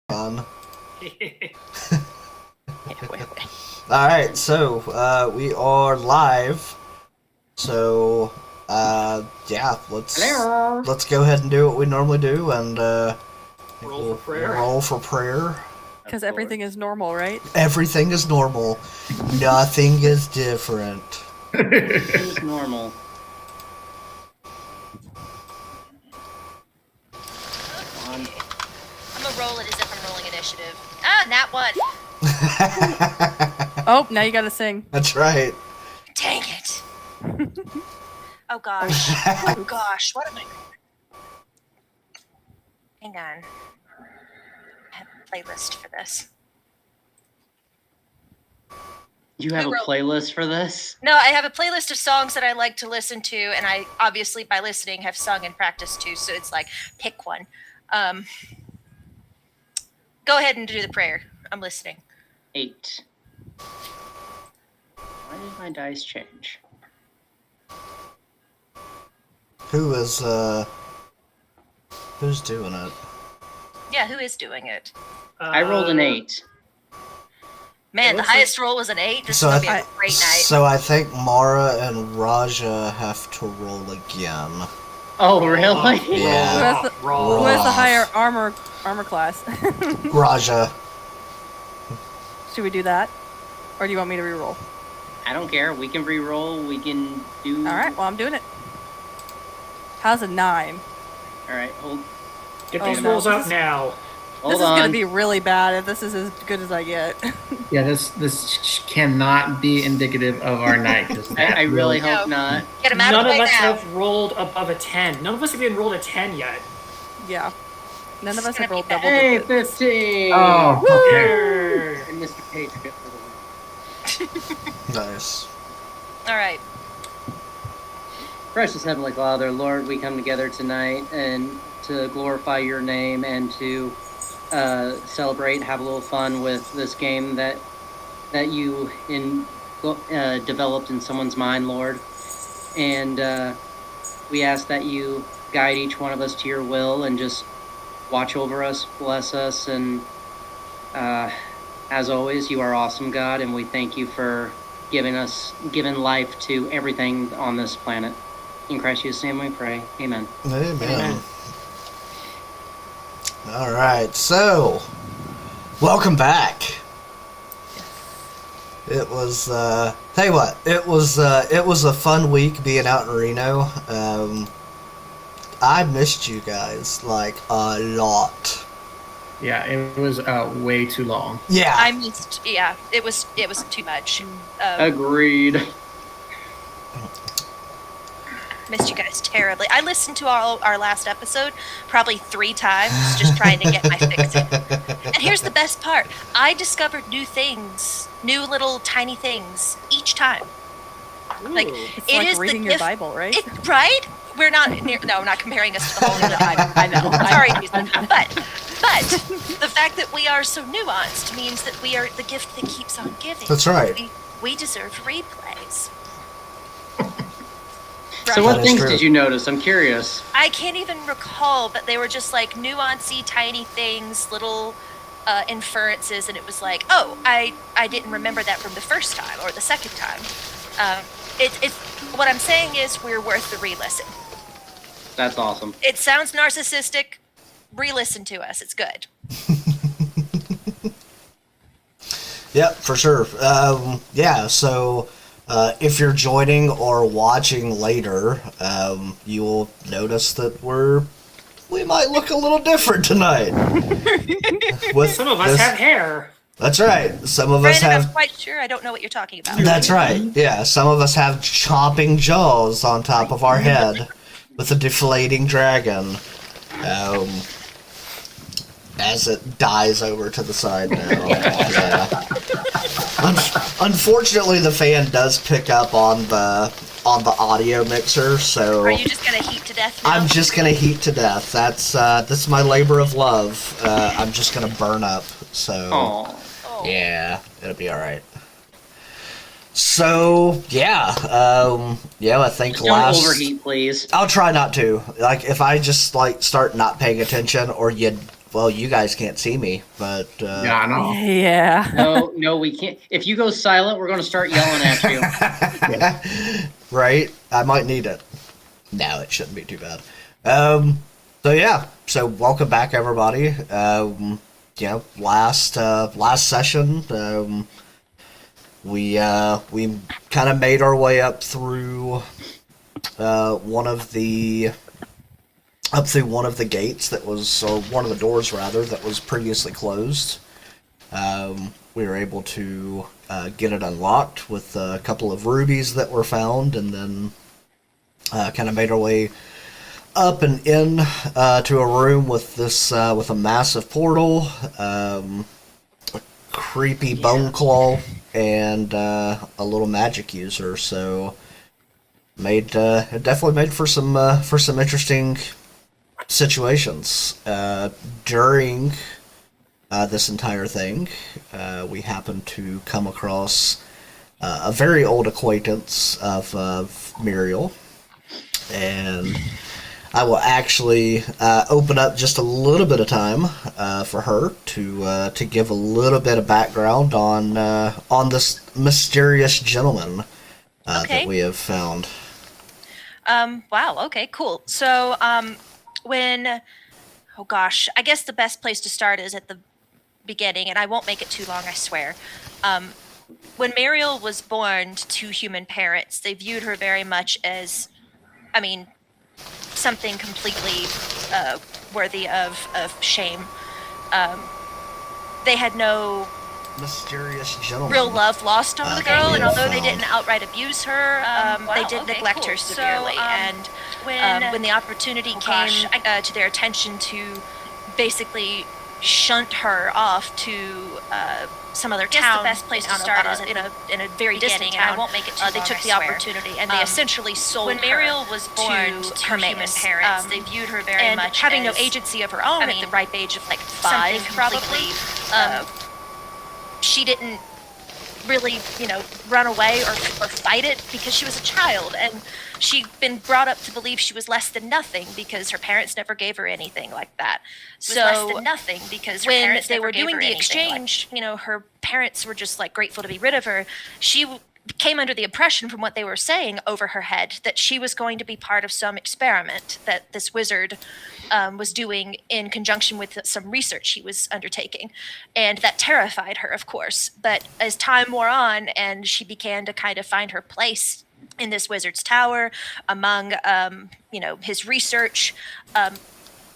Fun. Yeah, wait. Alright, so, we are live. So, yeah, let's go ahead and do what we normally do, and, Roll for prayer. Roll for prayer. Because everything is normal, right? Everything is normal. Nothing is different. It's normal. I'm gonna roll it as if I'm rolling initiative. Ah, nat one. Oh, now you gotta sing. That's right. Dang it. Oh gosh. Oh gosh. What am I? Hang on. I have a playlist for this. You have a playlist for this? No, I have a playlist of songs that I like to listen to, and I obviously by listening have sung and practiced too. So it's like pick one. Go ahead and do the prayer. I'm listening. 8. Why did my dice change? Who's doing it? Yeah, who is doing it? I rolled an 8. Man, the highest roll was an 8. This is gonna be a great night. So I think Mara and Raja have to roll again. Oh, really? Yeah. Who has the higher armor class? Raja. Should we do that? Or do you want me to reroll? I don't care. We can re-roll. We can do... Alright, well I'm doing it. How's a 9? Alright, hold... Get these rolls out now. Hold this on. is gonna be really bad if this is as good as I get. Yeah, this cannot be indicative of our night. I really hope not. Get him out None of the of way us now. have rolled above a 10. None of us have even rolled a 10 yet. Yeah. None of us It's have gonna rolled be double Hey, digits. 15! Oh, okay. Yay. And Mr. Patriot for the win. Nice. All right. Precious Heavenly Father, Lord, we come together tonight and to glorify your name and to celebrate, have a little fun with this game that you developed in someone's mind, Lord. And we ask that you guide each one of us to your will and just watch over us, bless us, and as always, you are awesome, God, and we thank you for giving life to everything on this planet. In Christ Jesus' name we pray. Amen. Amen. Alright, so welcome back. It was tell you what, it was a fun week being out in Reno. I missed you guys like a lot. Yeah, it was way too long. Yeah. I missed. Yeah, it was too much. Agreed. Missed you guys terribly. I listened to our last episode probably 3 times, just trying to get my fix in. And here's the best part: I discovered new things, new little tiny things each time. Like It's it like is reading the your Bible, right? right? We're not near. No, I'm not comparing us to the Holy Bible. I know. Sorry, but the fact that we are so nuanced means that we are the gift that keeps on giving. That's right. We deserve replays. So what That is things true. did you notice? I'm curious. I can't even recall, but they were just like nuancy, tiny things, little inferences, and it was like, oh, I didn't remember that from the first time or the second time. It's what I'm saying is we're worth the re-listen. That's awesome. It sounds narcissistic. Re-listen to us. It's good. Yep, for sure. Yeah, so if you're joining or watching later, you will notice that we might look a little different tonight. Some of us have hair. That's right. Some of us Brandon, I'm have. quite sure I don't know what you're talking about. That's right. Yeah, some of us have chomping jaws on top of our head with a deflating dragon. As it dies over to the side now. Yeah. Unfortunately, the fan does pick up on the audio mixer, so Are you just gonna heat to death now? I'm just gonna heat to death. That's my labor of love. I'm just gonna burn up. So Aww. yeah, it'll be all right. So yeah, I think Don't overheat, please. I'll try not to. Like, if I just like start not paying attention, or you well, you guys can't see me, but Yeah, I know. Yeah. No, we can't. If you go silent, we're going to start yelling at you. right, I might need it. No, it shouldn't be too bad. So yeah, so welcome back, everybody. Last session, we kind of made our way up through one of the gates that was, or one of the doors rather, that was previously closed. We were able to get it unlocked with a couple of rubies that were found, and then kind of made our way up and in to a room with this with a massive portal, a creepy bone claw, and a little magic user. So it definitely made for some interesting situations during this entire thing. We happened to come across a very old acquaintance of Muriel, and I will actually open up just a little bit of time for her to give a little bit of background on this mysterious gentleman that we have found. Wow. Okay. Cool. So, oh gosh, I guess the best place to start is at the beginning, and I won't make it too long, I swear. When Mariel was born to human parents, they viewed her very much as, I mean, something completely worthy of shame. They had no mysterious gentleman. Real love lost on the girl, and although they didn't outright abuse her, they did neglect her severely. So, and when the opportunity came to their attention to basically shunt her off to some other town, the best place to start is in a very distant town. I won't make it too long, they took the opportunity, and they essentially sold when Mariel was born to her human parents. They viewed her very much having no agency of her own. At the ripe age of like 5, probably. She didn't really, run away or fight it because she was a child, and she'd been brought up to believe she was less than nothing because her parents never gave her anything like that. So less than nothing because her when they were doing the exchange, her parents were just like grateful to be rid of her. She came under the impression from what they were saying over her head that she was going to be part of some experiment that this wizard was doing in conjunction with some research he was undertaking. And that terrified her, of course. But as time wore on and she began to kind of find her place in this wizard's tower among, his research,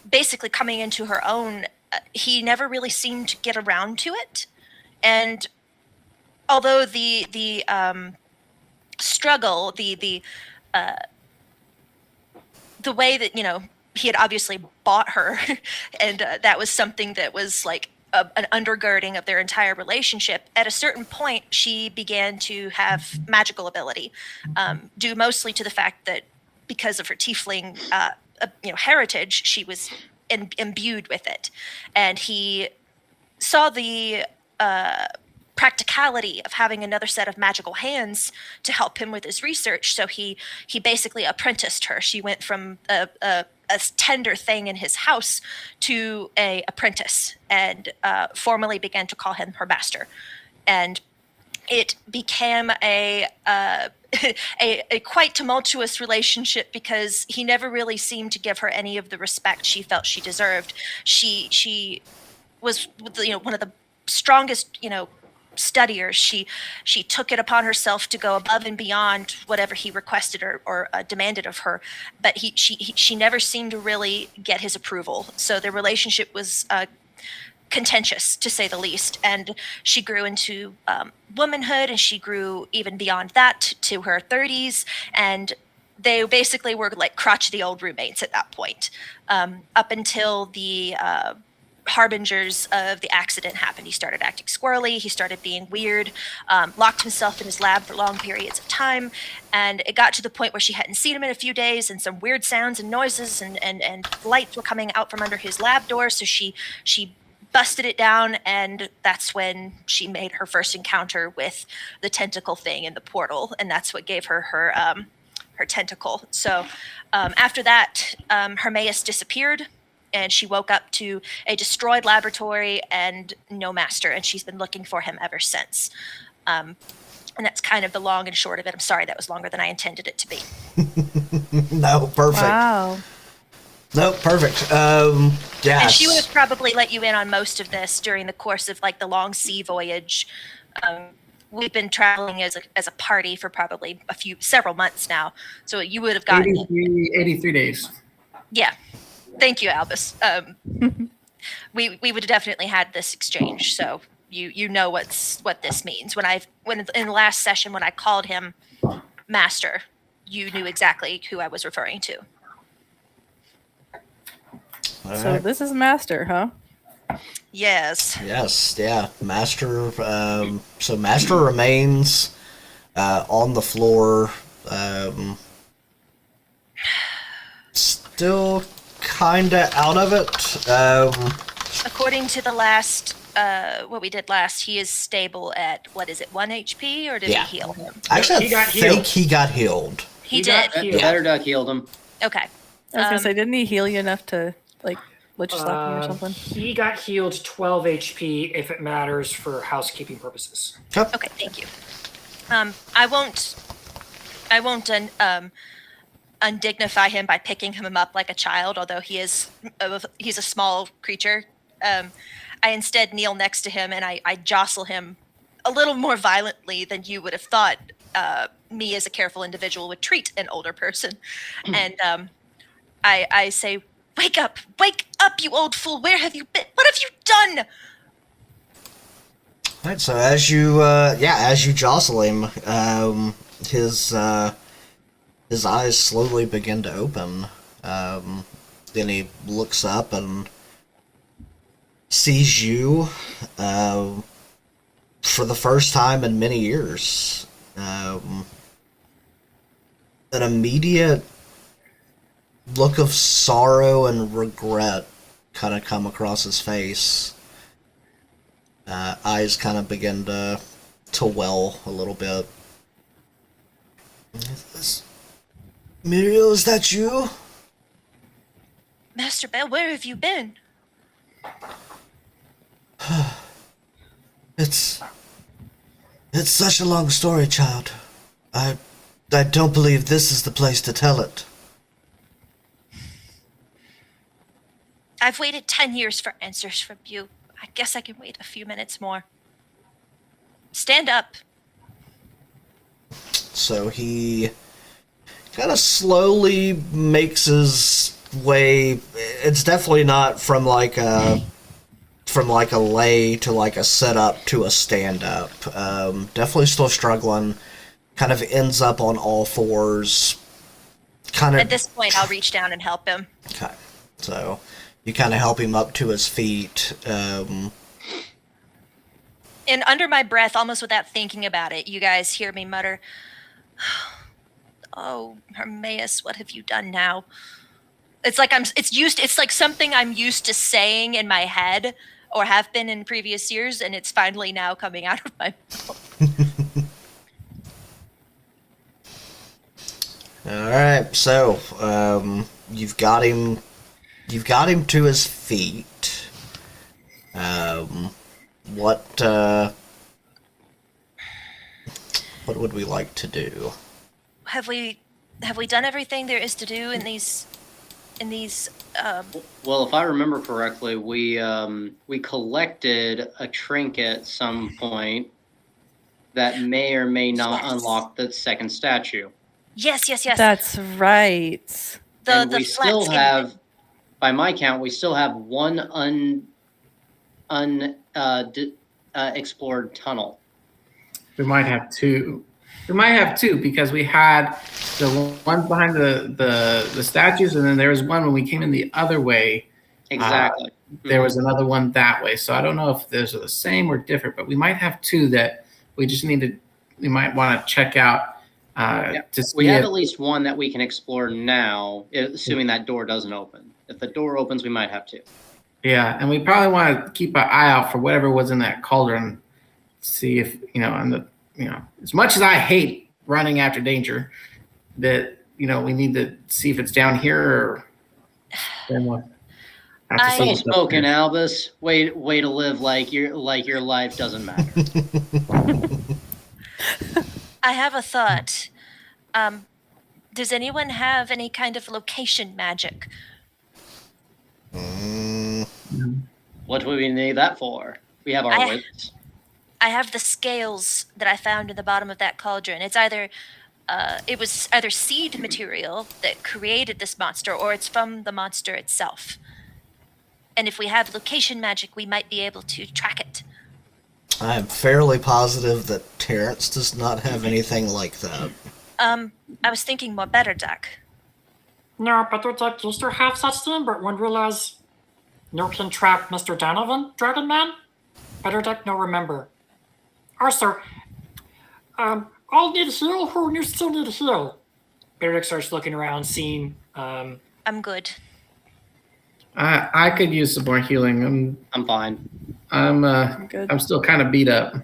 basically coming into her own, he never really seemed to get around to it. And although the struggle, the way that, he had obviously bought her, and that was something that was like an undergirding of their entire relationship. At a certain point, she began to have magical ability, due mostly to the fact that because of her tiefling, heritage, she was imbued with it, and he saw the practicality of having another set of magical hands to help him with his research. So he basically apprenticed her. She went from a tender thing in his house to a apprentice, and formally began to call him her master. And it became a quite tumultuous relationship because he never really seemed to give her any of the respect she felt she deserved. She was, one of the strongest, studiers. She took it upon herself to go above and beyond whatever he requested or demanded of her, but she never seemed to really get his approval. So their relationship was contentious, to say the least, and she grew into womanhood, and she grew even beyond that to her 30s, and they basically were like crotchety old roommates at that point, up until the harbingers of the accident happened. He started acting squirrely, he started being weird, locked himself in his lab for long periods of time, and it got to the point where she hadn't seen him in a few days, and some weird sounds and noises and lights were coming out from under his lab door, so she busted it down, and that's when she made her first encounter with the tentacle thing in the portal, and that's what gave her her tentacle. So after that, Hermaeus disappeared. and she woke up to a destroyed laboratory and no master, and she's been looking for him ever since. And that's kind of the long and short of it. I'm sorry that was longer than I intended it to be. No, perfect. Wow. No, perfect. Yeah. And she would have probably let you in on most of this during the course of like the long sea voyage. We've been traveling as a party for probably several months now, so you would have gotten 83 days. Yeah, thank you, Albus. We would have definitely had this exchange, so you know what this means. When in the last session when I called him Master, you knew exactly who I was referring to. All So right. this is Master, huh? Yes. Yes, yeah. Master. So Master remains on the floor. Still kinda out of it. According to the last, what we did last, he is stable at, what is it, 1 HP, or did Yeah. we heal him? Actually, he I got think healed. he got healed. He He did. got healed. Better Duck healed him. Okay. I was gonna say, didn't he heal you enough to like lich slap me or something? He got healed 12 HP if it matters for housekeeping purposes. Okay, thank you. I won't undignify him by picking him up like a child, although he's a small creature. I instead kneel next to him and I jostle him a little more violently than you would have thought me as a careful individual would treat an older person. And I say, wake up, you old fool. Where have you been? What have you done? All right, so as you jostle him, his eyes slowly begin to open. Then he looks up and sees you for the first time in many years. An immediate look of sorrow and regret kind of come across his face. Eyes kind of begin to well a little bit. Muriel, is that you? Master Bell, where have you been? It's such a long story, child. I don't believe this is the place to tell it. I've waited 10 years for answers from you. I guess I can wait a few minutes more. Stand up. So he kind of slowly makes his way. It's definitely not from like a lay to like a sit up to a stand up. Definitely still struggling. Kind of ends up on all fours. Kind of. At this point, I'll reach down and help him. Okay. So you kind of help him up to his feet. And under my breath, almost without thinking about it, you guys hear me mutter, "Oh, Hermaeus, what have you done now?" It's like it's like something I'm used to saying in my head or have been in previous years, and it's finally now coming out of my mouth. All right. So you've got him to his feet. What would we like to do? Have we done everything there is to do in these Well, if I remember correctly, we collected a trinket at some point that may or may not unlock the second statue. Yes. That's right. And The we flat still skin- have, by my count, we still have one explored tunnel. We might have two. We might have two because we had the one behind the statues, and then there was one when we came in the other way. Exactly. There was another one that way. So I don't know if those are the same or different, but we might have two that we just need to. We might want to check out. To see we have if, at least one that we can explore now, assuming that door doesn't open. If the door opens, we might have two. yeah, and we probably want to keep an eye out for whatever was in that cauldron. See if as much as I hate running after danger, that we need to see if it's down here or then what. have to I- see Well what's up spoken, there. Albus. Way to live like your life doesn't matter. I have a thought. Does anyone have any kind of location magic? Mm, What would we need that for? We have our I- wits. I have the scales that I found in the bottom of that cauldron. It was either seed material that created this monster, or it's from the monster itself. And if we have location magic, we might be able to track it. I am fairly positive that Terrence does not have anything like that. I was thinking more better duck. No, but Duck used to have such thing, but when realize no can trap Mr. Donovan, Dragon Man? Better Duck no remember. Also, all need heal, who you still need heal? Better Duck starts looking around, seeing, I'm good. I could use some more healing. I'm fine. I'm good. I'm still kind of beat up.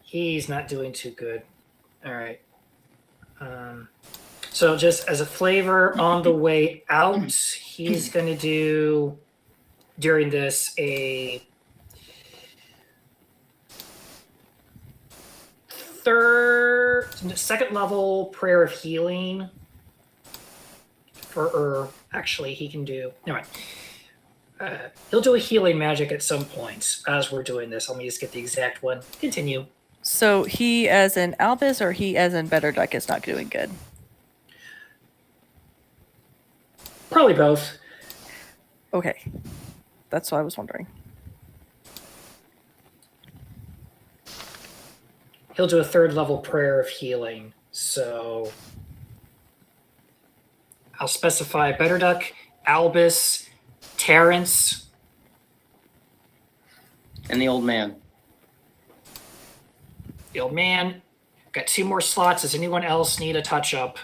he's not doing too good. All right. So just as a flavor on the way out, he's going to do during this a second level prayer of healing. Or actually, he can do. Never mind. He'll do a healing magic at some point as we're doing this. Let me just get the exact one. Continue. So he as in Albus or he as in Better Duck is not doing good? Probably both. Okay. That's what I was wondering. He'll do a third level prayer of healing. So I'll specify Better Duck, Albus, Terrence, And the old man. the old man. Got 2 more slots. Does anyone else need a touch up?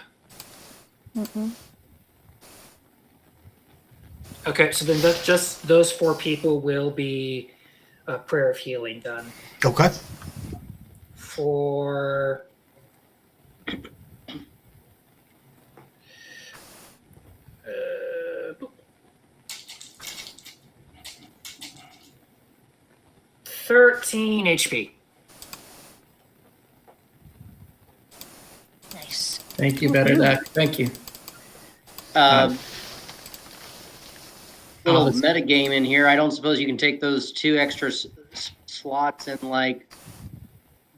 Okay, so then just those 4 people will be a prayer of healing done. Okay. For boop. 13 HP. Nice. Thank you, Better Duck. Thank you. Little Albus. meta game in here. I don't suppose you can take those 2 extra slots and like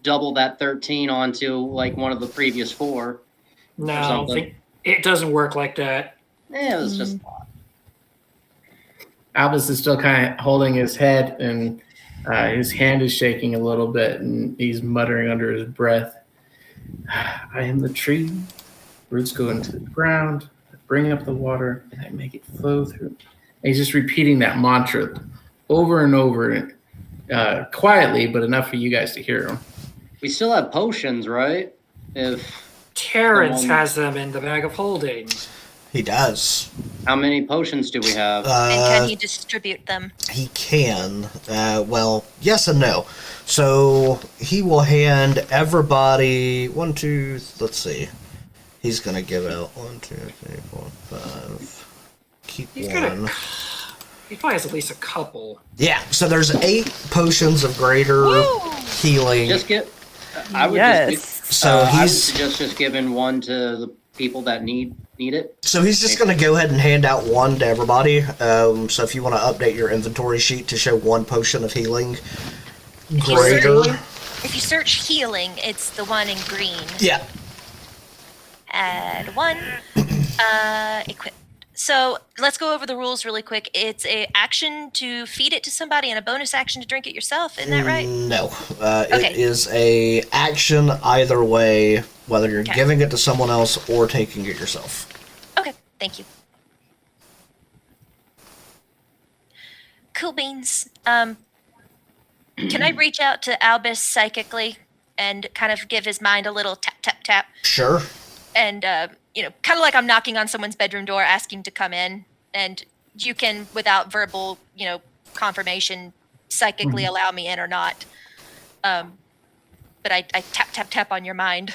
double that 13 onto like one of the previous 4. No, I don't something. think it doesn't work like that. It was just a thought. Albus is still kind of holding his head, and his hand is shaking a little bit, and he's muttering under his breath, I am the tree. Roots go into the ground, I bring up the water, and I make it flow through. And he's just repeating that mantra over and over, quietly, but enough for you guys to hear him. We still have potions, right? If Terrence Someone- has them in the bag of holding. He does. how many potions do we have? And can he distribute them? He can. Well, yes and no. So he will hand everybody 1, 2. Let's see. He's gonna give out 1, 2, 3, 4, 5. Keep He's got one. He probably has at least a couple. Yeah. So there's 8 potions of greater healing. Just get. I would Yes. just. So I would he's suggest just giving one to the people that need it. so he's just gonna go ahead and hand out 1 to everybody. So if you want to update your inventory sheet to show 1 potion of healing greater. If you search healing, it's the one in green. Yeah. Add 1. Equip. So let's go over the rules really quick. It's a action to feed it to somebody and a bonus action to drink it yourself. Isn't that right? No. Okay. It is a action either way, whether you're Okay. giving it to someone else or taking it yourself. Okay, thank you. Cool beans. Can I reach out to Albus psychically and kind of give his mind a little tap, tap, tap? Sure. And, kind of like I'm knocking on someone's bedroom door asking to come in. And you can, without verbal, confirmation, psychically allow me in or not. But I tap, tap, tap on your mind.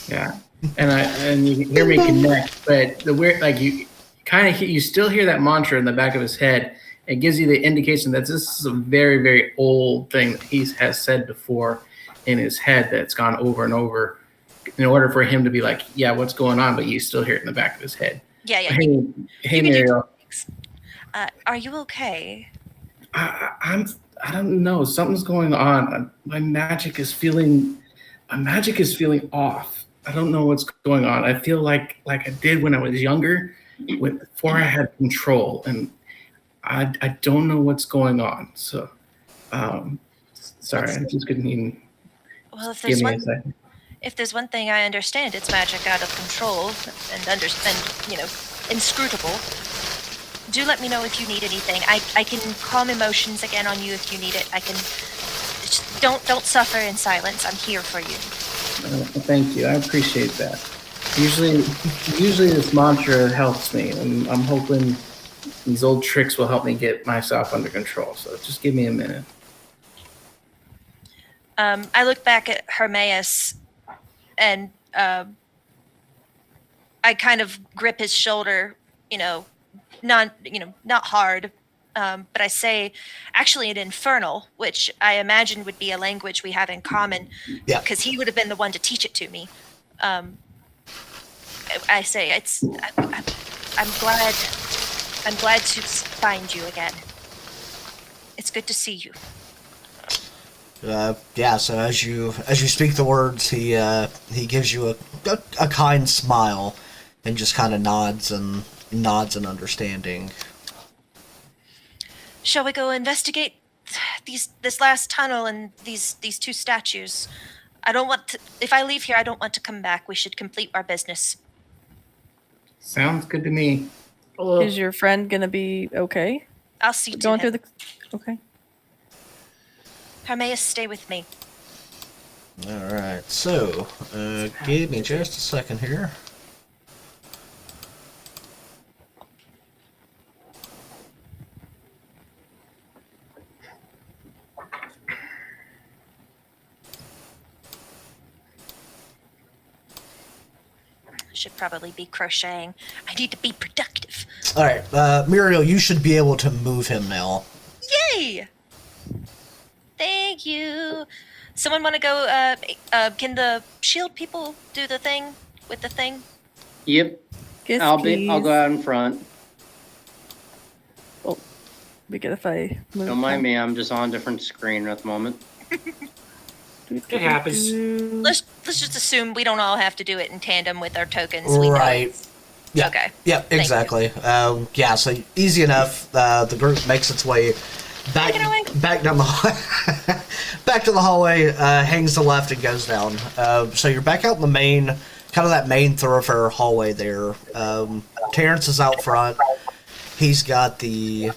Yeah, and you hear me connect, but the weird, like you still hear that mantra in the back of his head. It gives you the indication that this is a very, very old thing that he has said before in his head that's gone over and over in order for him to be like, yeah, what's going on? But you still hear it in the back of his head. Yeah, yeah. Hey, Muriel. Are you okay? I don't know. Something's going on. My magic is feeling off. I don't know what's going on. I feel like I did when I was younger, before I had control, and I don't know what's going on. So, sorry, I just couldn't even. Well, if Give there's me a one second. if there's one thing I understand, it's magic out of control and inscrutable. Do let me know if you need anything. I can calm emotions again on you if you need it. I can. Just don't suffer in silence. I'm here for you. Thank you. I appreciate that. Usually this mantra helps me, and I'm hoping these old tricks will help me get myself under control. So just give me a minute. I look back at Hermaeus, and I kind of grip his shoulder. Not hard. But I say, actually, in Infernal, which I imagine would be a language we have in common, Yeah. because he would have been the one to teach it to me. I say, I'm glad to find you again. It's good to see you. Yeah. So as you speak the words, he gives you a kind smile, and just kind of nods in understanding. Shall we go investigate this last tunnel and these two statues? I don't want to. If I leave here, I don't want to come back. We should complete our business. Sounds good to me. Is your friend gonna be okay? I'll see to Going him. through the. Okay. Hermaeus, stay with me. All right. So, give me just a second here. Should probably be crocheting. I need to be productive. All right, Muriel, you should be able to move him now. Yay! Thank you. Someone want to go? Can the shield people do the thing with the thing? Yep. Yes, I'll please. go out in front. Oh, be good if I move. Don't mind me. I'm just on a different screen at the moment. It happens. Let's just assume we don't all have to do it in tandem with our tokens. We know Right. it's- Yeah. Okay. Yeah, exactly. Yeah, so easy enough. The group makes its way back Take it away. back down the back to the hallway, hangs the left and goes down. So you're back out in the main, kind of that main thoroughfare hallway there. Terrence is out front. He's got the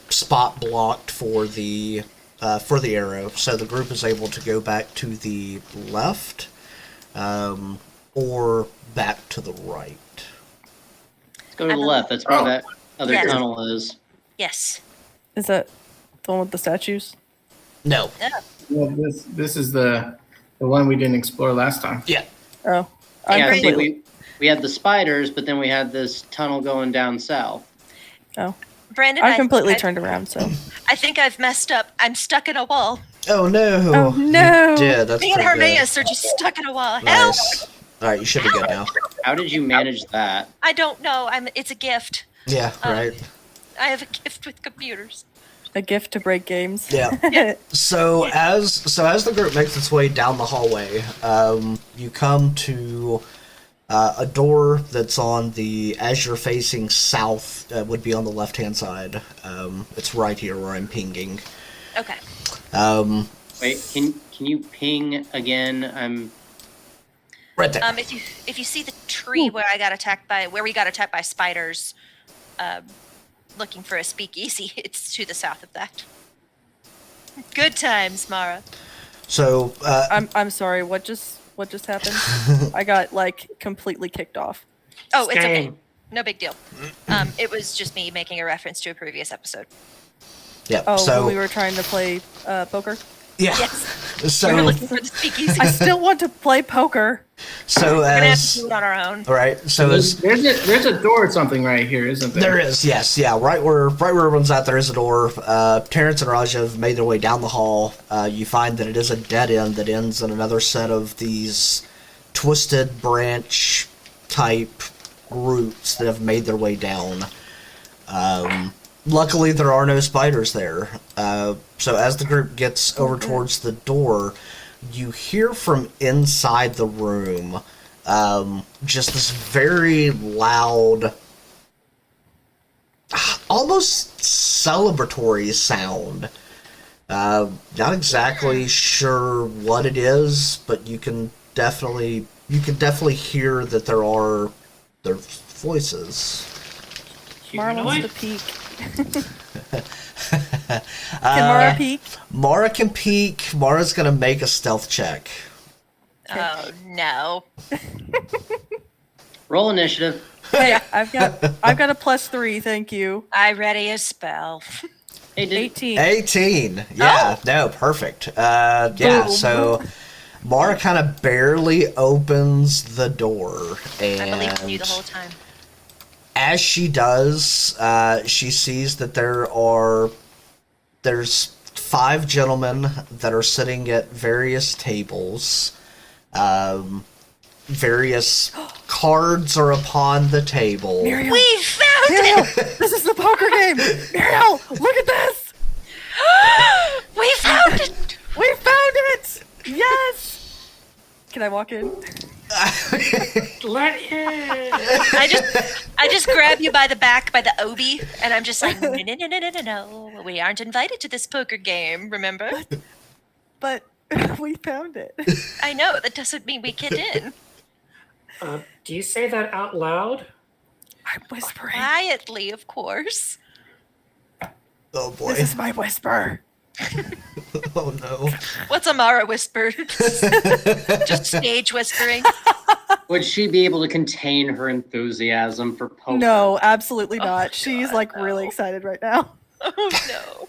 spot blocked for the arrow, so the group is able to go back to the left, or back to the right. Let's go to the left. That's where that other Yes. tunnel is. Yes. Is that the one with the statues? No. Well, this is the one we didn't explore last time. Yeah. Oh, I'm Yeah, see, completely. we had the spiders, but then we had this tunnel going down south. Oh, Brandon, I'm completely turned around. So. I think I've messed up. I'm stuck in a wall. Oh no. Oh, no. Yeah, that's Me and pretty good. Hermaeus are just stuck in a wall. Help! Nice. All right, you should be good now. How did you manage that? I don't know. It's a gift. Yeah. Right. I have a gift with computers. A gift to break games. Yeah. So as the group makes its way down the hallway, you come to a door that's on the, as you're facing south, would be on the left hand side. It's right here where I'm pinging. Okay. Wait, can you ping again? I'm Right there. If you see the tree where we got attacked by spiders, looking for a speakeasy, it's to the south of that. Good times, Mara. So I'm sorry. What just happened? I got completely kicked off. Oh, it's okay. Same. No big deal. It was just me making a reference to a previous episode. yeah. Oh, so when we were trying to play poker. Yeah. Yes. So We're looking for the speakeasy. I still want to play poker. so We're gonna have to as do it on our own. all right. So as There's a door or something right here, isn't there? there is, yes, yeah, right where everyone's at, there is a door. Terrence and Raja have made their way down the hall. You find that it is a dead end that ends in another set of these twisted branch type roots that have made their way down. Luckily, there are no spiders there. So as the group gets over towards the door, you hear from inside the room just this very loud, almost celebratory sound. Not exactly sure what it is, but you can definitely hear that there voices. Mara wants to Humanoid? peek. Can Mara peek? Mara can peek. Mara's gonna make a stealth check. Oh no. Roll initiative. Hey, I've got a +3, thank you. I ready a spell. Hey, 18. 18. Yeah, no, perfect. Yeah, Boom. so Mara kind of barely opens the door, I believed in you and the whole time. as she does, she sees that there's 5 gentlemen that are sitting at various tables. Various cards are upon the table. Muriel, We found Muriel, it! this is the poker game. Muriel, look at this. We found it! We found it. Yes. Can I walk in? Let in. I just grab you by the back by the obi, and I'm just like, no, no, no, no, no, no, no. We aren't invited to this poker game, remember? But we found it. I know, that doesn't mean we get in. Do you say that out loud? I'm whispering. Quietly, of course. Oh boy. This is my whisper. Oh no. What's Amara whisper? Just stage whispering. Would she be able to contain her enthusiasm for poker? No, absolutely not. Oh, She's God, like really no. excited right now. Oh no.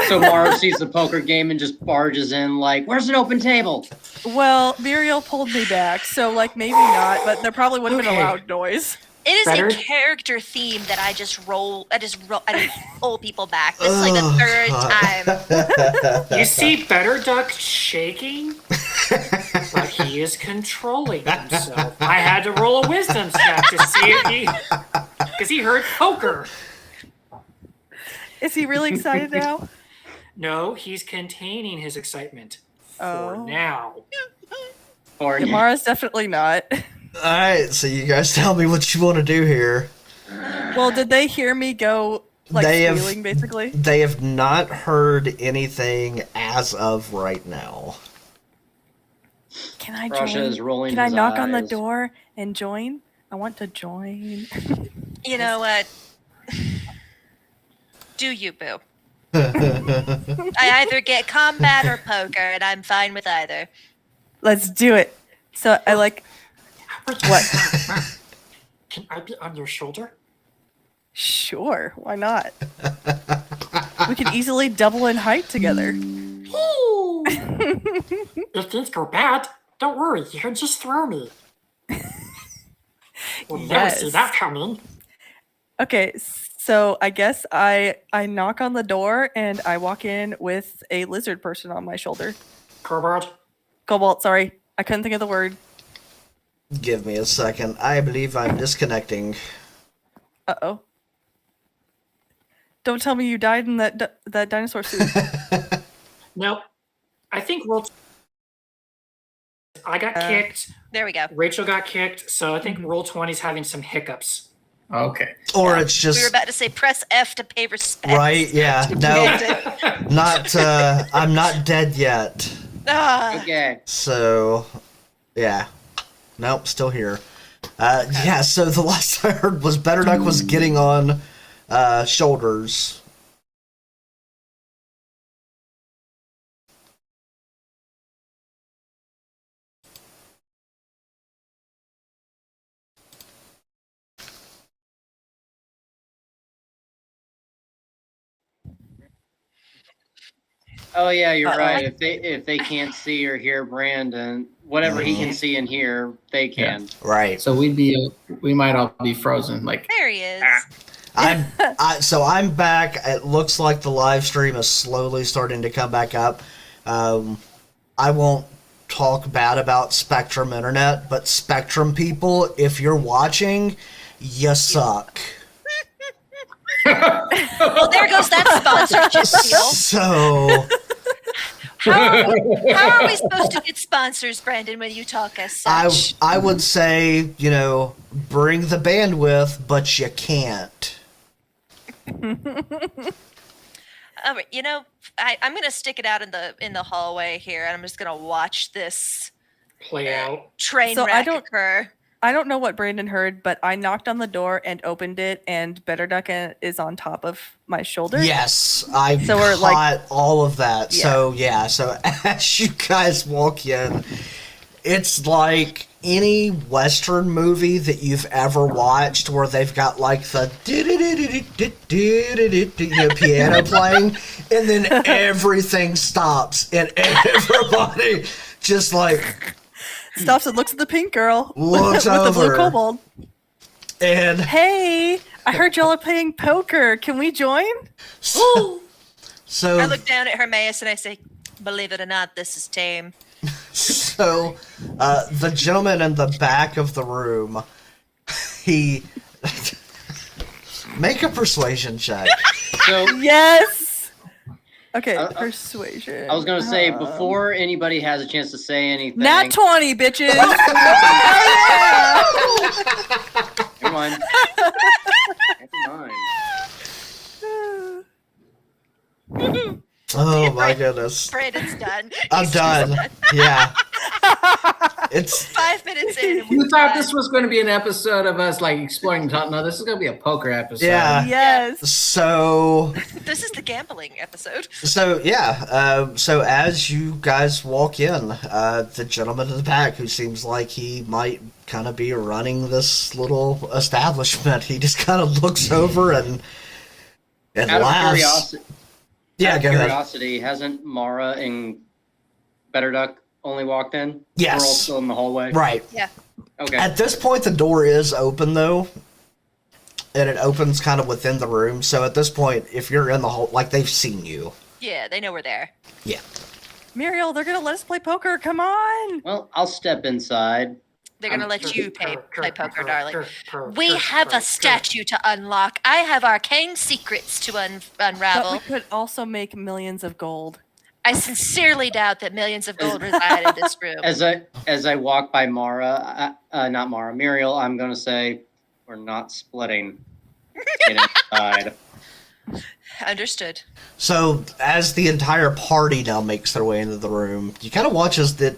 So Mara sees the poker game and just barges in like, where's an open table? Well, Muriel pulled me back, so like maybe not, but there probably would have been a Okay. loud noise. It is Better? a character theme that I just pull people back. This is like the third time. You see Better Duck shaking, but he is controlling himself. I had to roll a wisdom check to see if because he heard poker. Is he really excited now? No, he's containing his excitement for Oh. now. Or Mara's definitely not. Alright, so you guys tell me what you want to do here. Well, did they hear me go like They have- squealing basically? They have not heard anything as of right now. Can I Rasha join? is rolling Can I his knock on the eyes. door and join? I want to join. You know what? Do you, boo? I either get combat or poker, and I'm fine with either. Let's do it. So I like what? Can I be on your shoulder? Sure, why not? We could easily double in height together. If things go bad, don't worry. You can just throw me. We'll never see Yes. that coming. Okay, so I guess I knock on the door and I walk in with a lizard person on my shoulder. Cobalt, Cobalt, sorry. I couldn't think of the word. Give me a second. I believe I'm disconnecting. Uh-oh. Don't tell me you died in that dinosaur suit. no, I think I got kicked. There we go. Rachel got kicked, so I think Roll 20's having some hiccups. Okay. Or it's We were just about to say press F to pay respect. right, yeah. No, not I'm not dead yet. Ah, okay. So yeah. Nope, still here. Yeah, so the last I heard was Better Duck was getting on shoulders. Oh yeah, you're Uh-oh. right. If they can't see or hear Brandon, whatever he can see and hear, they can. Right. So we might all be frozen. Like, There he is. So I'm back. It looks like the live stream is slowly starting to come back up. I won't talk bad about Spectrum Internet, but Spectrum people, if you're watching, you suck. Well, there goes that sponsorship deal. So How are we supposed to get sponsors, Brandon, when you talk as such? I would say, bring the bandwidth, but you can't. All right, I'm gonna stick it out in the hallway here, and I'm just gonna watch this Play out. train So wreck occur. I don't know what Brandon heard, but I knocked on the door and opened it, and Better Duck is on top of my shoulder. Yes, I So we're caught all of that. Yeah. So as you guys walk in, it's like any Western movie that you've ever watched where they've got like the piano playing, and then everything stops, and everybody just like Stops and looks at the pink girl Looks with the blue over. kobold. and Hey, I heard y'all are playing poker. Can we join? so I look down at Hermaeus and I say, "Believe it or not, this is tame." So, the gentleman in the back of the room, he make a persuasion check. So Yes. Okay, I- persuasion. I was gonna say before anybody has a chance to say anything. Nat 20, bitches. Never mind. Never mind. Oh my goodness, Brandon's done. I'm He's done. just Yeah, it's 5 minutes in. And you we're thought done. this was going to be an episode of us like exploring. No, this is going to be a poker episode. Yeah. Yes. so This is the gambling episode. yeah. So as you guys walk in, the gentleman in the back, who seems like he might kind of be running this little establishment, he just kind of looks over and Out of laughs. curiosity, Yeah, out of go ahead. curiosity, hasn't Mara and Better Duck only walked in? Yes. We're all still in the hallway. Right. Yeah. Okay. At this point, the door is open, though, and it opens kind of within the room. So at this point, if you're in the hall, like, they've seen you. Yeah, they know we're there. Yeah. Muriel, they're gonna let us play poker. Come on. Well, I'll step inside. They're gonna let you play poker, darling. We We have a statue to unlock. I have arcane secrets to But unravel. we could also make millions of gold. I sincerely doubt that millions of gold reside in this room. As I walk by Mara, not Mara, Muriel, I'm gonna say we're not splitting. Get inside. Understood. So as the entire party now makes their way into the room, you kind of watch as the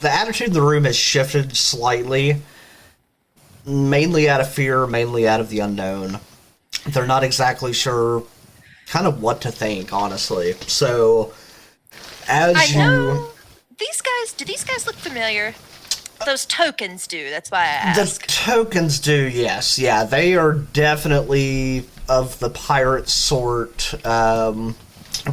attitude in the room has shifted slightly, mainly out of fear, mainly out of the unknown. They're not exactly sure kind of what to think, honestly. So as I you know. Do these guys look familiar? Those tokens do. That's why I The asked. tokens do, yes. Yeah, they are definitely of the pirate sort,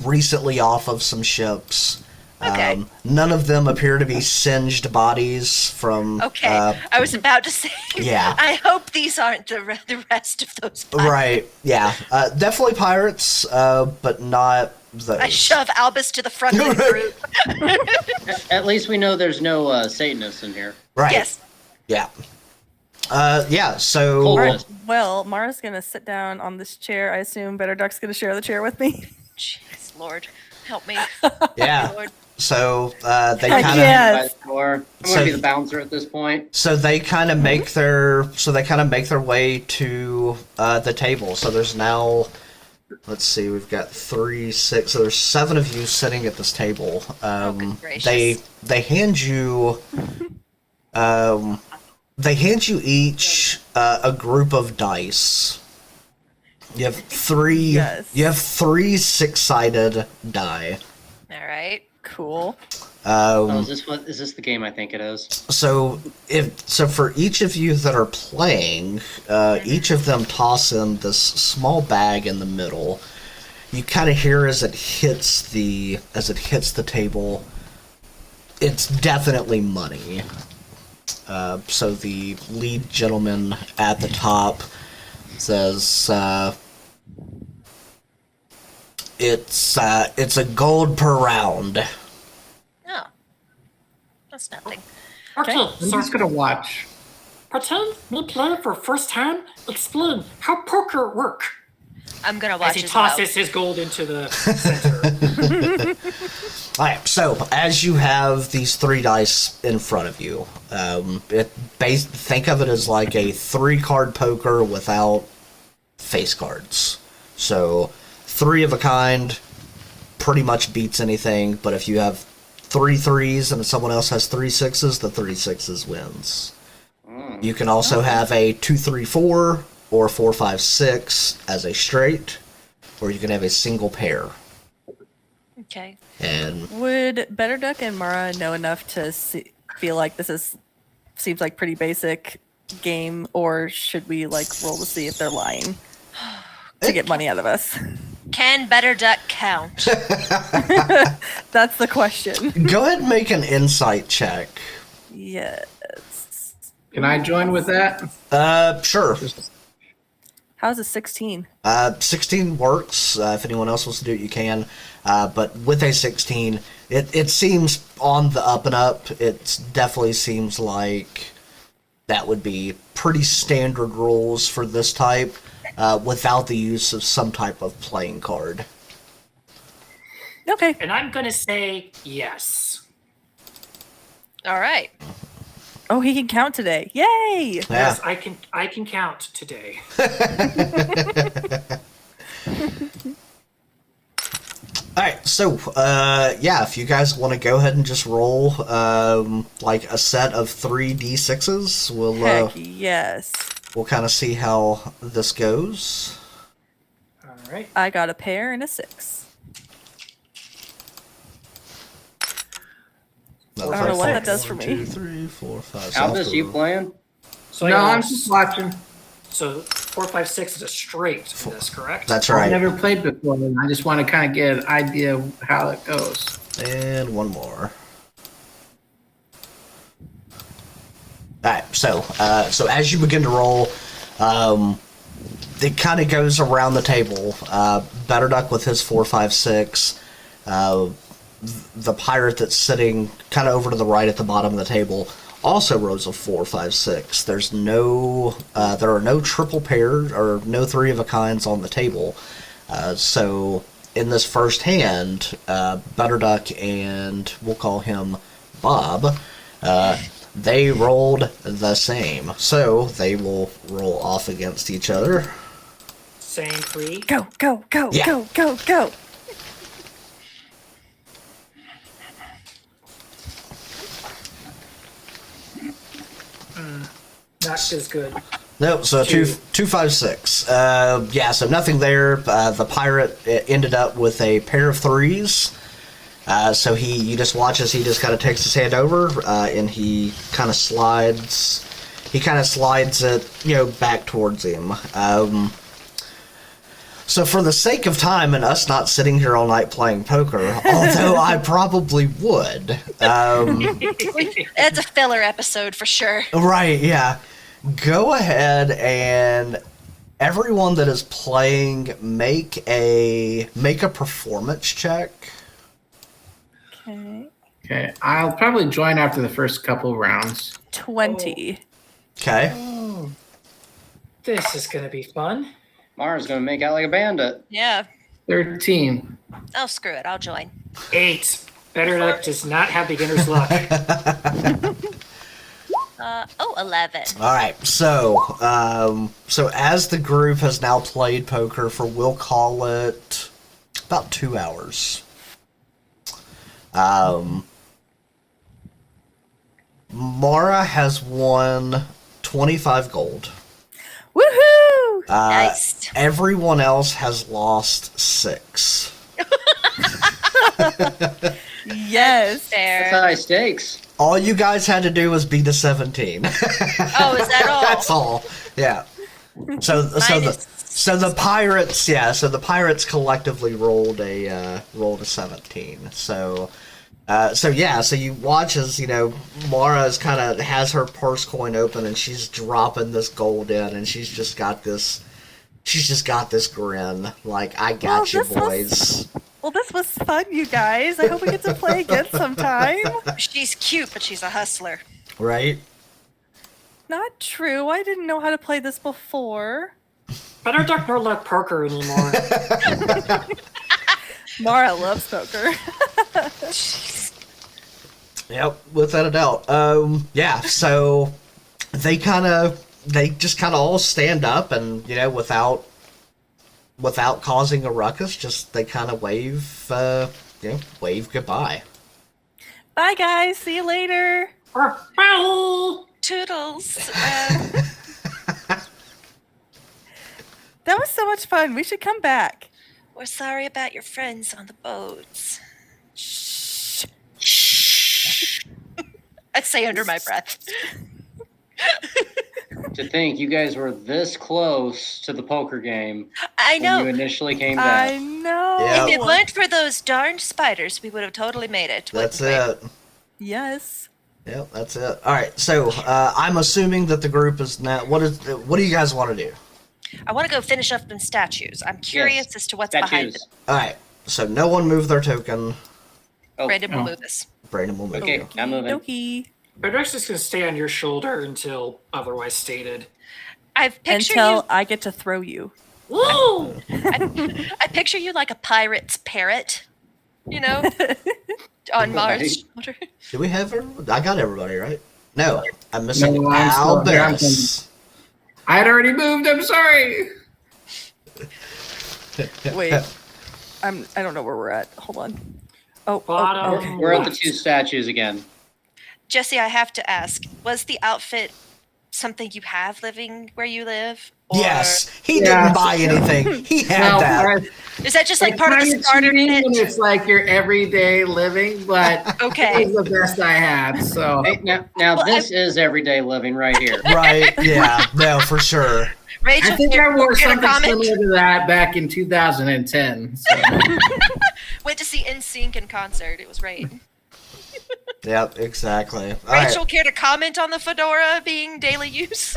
recently off of some ships. Okay. None of them appear to be singed bodies from... Okay. I was about to say. yeah. I hope these aren't the rest of those pirates. Right, yeah. Definitely pirates, but not those. I shove Albus to the front of the group. At least we know there's no Satanists in here. Right. Yes. Yeah. Yeah, so... Cool. All right. Well, Mara's gonna sit down on this chair. I assume Better Duck's gonna share the chair with me. Jeez, Lord, help me. Yeah. Lord. So, they I kind of... can't. Yes. By the door. I'm So- gonna be the bouncer at this point. So they kind of make their way to the table. So there's now, let's see, we've got 3, 6. So there's 7 of you sitting at this table. good gracious. They hand you each a group of dice. You have 3. Yes. You have 3 6-sided die. All right. Cool. Oh, is this the game I think it is? So for each of you that are playing, each of them toss in this small bag in the middle, you kind of hear as it hits the table, it's definitely money. So the lead gentleman at the top says, it's a gold per round. Oh, that's nothing. Okay, I'm so just gonna watch. pretend me play for first time. Explain how poker work. I'm gonna As watch he as well. tosses his gold into the center. All right, so as you have these 3 dice in front of you, think of it as like a 3-card poker without face cards. So 3 of a kind pretty much beats anything, but if you have 3 threes and someone else has 3 sixes, the 3 sixes wins. You can also have a 2-3-4 or 4-5-6 as a straight, or you can have a single pair. Okay. And Would Better Duck and Mara know enough to feel like seems like pretty basic game, or should we like roll to see if they're lying to get money out of us? Can Better Duck count? That's the question. go ahead and make an insight check. Yes. Can I join with that? Sure. How's a 16? 16 works. If anyone else wants to do it, you can. But with a 16, it seems on the up and up. It definitely seems like that would be pretty standard rules for this type, without the use of some type of playing card. Okay. And I'm gonna say yes. All right. Oh, he can count today. Yay! Yeah. Yes, I can count today. Alright, so, if you guys want to go ahead and just roll, like a set of 3 d6s, Heck yes. we'll kind of see how this goes. All right. I got a pair and a 6. I don't know what that does for me. 2, 3, 4, 5. Albus, you playing? So No, I'm just watching. So 4-5-6 is a straight for this, correct? That's I've right. never played before, and I just want to kind of get an idea of how it goes. And one more. Alright, so as you begin to roll, it kind of goes around the table. Better Duck with his 4-5-6. The pirate that's sitting kind of over to the right at the bottom of the table also rolls a 4-5-6. There are no triple pairs or no 3 of a kinds on the table. So in this first hand, Better Duck and we'll call him Bob, they rolled the same. So they will roll off against each other. Same 3. Go, go, go, Yeah. go, go, go. Not as good. Nope, so Two. 2-5-6. So nothing there. The pirate ended up with a pair of 3s. So you just watch as he just kind of takes his hand over, and he kind of slides it, back towards him. So for the sake of time and us not sitting here all night playing poker, although I probably would. It's a filler episode for sure. Right, yeah. Go ahead and everyone that is playing make a performance check. Okay. Okay, I'll probably join after the first couple rounds. 20. Okay. Oh, this is gonna be fun. Mara's gonna make out like a bandit. Yeah. 13. Oh, screw it. I'll join. 8. Better Duck does not have beginner's luck. 11. All right. So as the group has now played poker for, we'll call it about 2 hours. Mara has won 25 gold. Woohoo! Nice. Everyone else has lost 6. Yes. That's Fair. high stakes. All you guys had to do was beat a 17. Oh, is that all? That's all. Yeah. So Minus- the pirates, so the pirates collectively rolled a 17. So you watch as Mara's kind of has her purse coin open and she's dropping this gold in, and she's just got this grin like, I got you, boys. Well, this was fun, you guys. I hope we get to play again sometime. She's cute, but she's a hustler. Right? Not true. I didn't know how to play this before. Better deck nor like poker anymore. Mara loves poker. Yep, without a doubt. So they just kind of all stand up, and without causing a ruckus, just they kind of wave goodbye. Bye, guys. See you later. Bye! Toodles. That was so much fun. We should come back. We're sorry about your friends on the boats. I'd say under my breath. To think you guys were this close to the poker game I when know. you initially came I down. know. Yeah. If it weren't for those darned spiders, we would have totally made it. That's wouldn't we? it. Yes. Yep, that's it. All right, so I'm assuming that the group is now. What do you guys want to do? I want to go finish up them statues. I'm curious as to what's behind them. Statues. All right, so no one moved their token. Oh, Brandon will move us. Brandon will move. Okay. you. I'm moving. Okie. But Rex is going to stay on your shoulder until otherwise stated. I've pictured Until I get to throw you. Woo! I picture you like a pirate's parrot, on Mars' shoulder. Do we have everybody? I got everybody right. No, I'm missing No, I'm still here. I'm Albus. I had already moved. I'm sorry. Wait. I don't know where we're at. Hold on. Oh, Bottom. okay. We're at the two statues again. Jesse, I have to ask, was the outfit something you have living where you live? Or Yes, he Yeah. didn't buy anything. He had No, that. is that just like part of the kinda starter cheating kit? when it's like your everyday living, but Okay. it was the best I had. So Hey, now Well, this is everyday living right here. Right? Yeah. No, for sure. Rachel, I think I wore care to something comment? similar to that back in 2010. So. Went to see NSYNC in concert. It was great. Yep. Exactly. All Rachel, right. care to comment on the fedora being daily use?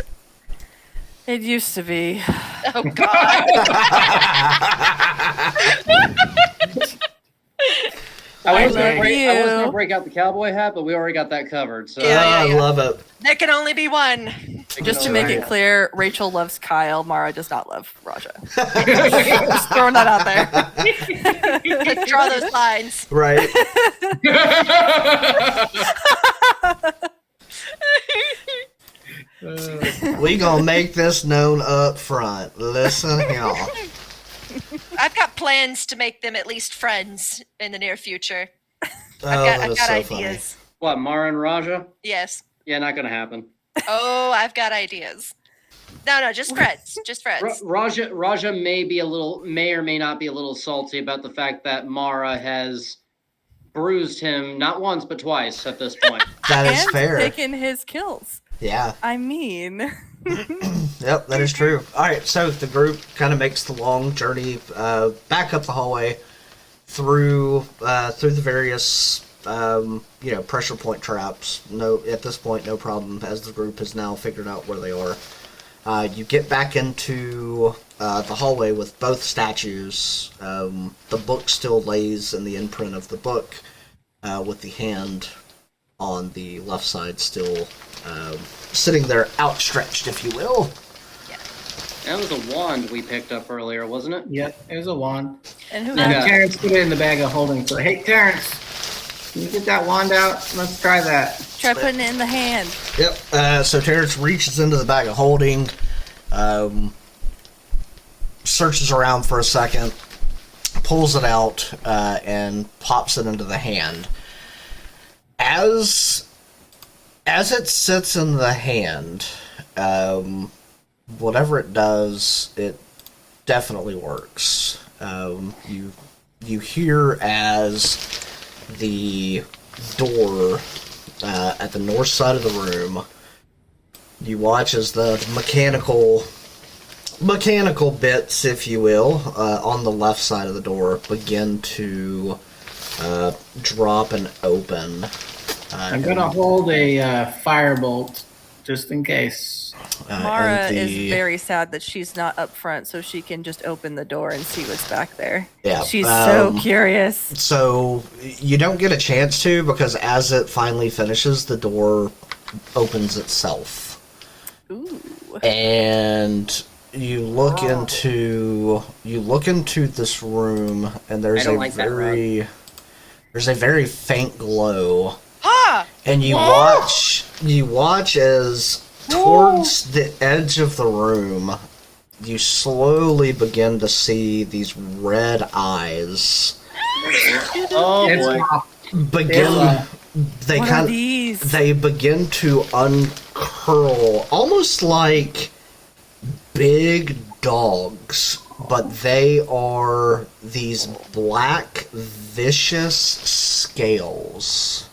It used to be. Oh God. I was love going to you. break out the cowboy hat, but we already got that covered. So Yeah. I love it. There can only be one. Just to make it clear, Rachel loves Kyle. Mara does not love Raja. Just throwing that out there. Let's draw those lines. Right. We gonna make this known up front. Listen here. I've got plans to make them at least friends in the near future. Oh, I've that is got so ideas. What, Mara and Raja? Yes. Yeah, not going to happen. Oh, I've got ideas. No, just friends. Just friends. Raja may or may not be a little salty about the fact that Mara has bruised him not once but twice at this point. That is And fair. taking his kills. Yeah. I mean, Yep, that is true. All right, so the group kind of makes the long journey back up the hallway through the various pressure point traps. No, at this point, no problem, as the group has now figured out where they are. You get back into the hallway with both statues. The book still lays in the imprint of the book, with the hand on the left side still sitting there outstretched, if you will. That was a wand we picked up earlier, wasn't it? Yep, it was a wand. and who And Yeah. Terrence put it in the bag of holding. So, hey, Terrence, can you get that wand out? Let's try that. try putting it in the hand? Yep. So Terrence reaches into the bag of holding, searches around for a second, pulls it out, and pops it into the hand. As it sits in the hand, whatever it does, it definitely works. You hear as the door at the north side of the room, you watch as the mechanical mechanical bits, if you will, on the left side of the door begin to drop and open. I'm gonna hold a firebolt just in case. Mara and is the- very sad that she's not up front, so she can just open the door and see what's back there. Yeah, She's so curious. So you don't get a chance to, because as it finally finishes, the door opens itself. Ooh. And you look into this room, and there's I don't a like that, very faint glow. Ah! And you watch as towards the edge of the room, you slowly begin to see these red eyes Oh It's boy. begin. They What are these? they begin to uncurl, almost like big dogs, but they are these black, vicious scales.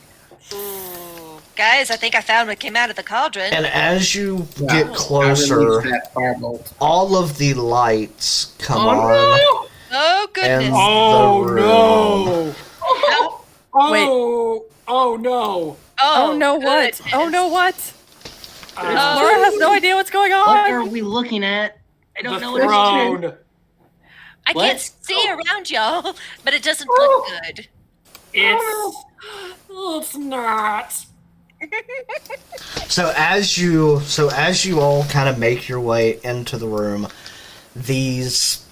Ooh. Guys, I think I found what came out of the cauldron. And as you Yeah, get I closer, released that firebolt. all of the lights come Oh, on. no! Oh, goodness. And Oh the room. no! Oh, Oh no! Oh no, what? goodness. Oh no, what? Uh, Laura has no idea what's going What are on. we looking at? I don't the know what it's doing. throne. I What? can't see around y'all, but it doesn't look good. It's not. So as you all kind of make your way into the room, these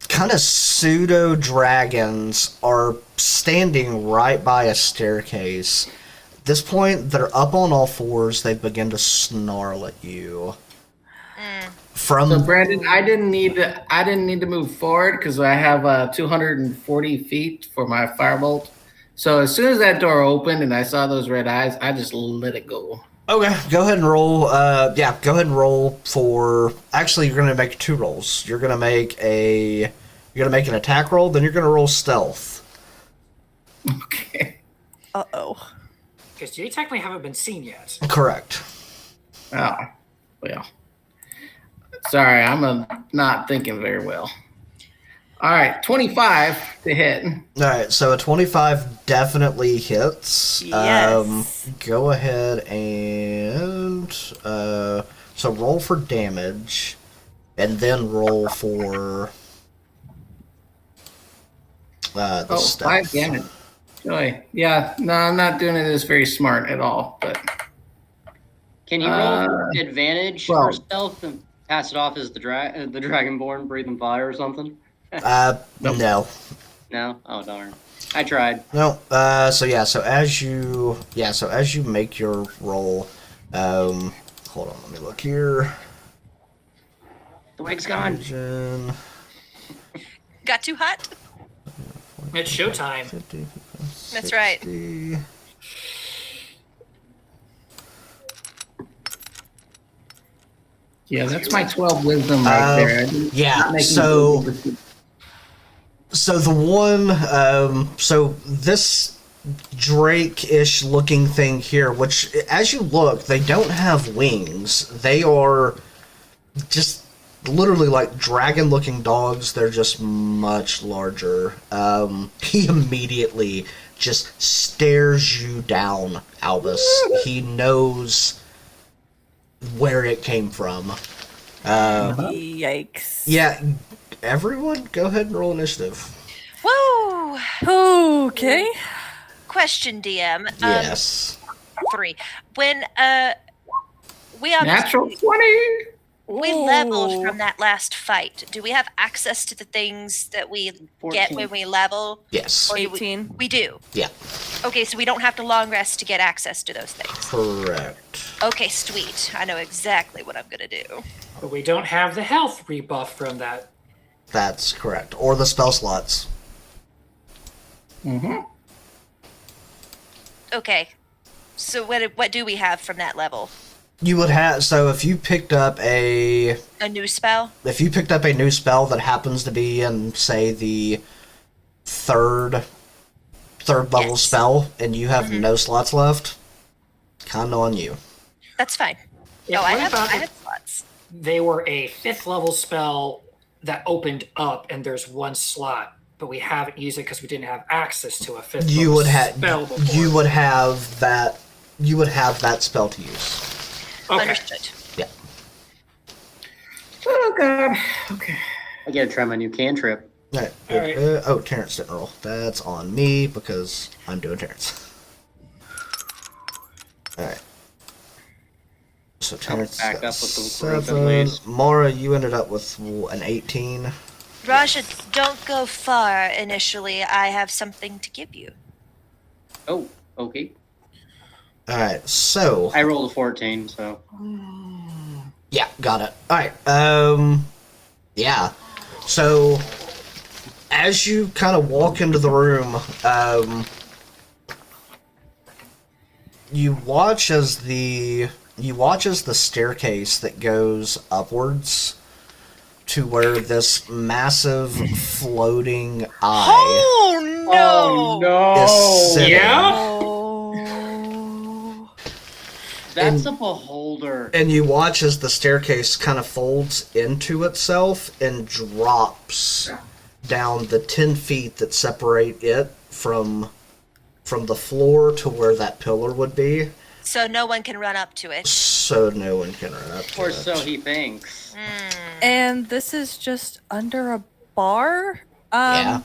kind of pseudo dragons are standing right by a staircase. At this point, they're up on all fours. They begin to snarl at you. From So Brandon, I didn't need to move forward because I have 240 feet for my firebolt. So as soon as that door opened and I saw those red eyes, I just let it go. Okay, go ahead and roll. Go ahead and roll for. Actually, you're gonna make 2 rolls. You're gonna make an attack roll. Then you're gonna roll stealth. Okay. Uh-oh. Because you technically haven't been seen yet. Correct. Oh, well. Sorry, I'm not thinking very well. All right, 25 to hit. All right, so a 25 definitely hits. Yes. Go ahead and so roll for damage, and then roll for the Oh, stuff. 5 damage. Joy. Yeah, no, I'm not doing it as very smart at all, but Can you roll for advantage for well- stealth and pass it off as the dragonborn breathing fire or something? No, No? Oh darn. I tried. no. So as you make your roll, hold on, let me look here. The wig's gone. Vision, Got too hot? It's showtime. 50, That's right. 60. yeah, that's my 12 wisdom right there. yeah, Not making so- good- So the one, so this Drake-ish looking thing here, which as you look, they don't have wings. They are just literally like dragon-looking dogs. They're just much larger. He immediately just stares you down, Albus. He knows where it came from. Yikes. Yeah, everyone, go ahead and roll initiative. Woo! Okay. Question, DM. Yes. 3. When we obviously Natural 20. we leveled from that last fight, do we have access to the things that we get 14. when we level? Yes. Or do we 18. do. Yeah. Okay, so we don't have to long rest to get access to those things. Correct. Okay, sweet. I know exactly what I'm gonna do. But we don't have the health rebuff from that. That's correct. Or the spell slots. Mm-hmm. Okay. So what do we have from that level? You would have, so if you picked up a A new spell? new spell that happens to be in, say, the third level Yes. spell, and you have no slots left, kinda on you. That's fine. Yeah, No, I what have about I have slots. they were a 5th level spell that opened up, and there's one slot, but we haven't used it because we didn't have access to a 5th You level would have spell before. you would have that spell to use. Okay. Understood. Yeah. Oh god. Okay. I gotta try my new cantrip. All right. All right. Oh, Terrence didn't roll. That's on me because I'm doing Terrence. All right. So Terrence back got up with the group at 7. least. Mara, you ended up with an 18. Raja, don't go far initially. I have something to give you. Oh, okay. All right. So I rolled a 14, so. yeah, got it. All right. Yeah. So as you kind of walk into the room, you watch as the staircase that goes upwards to where this massive floating eye Oh no! is sitting. Yeah? Oh. That's a beholder. And you watch as the staircase kind of folds into itself and drops down the 10 feet that separate it from the floor to where that pillar would be, So no one can run up to it. so no one can run up to Or it. so he thinks. And this is just under a bar? Yeah.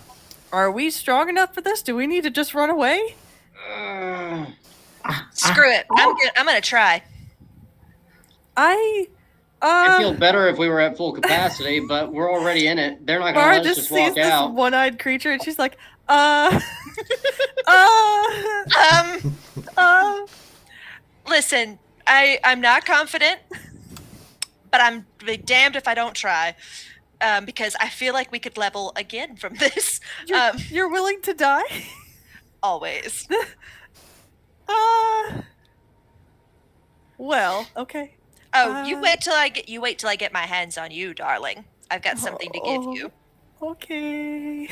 Are we strong enough for this? Do we need to just run away? Screw it. I'm gonna try. I I'd feel better if we were at full capacity, but we're already in it. They're not gonna Mara let us just just sees walk this out. one-eyed creature and she's like, Listen, I'm not confident, but I'm be damned if I don't try. Because I feel like we could level again from this. you're willing to die? Always. Well, okay. Oh, you wait till I get my hands on you, darling. I've got something to give you. Okay.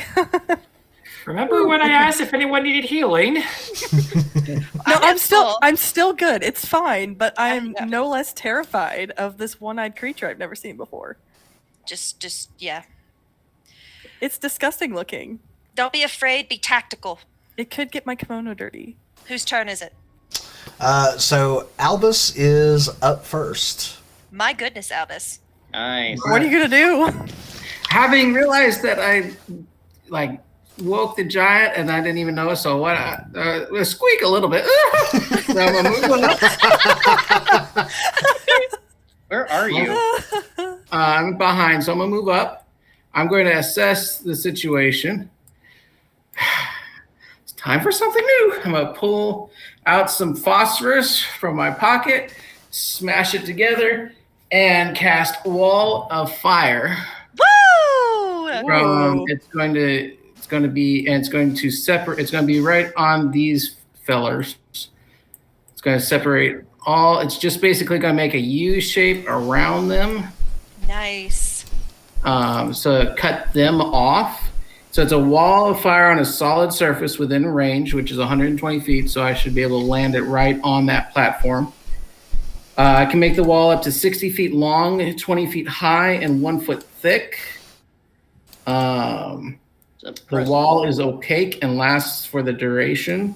Remember when I asked if anyone needed healing? No, I'm full. I'm still good. It's fine, but I'm Yeah. no less terrified of this one-eyed creature I've never seen before. Just yeah. It's disgusting looking. Don't be afraid. Be tactical. It could get my kimono dirty. Whose turn is it? So Albus is up first. My goodness, Albus. Nice. What are you gonna do? Having realized that I woke the giant and I didn't even know, so what? Squeak a little bit. So I'm moving up. Where are you? I'm behind, so I'm gonna move up. I'm going to assess the situation. It's time for something new. I'm gonna pull out some phosphorus from my pocket, smash it together, and cast Wall of Fire. Woo! Whoa. It's going to be right on these fellers. It's going to separate all. It's just basically going to make a U shape around them. Nice. So cut them off. So it's a wall of fire on a solid surface within range, which is 120 feet. So I should be able to land it right on that platform. I can make the wall up to 60 feet long, 20 feet high, and 1 foot thick. The wall is opaque and lasts for the duration.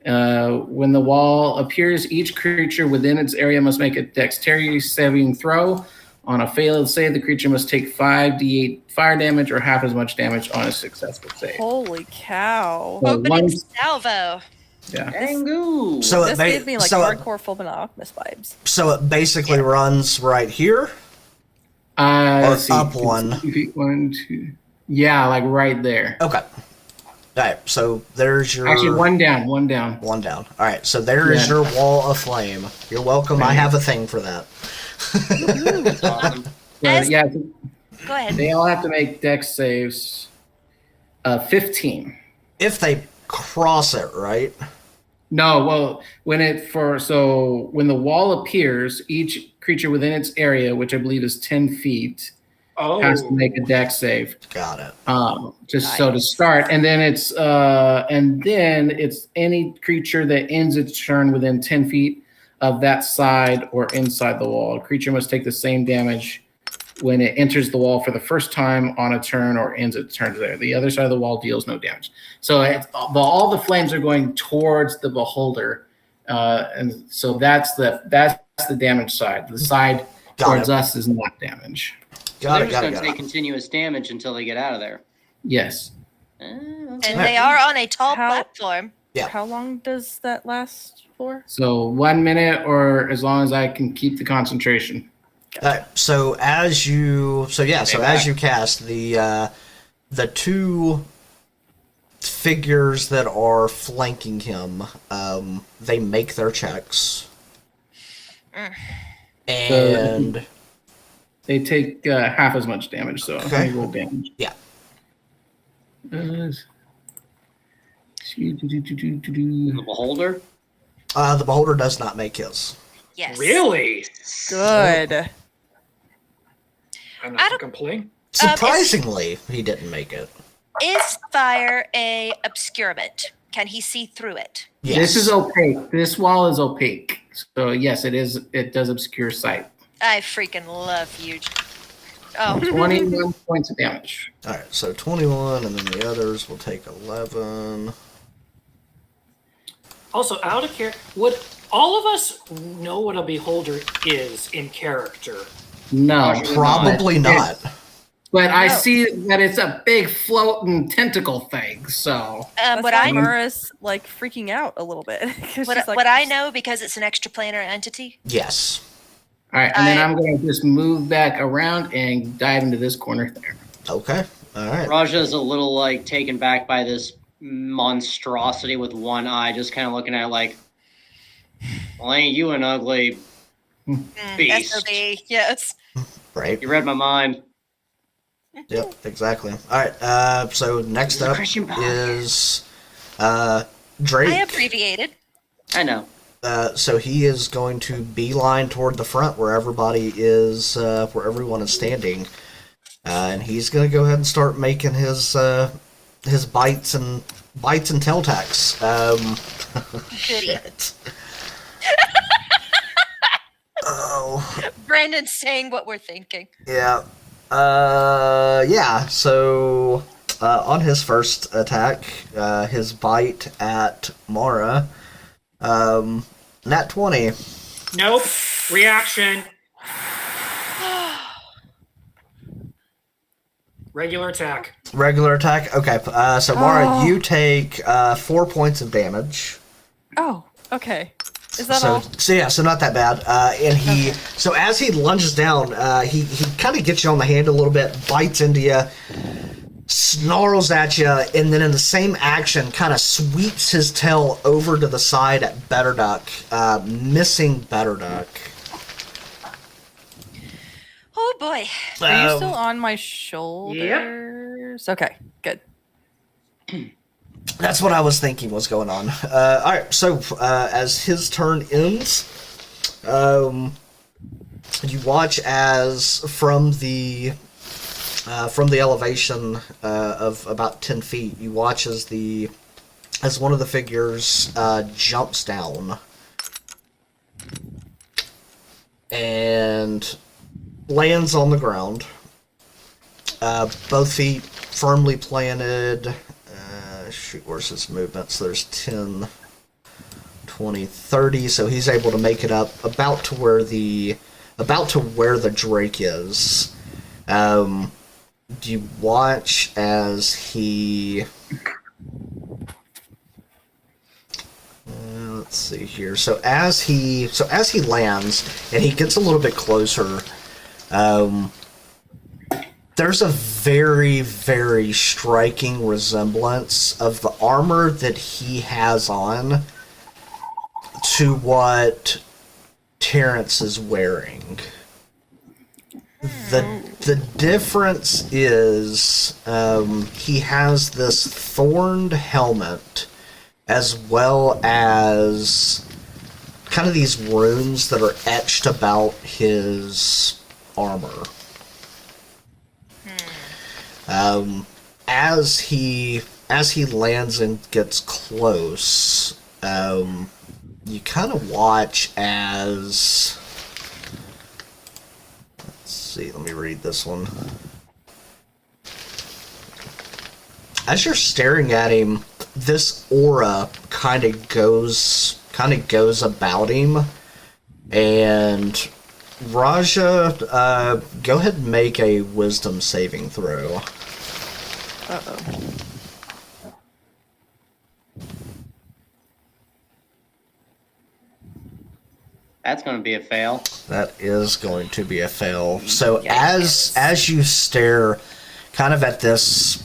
When the wall appears, each creature within its area must make a dexterity saving throw. On a failed save, the creature must take 5d8 fire damage or half as much damage on a successful save. Holy cow. So Opening salvo. yeah. Dangu. So This gave me like hardcore Fullmetal Alchemist vibes. So it basically runs right here. Let's see. Up one. 1, 2. Yeah, like right there. Okay. All right. So there's your Actually, one down. one down. All right. So there is your wall of flame. You're welcome. I have a thing for that. That's awesome. So, yeah, Go ahead. they all have to make dex saves. 15. If they cross it, right? No, well, when the wall appears, each creature within its area, which I believe is 10 feet, has to make a dex save. Got it. So to start, and then it's any creature that ends its turn within 10 feet of that side or inside the wall. A creature must take the same damage when it enters the wall for the first time on a turn or ends its turn there. The other side of the wall deals no damage. So all the flames are going towards the beholder, and so that's the damage side. The side towards us is not damage. They're just going to take continuous damage until they get out of there. Yes. And they are on a tall platform. Yeah. How long does that last for? So 1 minute, or as long as I can keep the concentration. So as you cast the two figures that are flanking him, they make their checks, and So they take half as much damage. So Okay. I roll damage. Yeah. The beholder? The beholder does not make his. Yes. Really? Good. I'm not to complain. Surprisingly, he didn't make it. Is fire a obscurement? Can he see through it? Yes. This is opaque. This wall is opaque. So yes, it is. It does obscure sight. I freaking love you. Oh, 21 points of damage. All right, so 21, and then the others will take 11. Also, out of care, would all of us know what a beholder is in character? No, Probably not. But I see that it's a big floating tentacle thing. So what I Mara's like freaking out a little bit. what I know, because it's an extraplanar entity. Yes. all right, and then I'm going to just move back around and dive into this corner there. Okay. All right. Raja's a little like taken back by this monstrosity with one eye, just kind of looking at it like, well, ain't you an ugly beast? SOB, yes. Right. You read my mind. Yep. Exactly. All right. So next up is Drake. I abbreviated. I know. So he is going to beeline toward the front where everybody is, where everyone is standing, and he's going to go ahead and start making his bites and tail tacks. Shit. Oh. Brandon's saying what we're thinking. Yeah. Yeah. So on his first attack, his bite at Mara. Nat 20. Nope. Reaction. Regular attack. Regular attack? Okay. So Mara, you take 4 points of damage. Oh, okay. Is that all? So not that bad. And so as he lunges down, he kind of gets you on the hand a little bit, bites into you, snarls at you, and then in the same action kind of sweeps his tail over to the side at Betterduck, missing Betterduck. Oh boy. Are you still on my shoulders? Yep. Okay, good. That's what I was thinking was going on. All right, so as his turn ends, you watch as from the elevation of about 10 feet, you watch as one of the figures jumps down and lands on the ground. Both feet firmly planted. Where's his movement? So there's 10, 20, 30. So he's able to make it up about to where the Drake is. You watch as he. Let's see here. So as he lands and he gets a little bit closer. There's a very, very striking resemblance of the armor that he has on to what Terrence is wearing. The difference is he has this thorned helmet as well as kind of these runes that are etched about his armor. As he lands and gets close, you kind of watch as... Let's see, let me read this one. As you're staring at him, this aura kind of goes about him, and Raja, go ahead and make a wisdom saving throw. Uh-oh. That's going to be a fail. That is going to be a fail. So as you stare kind of at this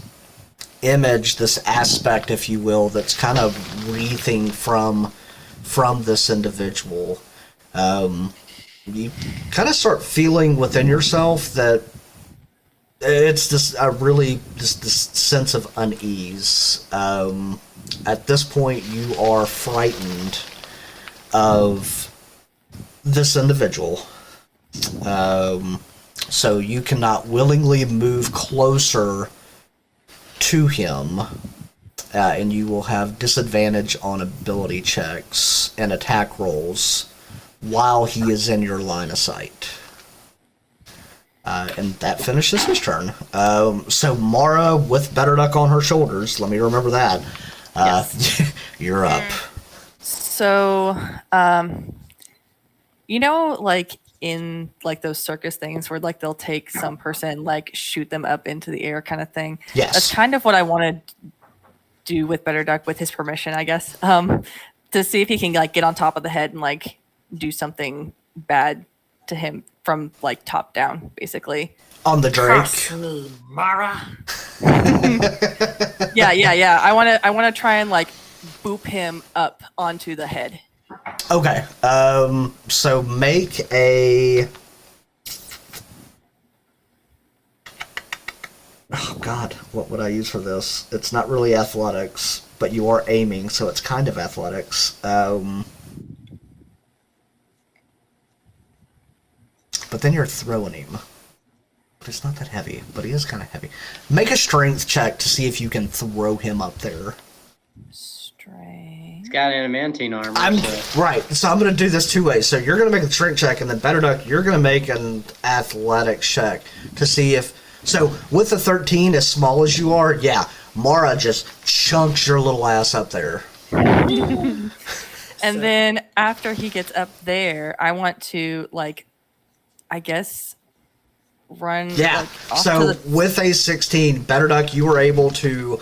image, this aspect, if you will, that's kind of breathing from this individual, you kind of start feeling within yourself that it's this sense of unease. At this point, you are frightened of this individual. So you cannot willingly move closer to him, and you will have disadvantage on ability checks and attack rolls while he is in your line of sight. And that finishes his turn. So Mara, with Better Duck on her shoulders, let me remember that. Yes. You're up. So, you know, like in like those circus things where like they'll take some person, like shoot them up into the air kind of thing. Yes. That's kind of what I want to do with Better Duck, with his permission, I guess. To see if he can like get on top of the head and like do something bad to him from like top down, basically. On the Drake. Trust me, Mara. Yeah. I wanna try and like boop him up onto the head. Okay. So make a... Oh, God. What would I use for this? It's not really athletics, but you are aiming, so it's kind of athletics. But then you're throwing him. But it's not that heavy, but he is kind of heavy. Make a strength check to see if you can throw him up there. Strength. He's got adamantine armor. Right, so I'm going to do this two ways. So you're going to make a strength check, and then Better Duck, you're going to make an athletics check to see if... So with the 13, as small as you are, yeah, Mara just chunks your little ass up there. And then after he gets up there, I want to, like, I guess, run. Yeah, like, off so to the... with a 16, Better Duck, you were able to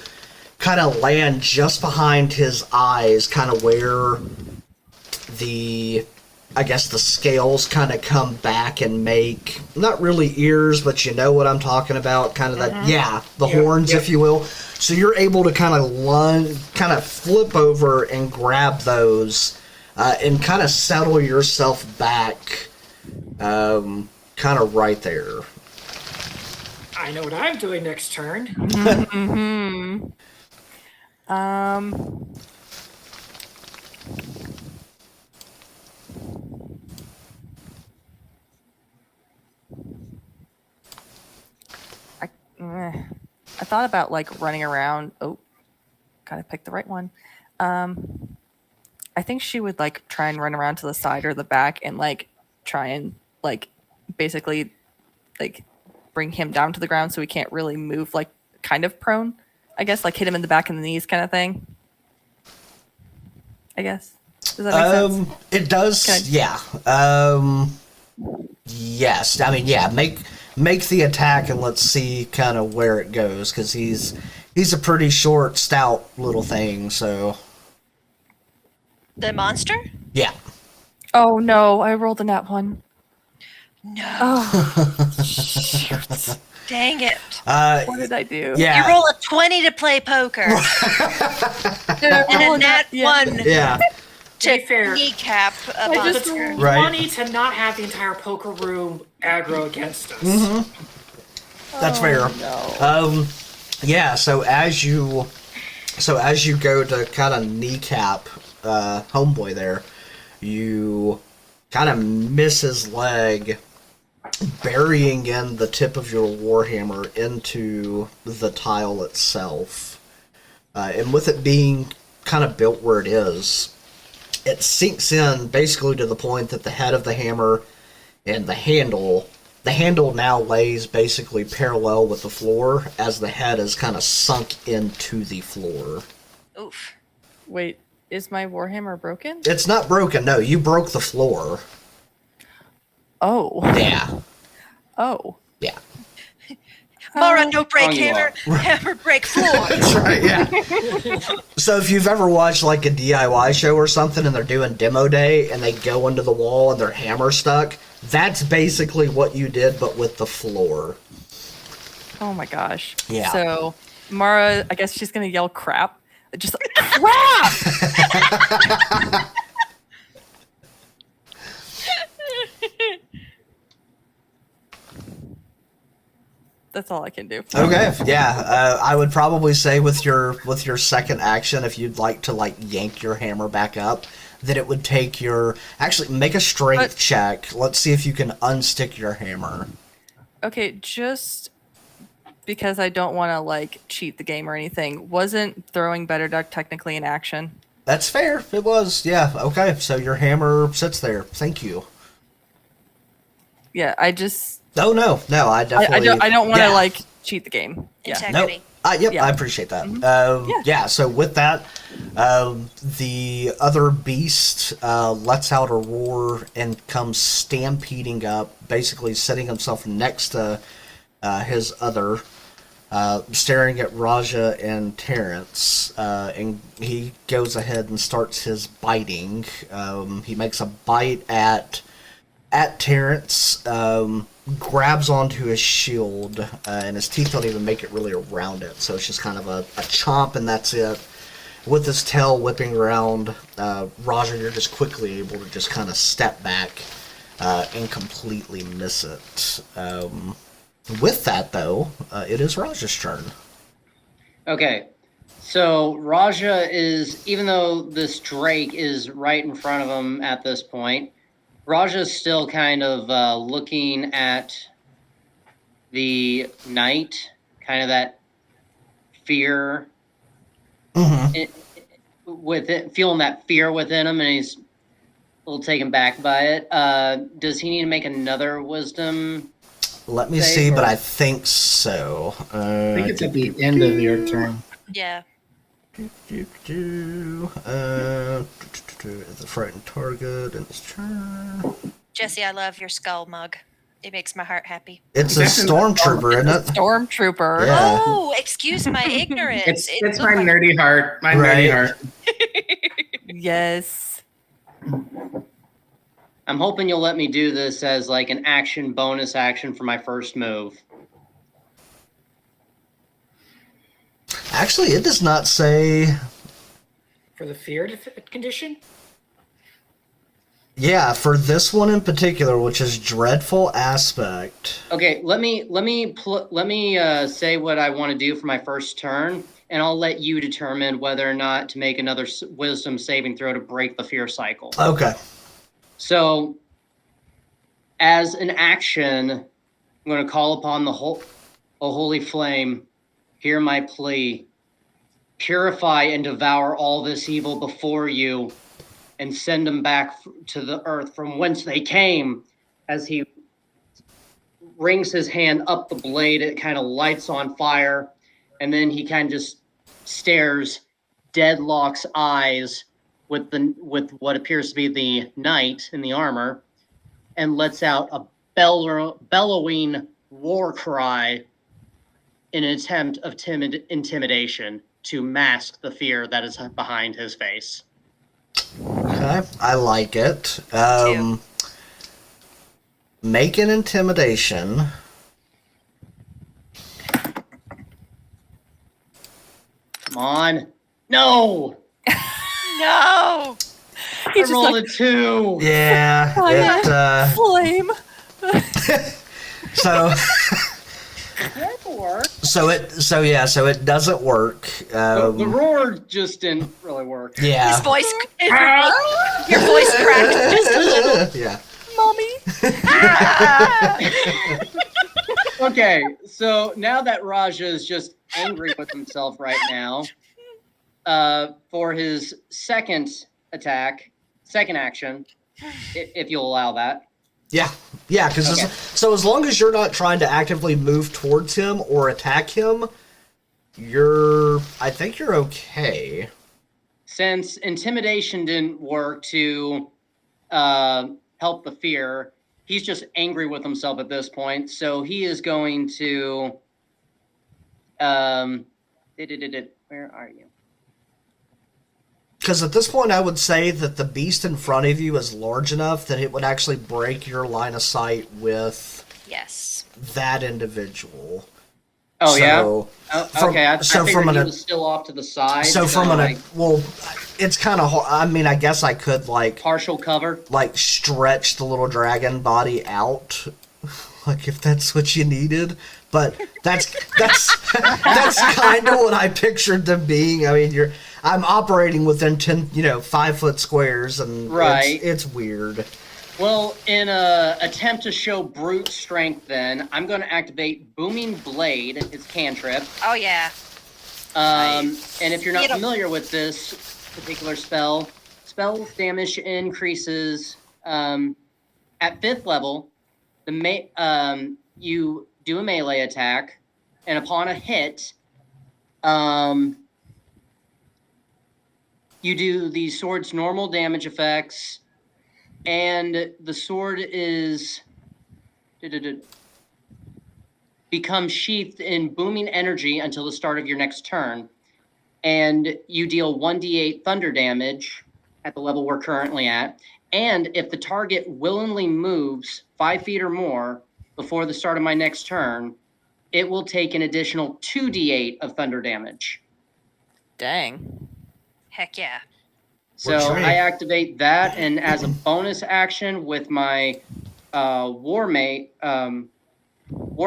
kind of land just behind his eyes, kind of where the... I guess the scales kind of come back and make, not really ears, but you know what I'm talking about, kind of that, the horns, if you will. So you're able to kind of flip over and grab those and kind of settle yourself back kind of right there. I know what I'm doing next turn. Mm-hmm. I thought about like running around. Oh, gotta pick the right one. I think she would like try and run around to the side or the back and like try and like basically like bring him down to the ground so he can't really move, like kind of prone. I guess like hit him in the back and the knees kind of thing. I guess. Does that make sense? It does. Yeah. Yes. I mean, yeah. Make the attack and let's see kind of where it goes, because he's a pretty short, stout little thing. So. The monster? Yeah. Oh no! I rolled a nat one. No. Oh, shoot. Dang it. What did I do? Yeah. You roll a 20 to play poker. And a nat 1 Yeah. to be fair, kneecap a I just monster. rolled- Right. 20 to not have the entire poker room aggro against us. Mm-hmm. That's fair. No. Yeah. So as you go to kind of kneecap homeboy there, you kind of miss his leg, burying in the tip of your warhammer into the tile itself. And with it being kind of built where it is, it sinks in basically to the point that the head of the hammer and the handle now lays basically parallel with the floor as the head is kind of sunk into the floor. Oof. Wait, is my warhammer broken? It's not broken. No, you broke the floor. Oh. Yeah. Oh. Yeah. Mara, no break Wrong you hammer. Hammer break floor. That's right, yeah. So if you've ever watched like a DIY show or something and they're doing demo day and they go into the wall and their hammer's stuck, that's basically what you did, but with the floor. Oh my gosh. Yeah. So Mara, I guess she's gonna yell crap. Just like, crap! That's all I can do. Okay, yeah. I would probably say with your second action, if you'd like to like yank your hammer back up, that it would take your actually make a strength check. Let's see if you can unstick your hammer. Okay, just because I don't want to like cheat the game or anything, wasn't throwing Better Duck technically an action? That's fair. It was. Yeah. Okay. So your hammer sits there. Thank you. Yeah, I just Oh no, I definitely. I don't want to yeah. like cheat the game. Yeah. Integrity. Yep, Yeah. I appreciate that. Yeah. Yeah, so with that, the other beast lets out a roar and comes stampeding up, basically setting himself next to his other, staring at Raja and Terrence, and he goes ahead and starts his biting. He makes a bite at Terrence, grabs onto his shield, and his teeth don't even make it really around it, so it's just kind of a chomp and that's it. With his tail whipping around, Roger, you're just quickly able to just kind of step back and completely miss it. With that, though, it is Raja's turn. Okay, so Raja is, even though this Drake is right in front of him at this point, Raja's still kind of looking at the knight, kind of that fear, with it, feeling that fear within him, and he's a little taken back by it. Does he need to make another wisdom? Let me Save see, but or- I think so. I think it's at the end of your turn. Yeah. The frightened target and its turn. Jesse, I love your skull mug. It makes my heart happy. It's a stormtrooper, isn't it? Stormtrooper. Yeah. Oh, excuse my ignorance. It's my nerdy heart. My Right. nerdy heart. Yes. I'm hoping you'll let me do this as like an action bonus action for my first move. Actually, it does not say. For the fear condition? Yeah, for this one in particular, which is dreadful aspect. Okay, let me say what I want to do for my first turn, and I'll let you determine whether or not to make another wisdom saving throw to break the fear cycle. Okay. So, as an action, I'm going to call upon the holy flame. Hear my plea. Purify and devour all this evil before you, and send them back to the earth from whence they came. As he rings his hand up the blade, it kind of lights on fire, and then he kind of just stares, deadlocks eyes with what appears to be the knight in the armor, and lets out a bellowing war cry in an attempt of intimidation to mask the fear that is behind his face. Okay, I like it. too. Make an intimidation. Come on. No! No! I He's just rolled like, a 2. Yeah, Fire. Flame. so That'll work. so it doesn't work. The roar just didn't really work. Yeah. His voice, your voice cracked just a little. Yeah. Mommy. Okay, so now that Raja is just angry with himself right now, for his second attack, second action, if you'll allow that. Yeah, because Okay. so as long as you're not trying to actively move towards him or attack him, I think you're okay. Since intimidation didn't work to help the fear, he's just angry with himself at this point. So he is going to. Where are you? Because at this point, I would say that the beast in front of you is large enough that it would actually break your line of sight with Yes. that individual. Oh yeah. From- Okay. I so figured from he an- was still off to the side. So from like, it's kind of hard. I mean, I guess I could partial cover. stretch the little dragon body out, like if that's what you needed. But that's kind of what I pictured them being. I mean, I'm operating within 5 foot squares, and Right. it's weird. Well, in a attempt to show brute strength, then I'm going to activate Booming Blade. It's cantrip. Oh yeah. And if you're not You don't- familiar with this particular spell's damage increases at 5th level. You do a melee attack, and upon a hit, you do the sword's normal damage effects, and the sword is becomes sheathed in booming energy until the start of your next turn. And you deal 1d8 thunder damage at the level we're currently at. And if the target willingly moves 5 feet or more before the start of my next turn, it will take an additional 2d8 of thunder damage. Dang. Heck yeah. So We're trained. I activate that, and as a bonus action with my War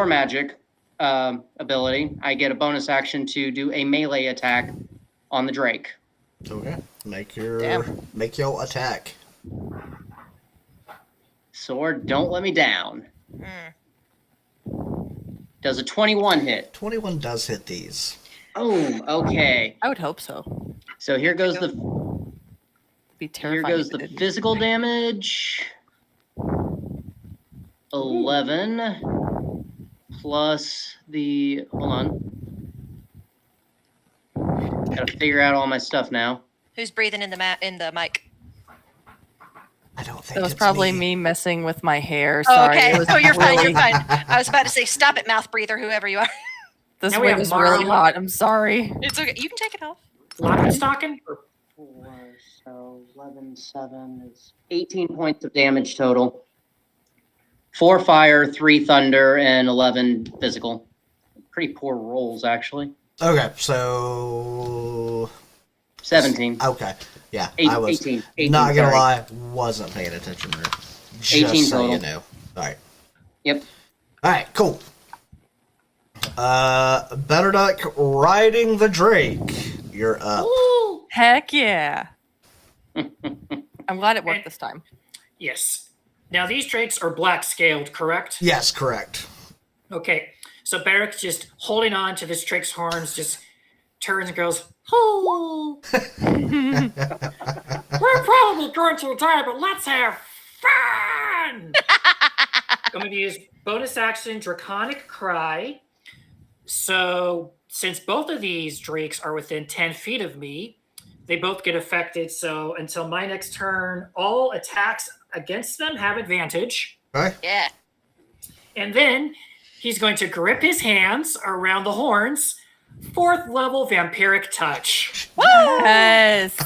Magic ability, I get a bonus action to do a melee attack on the Drake. Okay, make your attack. Sword, don't let me down. Hmm. Does a 21 hit? 21 does hit these. Boom. Okay. I would hope so. So here goes the Be terrifying. Here goes if it the didn't. physical damage. 11 plus the hold on. Gotta figure out all my stuff now. Who's breathing in the mic? I don't think That was it's probably me messing with my hair. Oh, Sorry. okay. It was Oh, you're fine. You're really- fine. I was about to say, stop it, mouth breather, whoever you are. This Now we wind have is really Mara. hot. I'm sorry. It's okay. You can take it off. Lappenstocking? 4, so 11, 7 is 18 points of damage total. 4 fire, 3 thunder, and 11 physical. Pretty poor rolls, actually. Okay, so 17. okay, yeah, Eight- I was 18 not gonna sorry. lie, wasn't paying attention there. Just 18 so you total. know. All right, Yep. all right, cool. Better Duck riding the Drake. You're up. Heck yeah. I'm glad it worked this time. Yes. Now these drakes are black scaled, correct? Yes, correct. Okay. So Barrick's just holding on to this drake's horns, just turns and goes, "Oh, we're probably going to die, but let's have fun." I'm going to use bonus action Draconic Cry. So since both of these drakes are within 10 feet of me, they both get affected. So until my next turn, all attacks against them have advantage. Okay. Yeah. And then he's going to grip his hands around the horns. 4th level vampiric touch. Yes.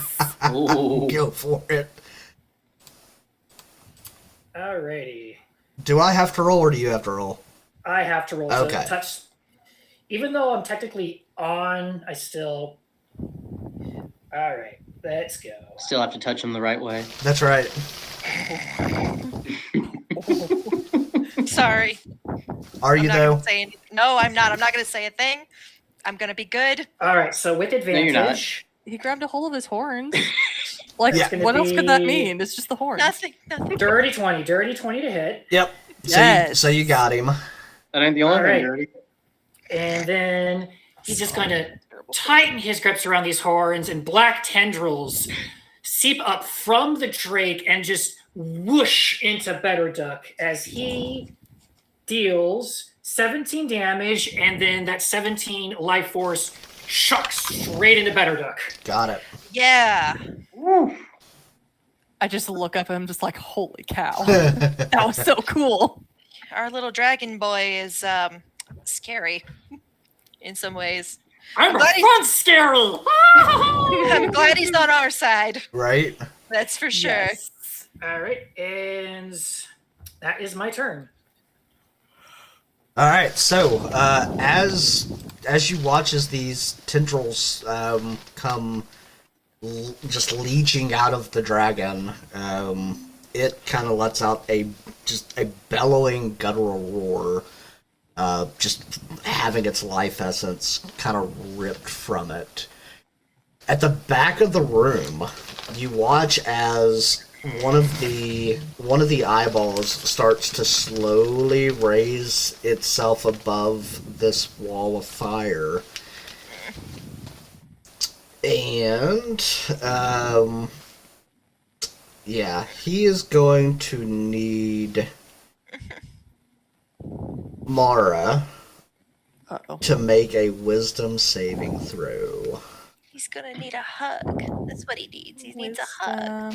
Ooh. Go for it. Alrighty. Do I have to roll or do you have to roll? I have to roll. So Okay. touch. Even though I'm technically on, I still. Alright, let's go. Still have to touch him the right way. That's right. Sorry. Are I'm you not though? gonna say anything. No, I'm not. I'm not going to say a thing. I'm going to be good. Alright, so with you're not. advantage. He grabbed a hold of his horns. Like, Yeah. It's what gonna else could that be- mean? It's just the horns. Nothing. Dirty 20 to hit. Yep. Yes. So you got him. That ain't the only All thing, right. Dirty. And then he's just going to tighten his grips around these horns, and black tendrils seep up from the Drake and just whoosh into Better Duck as he deals 17 damage, and then that 17 life force shucks straight into Better Duck. Got it. Yeah. I just look up at him, just like, holy cow. That was so cool. Our little dragon boy is scary in some ways. I'm a glad he's- fun scary. I'm glad he's on our side. Right? That's for sure. Yes. All right, and that is my turn. All right. So as you watch as these tendrils come just leeching out of the dragon, it kind of lets out a bellowing guttural roar, just having its life essence kind of ripped from it. At the back of the room, you watch as one of the eyeballs starts to slowly raise itself above this wall of fire. And yeah, he is going to need Mara Uh-oh. to make a wisdom saving throw. He's gonna need a hug. That's what he needs. He needs a hug.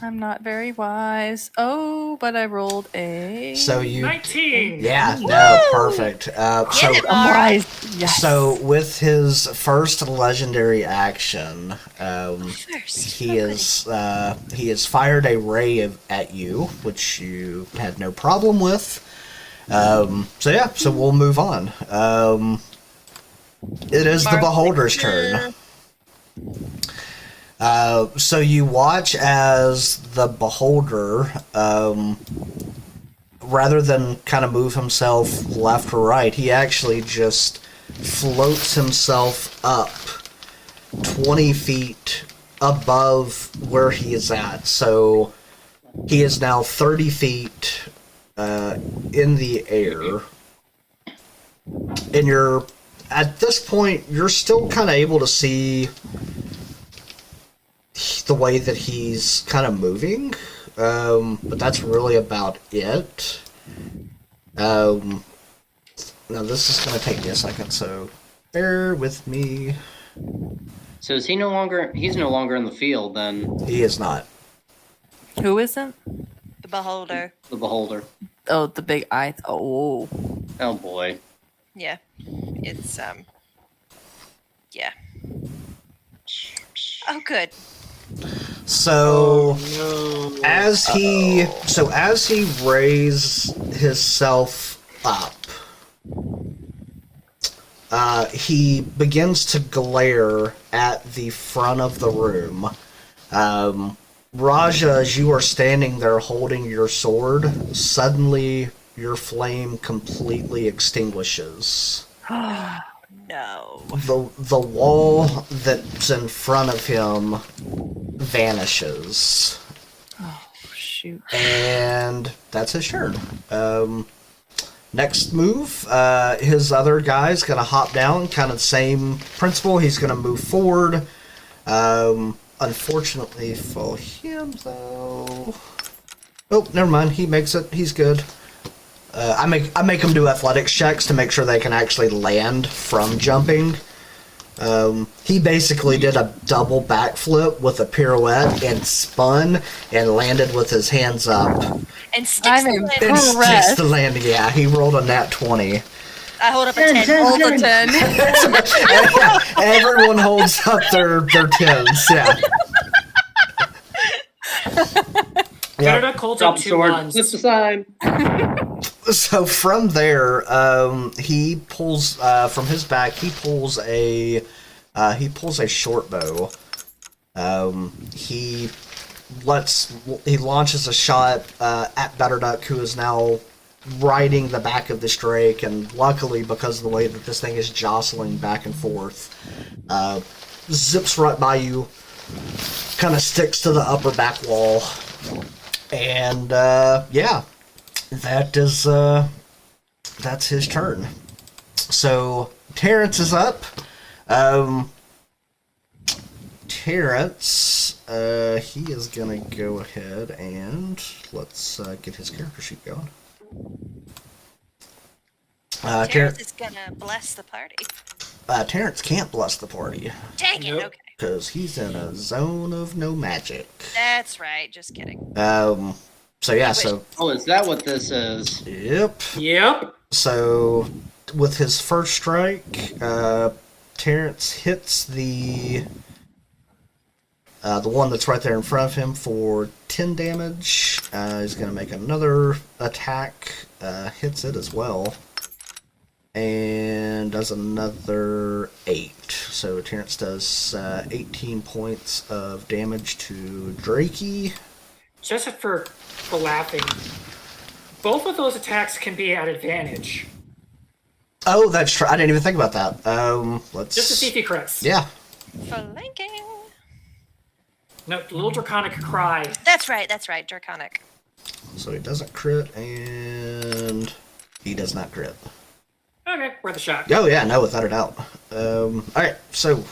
I'm not very wise. Oh, but I rolled a... So you 19. Yeah, no, perfect. Get So it, I'm Mara. wise. Yes. So with his first legendary action, First. he has fired a ray at you, which you had no problem with. So we'll move on. It is the Beholder's turn. So you watch as the Beholder, rather than kind of move himself left or right, he actually just floats himself up 20 feet above where he is at. So he is now 30 feet in the air. And at this point, you're still kind of able to see the way that he's kind of moving, but that's really about it. Now this is going to take me a second, so bear with me. So is he no longer? He's no longer in the field then. He is not. Who isn't? The beholder. The beholder. Oh, the big eye. Oh. Oh boy. Yeah. It's yeah. Oh good. So as he raises himself up, he begins to glare at the front of the room. Raja, as you are standing there holding your sword, suddenly your flame completely extinguishes. No. The wall that's in front of him vanishes. Oh, shoot. And that's his turn. Next move, his other guy's gonna hop down, kind of same principle. He's gonna move forward. Unfortunately for him, though. Oh, never mind. He makes it. He's good. I make them do athletics checks to make sure they can actually land from jumping. He basically did a double backflip with a pirouette and spun and landed with his hands up. And sticks I'm the impressed. landing. And sticks the landing. Yeah, he rolled a nat 20. I hold up a 10. Hold the 10. Everyone holds up their 10s. Yeah. Better Duck holds Drop up the two sword. ones. Flip aside. So from there, he pulls from his back. He pulls a short bow. He launches a shot at Better Duck, who is now riding the back of this drake, and luckily, because of the way that this thing is jostling back and forth, zips right by you, kind of sticks to the upper back wall, and yeah. That's his turn. So Terrence is up. Terrence, he is gonna go ahead and let's get his character sheet going. Terrence is gonna bless the party. Terrence can't bless the party Dang it. Nope. Okay. because he's in a zone of no magic. That's right. Just kidding. So yeah, so Oh, is that what this is? yep. Yep. So with his first strike, Terrence hits the one that's right there in front of him for 10 damage. He's going to make another attack, hits it as well, and does another 8. So Terrence does 18 points of damage to Drakey. Just for laughing, both of those attacks can be at advantage. Oh, that's true. I didn't even think about that. Let's Just to see if he crits. Yeah. Flanking. No, little draconic cry. That's right. Draconic. So he doesn't crit, and he does not crit. Okay, worth a shot. Oh yeah, no, without a doubt. Alright, so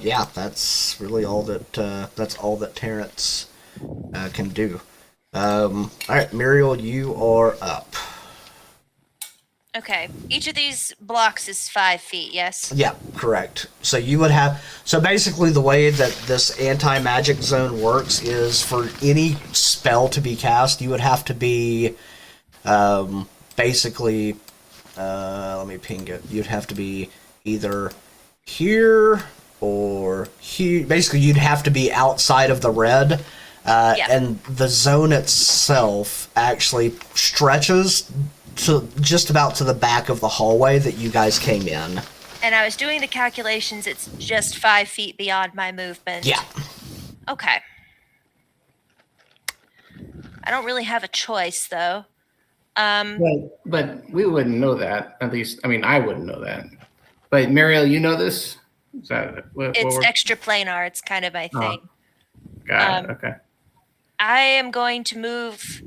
yeah, that's really all that Terrence can do. Alright, Muriel, you are up. Okay. Each of these blocks is 5 feet. Yes. Yeah, correct. So you would have. So basically, the way that this anti-magic zone works is for any spell to be cast, you would have to be, basically, let me ping it. You'd have to be either here or here. Basically, you'd have to be outside of the red. And the zone itself actually stretches to just about to the back of the hallway that you guys came in. And I was doing the calculations. It's just 5 feet beyond my movement. Yeah. Okay. I don't really have a choice, though. But we wouldn't know that. At least, I mean, I wouldn't know that. But Mariel, you know this? Is that It's extra planar. It's kind of my thing. Got it. Okay. I am going to move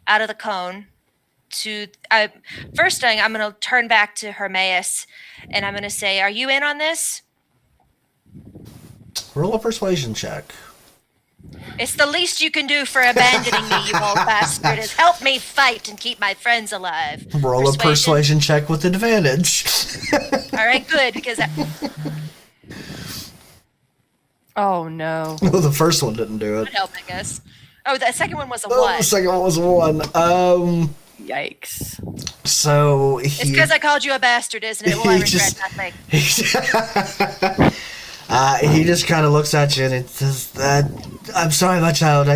out of the cone to first thing. I'm going to turn back to Hermaeus, and I'm going to say, "Are you in on this?" Roll a persuasion check. It's the least you can do for abandoning me, you old bastard, is help me fight and keep my friends alive. Roll a persuasion check with advantage. All right, good, because Oh no. Well, the first one didn't do it. would help, I guess. Oh, the second one was a Oh, what? the second one was a 1. Yikes. So It's because I called you a bastard, isn't it? Well, I regret nothing. He just kind of looks at you and it says, "I'm sorry, my child.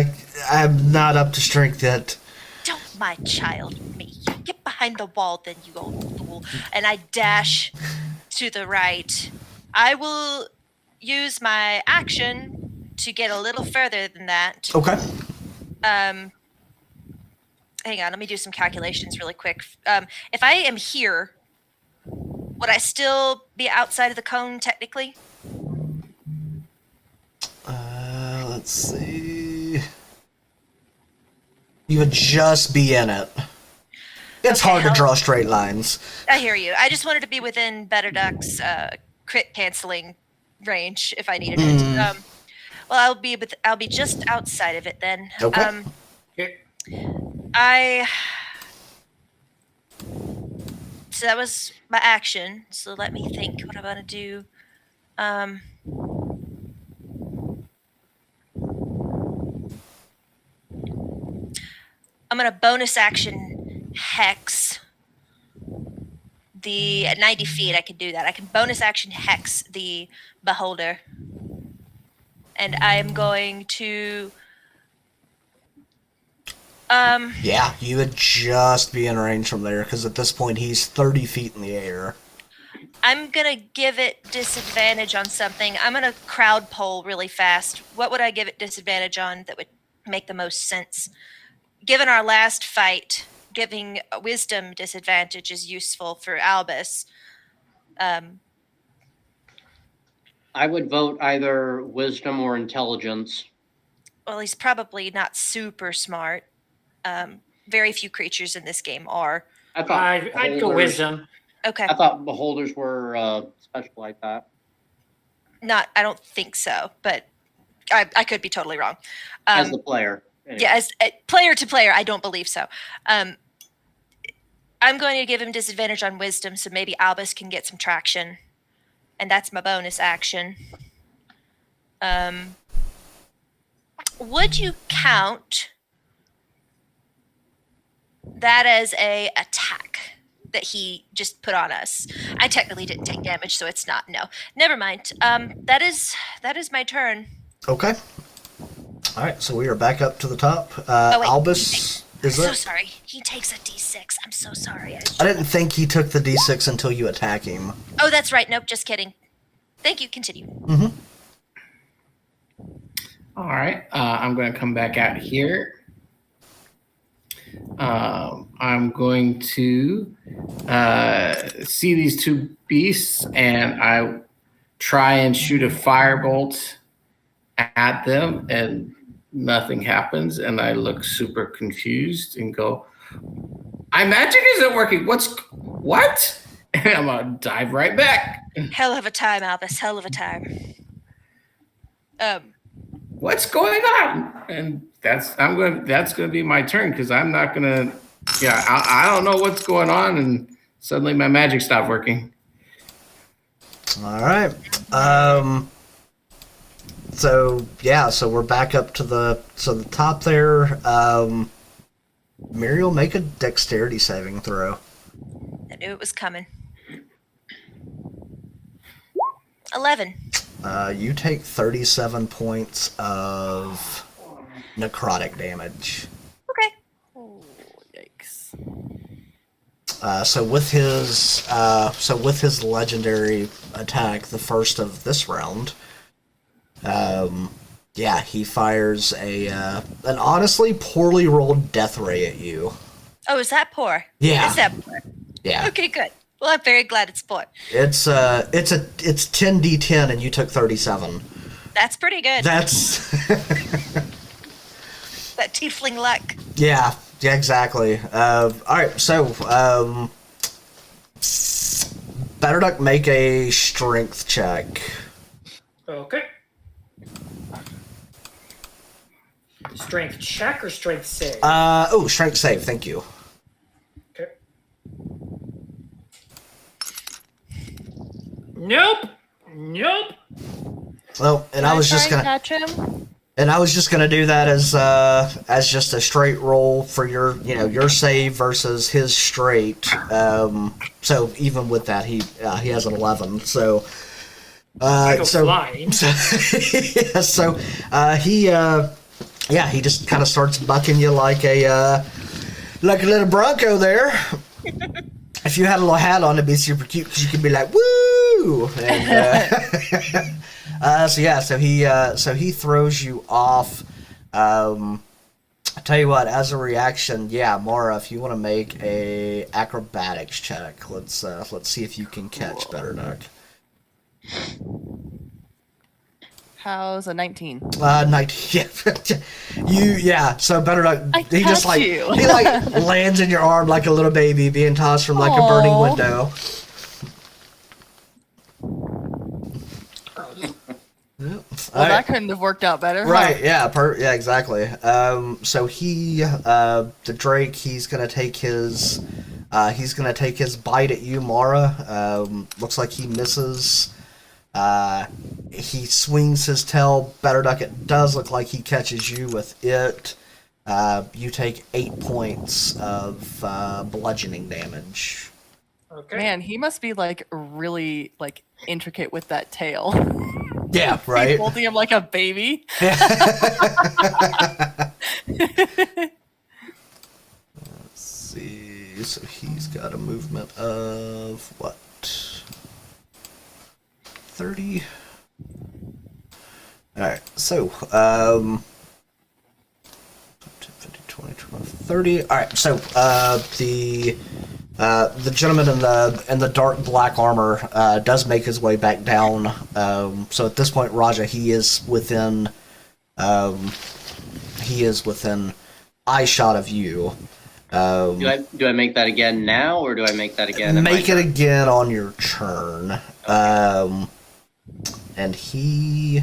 I'm not up to strength yet." Don't my child me. Get behind the wall, then, you old fool. And I dash to the right. I will use my action to get a little further than that. Okay. Hang on, let me do some calculations really quick. If I am here, would I still be outside of the cone technically? Let's see. You would just be in it. It's Okay, hard to draw straight lines. I hear you. I just wanted to be within Better Duck's crit canceling range if I needed it. Well, I'll be just outside of it then. Okay. Okay. So that was my action. So let me think what I'm gonna do. I'm gonna bonus action hex the at 90 feet. I can do that. I can bonus action hex the beholder, and I am going to. Yeah, you would just be in range from there because at this point he's 30 feet in the air. I'm gonna give it disadvantage on something. I'm gonna crowd poll really fast. What would I give it disadvantage on that would make the most sense? Given our last fight, giving a wisdom disadvantage is useful for Albus. I would vote either wisdom or intelligence. Well, he's probably not super smart. Very few creatures in this game are. I thought I'd go wisdom. Okay. I thought beholders were special like that. I don't think so, but I could be totally wrong. As the player. Anyway. Yeah, as player to player, I don't believe so. I'm going to give him disadvantage on wisdom, so maybe Albus can get some traction, and that's my bonus action. Would you count that as a attack that he just put on us? I technically didn't take damage, so it's not. No, never mind. That is my turn. Okay. All right, so we are back up to the top. Wait. Albus, I'm is so it? sorry. He takes a d6. I'm so sorry. I didn't think he took the d6 until you attack him. Oh, that's right. Nope, just kidding. Thank you. Continue. Mm-hmm. All right, I'm going to come back out here. I'm going to see these two beasts, and I try and shoot a firebolt at them, and nothing happens, and I look super confused and go, "My magic isn't working. What?" And I'm gonna dive right back. Hell of a time, Albus. Hell of a time. What's going on? And that's gonna be my turn, because I'm not gonna. Yeah, I don't know what's going on, and suddenly my magic stopped working. All right. So we're back up to the top there. Muriel, make a dexterity saving throw. I knew it was coming. 11. You take 37 points of necrotic damage. Okay. Oh, yikes. So with his legendary attack, the first of this round, he fires an honestly poorly rolled death ray at you. Oh, is that poor? Yeah. Is that poor? Yeah. Okay, good. Well, I'm very glad it's poor. It's 10d10 and you took 37. That's pretty good. That's That tiefling luck. yeah, exactly. All right, so Better Duck, make a strength check. Okay. Strength check or strength save? Strength save. Thank you. Okay. Nope. Well, and I was just gonna catch him. do that as just a straight roll for your save versus his straight. So even with that, he has an 11. So I go flying. He just kind of starts bucking you like a little bronco there. If you had a little hat on, it'd be super cute because you could be like, "Woo!" And, so he throws you off. I tell you what, as a reaction, Mara, if you want to make a acrobatics check, let's see if you can catch Better Duck. How's a 19? 19. So Better Duck, he just catch you. he lands in your arm like a little baby being tossed from like a burning Aw. window. Well, that couldn't have worked out better. huh? Right, yeah, exactly. So the Drake, he's gonna take his bite at you, Mara. Looks like he misses. He swings his tail. Better Duck, it does look like he catches you with it. You take 8 points of bludgeoning damage. Okay. Man, he must be like really like intricate with that tail. Yeah, He's right. holding him like a baby. Let's see. So he's got a movement of what? 30. Alright, so 50, 20, 30. Alright, so the gentleman in the dark black armor does make his way back down. So at this point, Raja, he is within eye shot of you. Do I make that again now, or do I make that again? Make it again on your turn. And he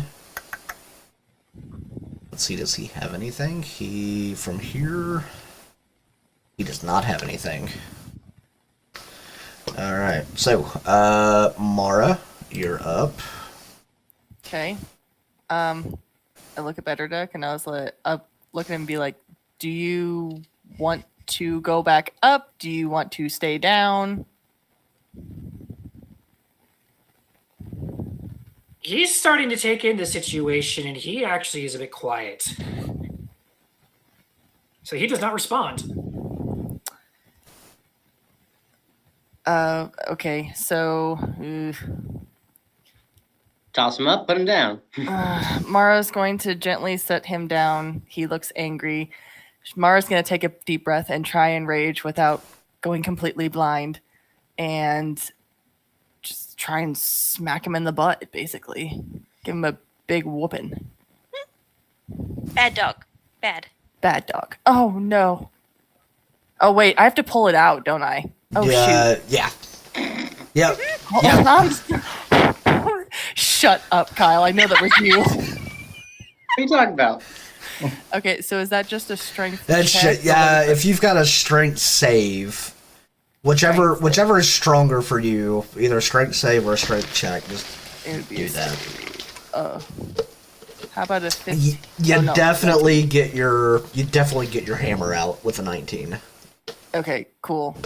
Let's see, does he have anything? From here, he does not have anything. Alright, so, Mara, you're up. Okay. I look at Better Duck and I was like, look at him and be like, do you want to go back up? Do you want to stay down? He's starting to take in the situation, and he actually is a bit quiet. So he does not respond. Okay, so Toss him up, put him down. Mara's going to gently set him down. He looks angry. Mara's going to take a deep breath and try and rage without going completely blind, and just try and smack him in the butt, basically. Give him a big whooping. Bad dog. Bad. Bad dog. Oh, no. Oh, wait, I have to pull it out, don't I? Oh, Yeah, shoot. yeah. Yep. Hold Yep. on. Shut up, Kyle. I know that was you. What are you talking about? Okay, so is that just a strength That's check? yeah, if you've got a strength save, whichever is stronger for you, either a strength save or a strength check, just It would be do a that. How about a 15? You Oh, no. definitely get your hammer out with a 19. Okay, cool.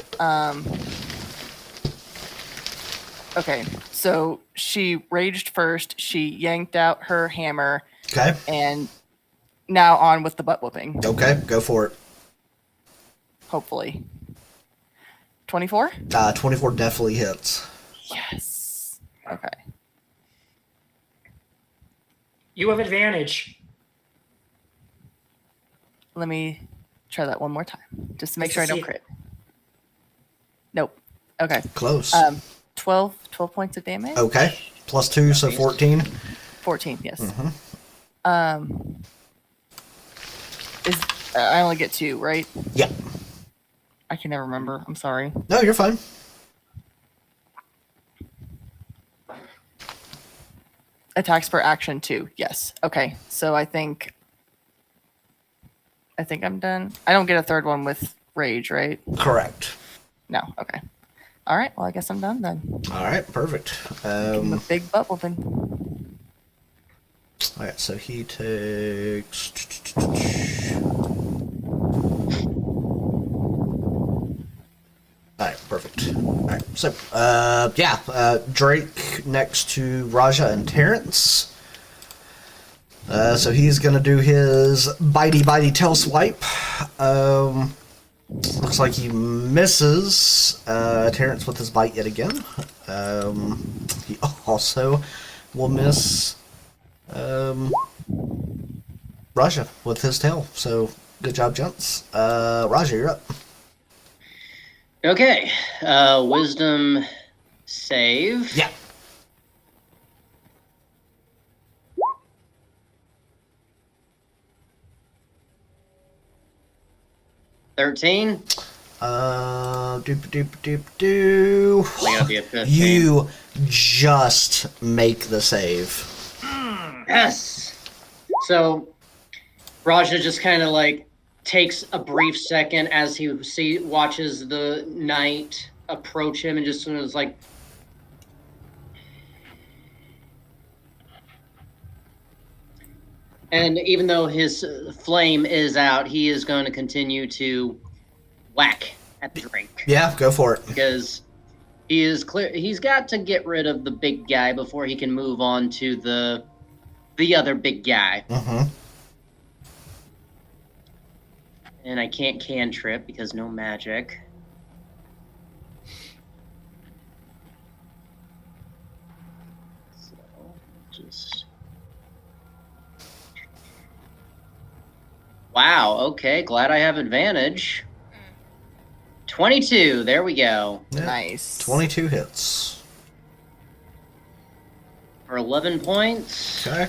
Okay, so she raged first. She yanked out her hammer, Okay. and now on with the butt whooping. Okay, go for it. Hopefully. 24? 24 definitely hits. Yes. Okay. You have advantage. Let me try that one more time, just to make Just sure I to don't see. crit. Nope. Okay. Close. 12 points of damage. Okay. Plus 2, so 14. 14, yes. Mm-hmm. Is I only get 2, right? Yeah. I can never remember. I'm sorry. No, you're fine. Attacks per action 2. Yes. Okay. So I think I'm done. I don't get a third one with rage, right? Correct. No. Okay. All right. Well, I guess I'm done then. All right, perfect. Give him a big butt whooping. All right, so he takes. All right, perfect. All right, so Drake next to Raja and Terrence. So he's gonna do his bitey tail swipe. Looks like he misses Terrence with his bite yet again. He also will miss Raja with his tail. So good job, gents. Raja, you're up. Okay. Wisdom save. Yeah. $13. Do. Only gotta be a 15. You just make the save. Yes. So Raja just kind of like takes a brief second as he watches the knight approach him, and just was like, and even though his flame is out, he is going to continue to whack at the Drake. Yeah, go for it. Because he is clear, he's got to get rid of the big guy before he can move on to the other big guy. Mm-hmm. And I can't cantrip because no magic. So just wow. Okay, glad I have advantage. 22. There we go. Yeah. Nice. 22 hits. For 11 points. Okay.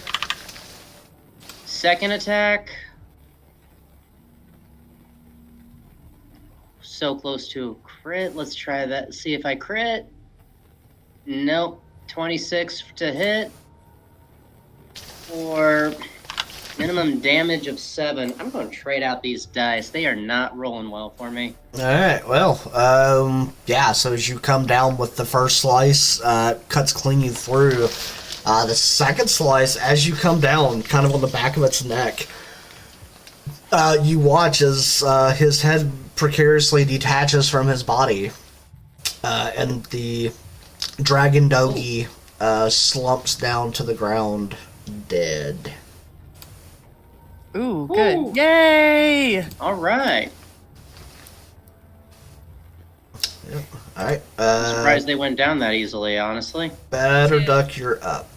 Second attack. So close to a crit. Let's try that. See if I crit. Nope. 26 to hit. For Minimum damage of 7. I'm going to trade out these dice. They are not rolling well for me. All right. Well, yeah. So as you come down with the first slice, cuts clean through. The second slice, as you come down, kind of on the back of its neck, you watch as his head precariously detaches from his body, and the dragon doggy slumps down to the ground, dead. Ooh, good. Yay! All right. Yep. All right. I'm surprised they went down that easily, honestly. Batter Duck, you're up.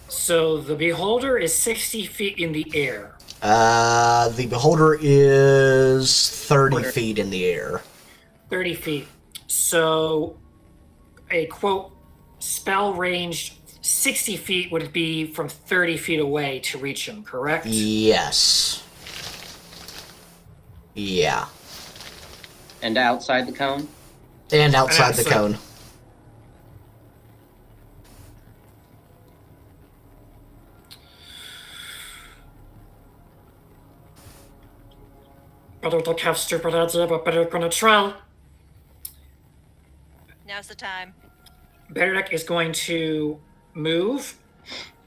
So the beholder is 60 feet in the air. The beholder is 30 feet in the air. 30 feet. So a quote spell ranged 60 feet would be from 30 feet away to reach him, correct? Yes. Yeah. And outside the cone? And outside the cone. Better don't have stupid idea, but better gonna try. Now's the time. Berdak is going to move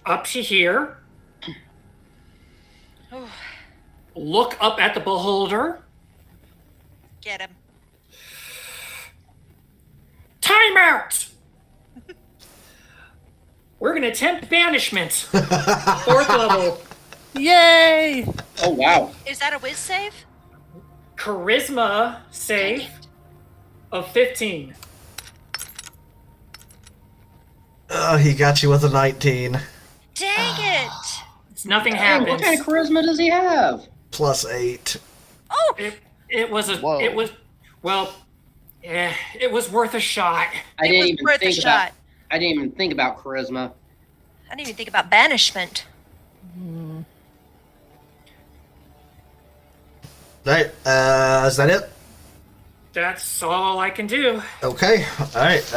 up to here, Ooh, look up at the beholder. get him. Time out! We're gonna attempt banishment. 4th level. Yay! Oh, wow. Is that a whiz save? Charisma save of 15. He got you with a 19. Dang it! It's nothing Dang, happens. what kind of charisma does he have? Plus 8. Oh! It was a. Whoa. It was. Well, it was worth a shot. I It didn't was even worth a think about. shot. I didn't even think about charisma. I didn't even think about banishment. Right, is that it? That's all I can do. Okay, alright,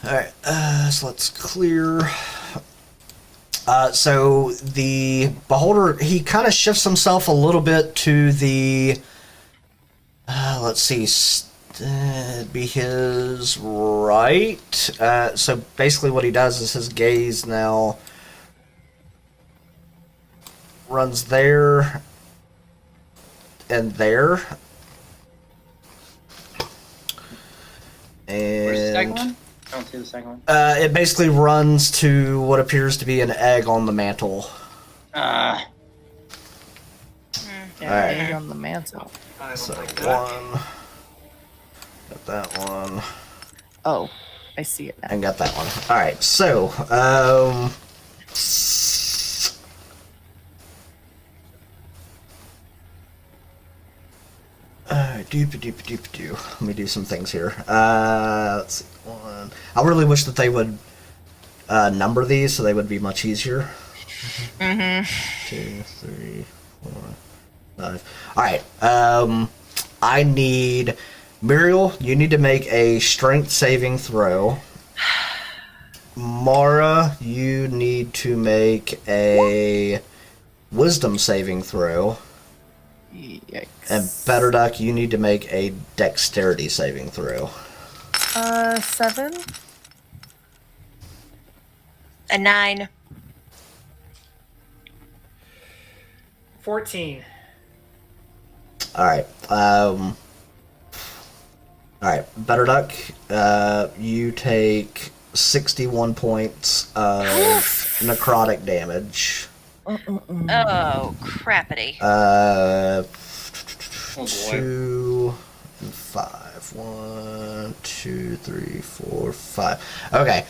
alright, so let's clear. So the beholder, he kind of shifts himself a little bit to the, let's see, it'd be his right. So basically what he does is his gaze now runs there and there. Where's the second And one? I don't see the second one. it basically runs to what appears to be an egg on the mantle. Ah, Yeah, Alright. egg on the mantle. I will So take that. one, got that one, Oh, I see it now. and got that one. All right, so doo. Let me do some things here. Let's see, one. I really wish that they would number these so they would be much easier. 2, 3, 4, 5. All right. I need Muriel. You need to make a strength saving throw. Mara, you need to make a wisdom saving throw. Yikes. And Better Duck, you need to make a dexterity saving throw. 7? A 9. 14. All right. All right. Better Duck, you take 61 points of necrotic damage. Oh, crappity. oh boy. 2 and 5. 1, 2, 3, 4, 5. Okay.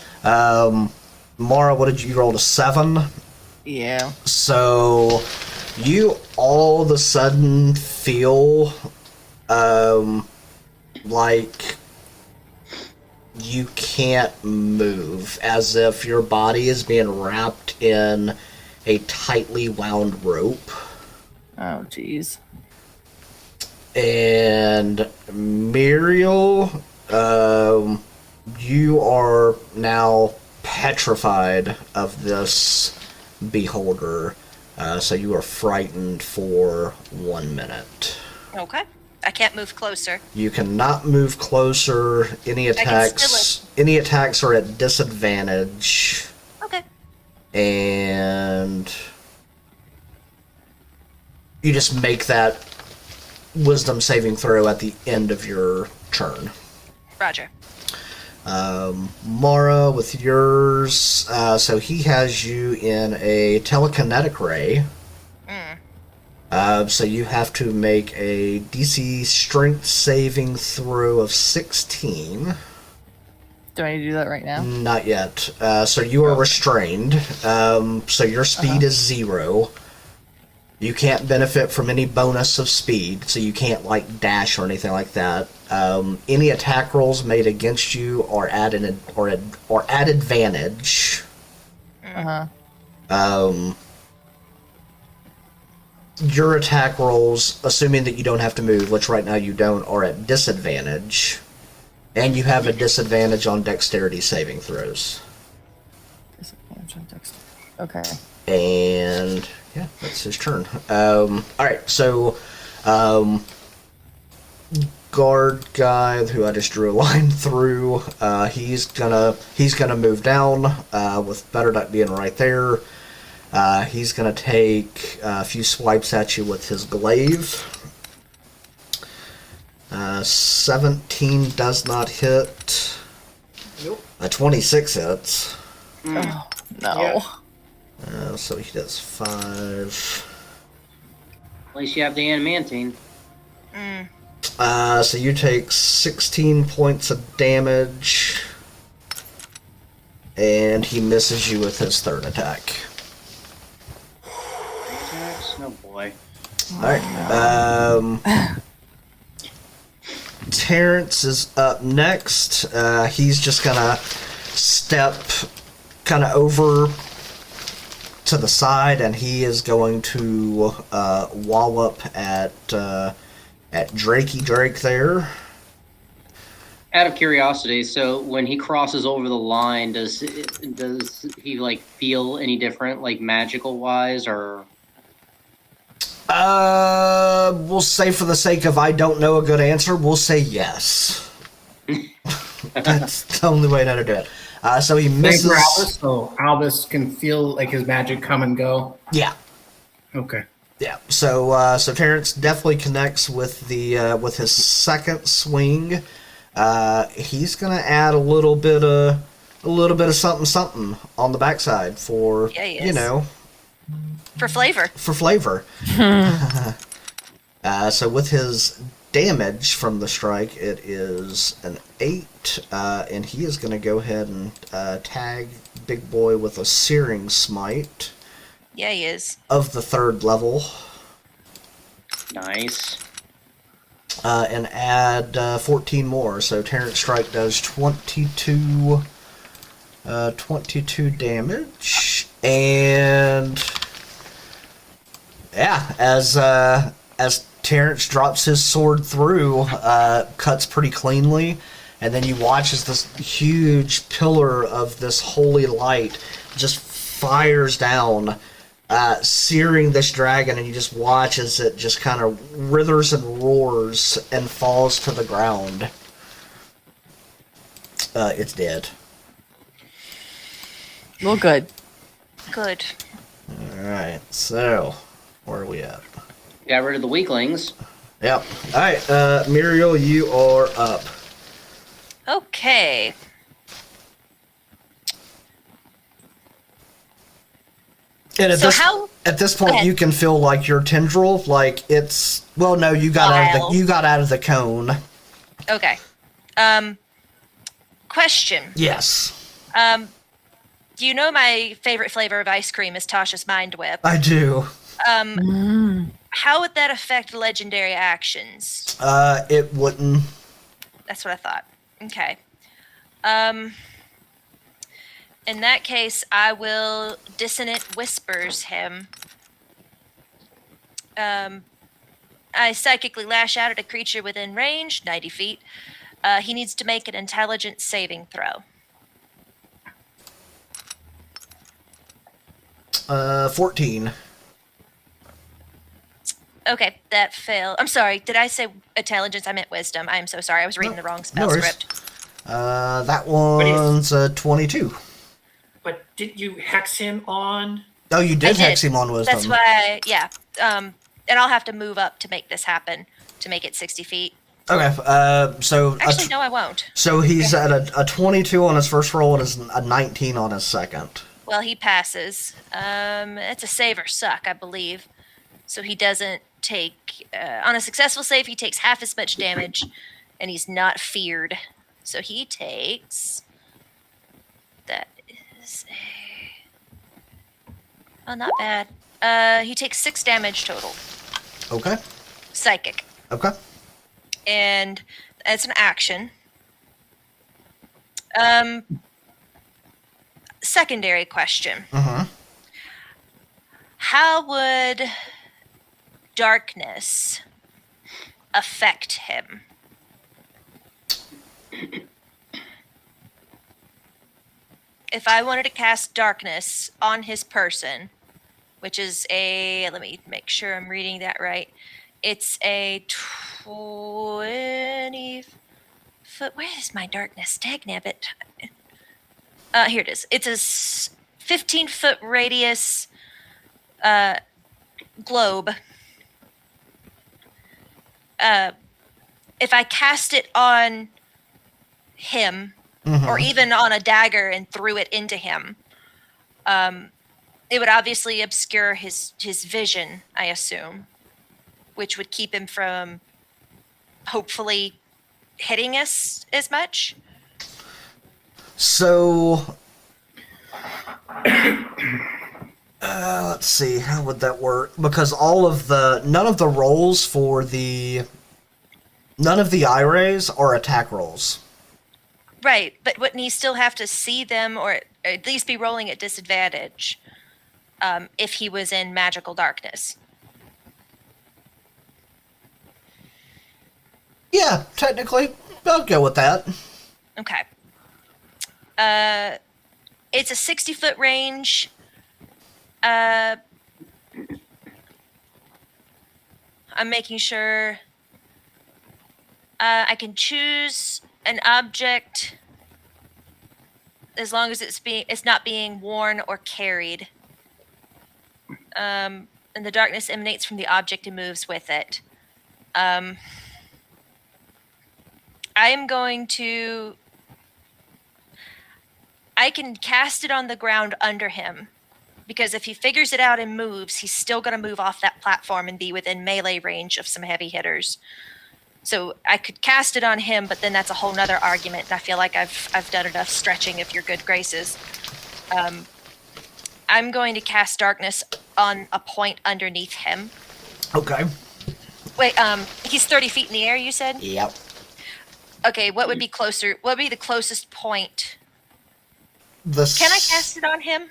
Mara, what did you roll? A 7? Yeah. So you all of a sudden feel like you can't move, as if your body is being wrapped in a tightly wound rope. Oh, jeez. And Muriel, you are now petrified of this beholder. So you are frightened for 1 minute. Okay. I can't move closer. You cannot move closer. Any attacks are at disadvantage. Okay. And you just make that wisdom saving throw at the end of your turn. Roger. Mara, with yours, so he has you in a telekinetic ray. So you have to make a DC strength saving throw of 16. Do I need to do that right now? Not yet. So you are restrained. So your speed is 0. You can't benefit from any bonus of speed, so you can't like dash or anything like that. Any attack rolls made against you are at advantage. Your attack rolls, assuming that you don't have to move, which right now you don't, are at disadvantage. And you have a disadvantage on dexterity saving throws. Disadvantage on dexterity. Okay. And yeah, that's his turn. Alright, so guard guy who I just drew a line through, he's gonna move down with Better Duck being right there. He's gonna take a few swipes at you with his glaive. 17 does not hit. Nope. A 26 hits. Oh, no. Yeah. So he does 5. At least you have the adamantine. So you take 16 points of damage. And he misses you with his third attack. Oh boy. Alright. Terrence is up next. He's just gonna step kind of over to the side, and he is going to wallop at Drakey Drake there. Out of curiosity, so when he crosses over the line, does he like feel any different, like magical wise, or? We'll say for the sake of I don't know a good answer, we'll say yes. That's the only way to do it. So he misses. Thank you, Albus, so Albus can feel like his magic come and go. Yeah. Okay. Yeah. So Terrence definitely connects with with his second swing. He's gonna add a little bit of something on the backside for For flavor. For flavor. So with his damage from the strike, it is an 8, and he is going to go ahead and tag Big Boy with a Searing Smite. Yeah, he is. Of the 3rd level. Nice. And add 14 more, so Terrence Strike does 22 damage, and yeah, as Terrence drops his sword through, cuts pretty cleanly, and then you watch as this huge pillar of this holy light just fires down, searing this dragon, and you just watch as it just kind of withers and roars and falls to the ground. It's dead. Well, good. Good. Alright, so where are we at? Got rid of the weaklings. Yep. Alright, Muriel, you are up. Okay. And at this point, ahead. you can feel like your tendril, like it's. Well, no, you got out of the cone. Okay. Question. Yes, Do you know my favorite flavor of ice cream is Tasha's Mind Whip? I do. How would that affect legendary actions? It wouldn't. That's what I thought. Okay. In that case, I will Dissonant Whispers him. I psychically lash out at a creature within range, 90 feet. He needs to make an intelligence saving throw. 14. Okay, that failed. I'm sorry. Did I say intelligence? I meant wisdom. I'm so sorry. I was reading No, the wrong no spell worries. script. That one's 22. But did you hex him on? Oh, you did I hex him on wisdom. That's why, yeah. And I'll have to move up to make this happen, to make it 60 feet. Okay, so... Actually, no, I won't. So he's at a 22 on his first roll and a 19 on his second. Well, he passes. It's a save or suck, I believe. So he doesn't take... on a successful save, he takes half as much damage, and he's not feared. So he takes... That is a... Oh, not bad. He takes 6 damage total. Okay. Psychic. Okay. And it's an action. Secondary question. Uh-huh. How would darkness affect him? If I wanted to cast darkness on his person, which is a, let me make sure I'm reading that right. It's a 20 foot, where is my darkness? Dagnabbit. Here it is. It's a 15-foot radius globe. If I cast it on him, or even on a dagger and threw it into him, it would obviously obscure his vision, I assume, which would keep him from hopefully hitting us as much. So, let's see, how would that work? Because none of the rolls for none of the irays are attack rolls. Right, but wouldn't he still have to see them, or at least be rolling at disadvantage if he was in magical darkness? Yeah, technically, I'll go with that. Okay. It's a 60-foot range. I'm making sure I can choose an object as long as it's not being worn or carried. And the darkness emanates from the object and moves with it. I can cast it on the ground under him, because if he figures it out and moves, he's still going to move off that platform and be within melee range of some heavy hitters. So I could cast it on him, but then that's a whole nother argument, and I feel like I've done enough stretching of your good graces. I'm going to cast darkness on a point underneath him. Okay. Wait, he's 30 feet in the air, you said? Yep. Okay, what would be closer? What would be the closest point? Can I cast it on him?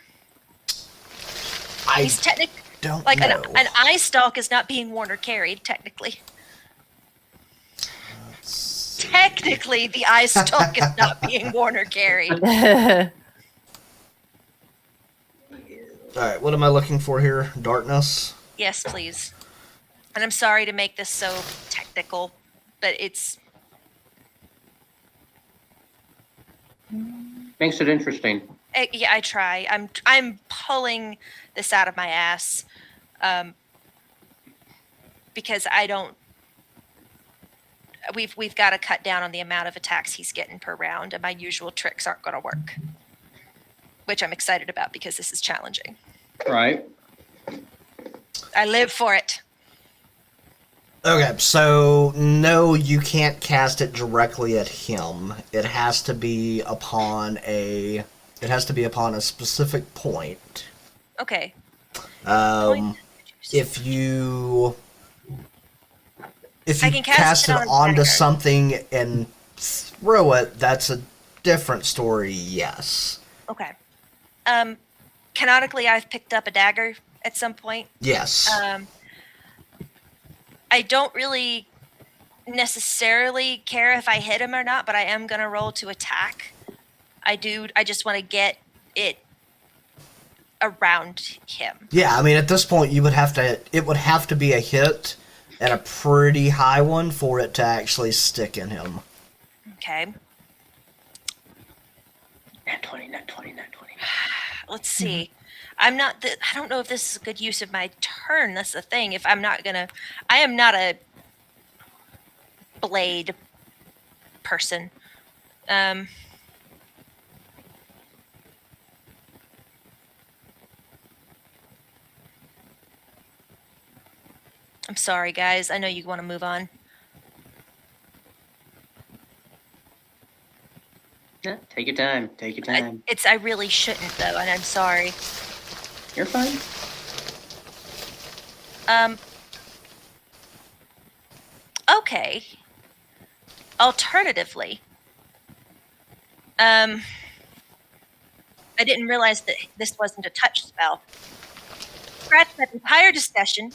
I He's don't like know. an eye stalk is not being worn or carried, technically. Technically, the eye stalk is not being worn or carried. All right, what am I looking for here? Darkness? Yes, please. And I'm sorry to make this so technical, but it's... Makes it interesting. Yeah, I try. I'm pulling this out of my ass, because I don't. We've got to cut down on the amount of attacks he's getting per round, and my usual tricks aren't going to work. Which I'm excited about because this is challenging. Right. I live for it. Okay, so no, you can't cast it directly at him. It has to be upon a specific point. Okay. If you I can cast it on onto dagger. something and throw it, that's a different story, yes. Okay. Canonically, I've picked up a dagger at some point. Yes. I don't really necessarily care if I hit him or not, but I am going to roll to attack. I just want to get it around him. Yeah, I mean, at this point, it would have to be a hit and a pretty high one for it to actually stick in him. Okay. Nat 20, nat 20, nat 20. Let's see. I don't know if this is a good use of my turn. That's the thing. I am not a blade person. I'm sorry, guys. I know you want to move on. Yeah, take your time. Take your time. I really shouldn't though, and I'm sorry. You're fine. Okay. Alternatively, I didn't realize that this wasn't a touch spell. Scratch that entire discussion.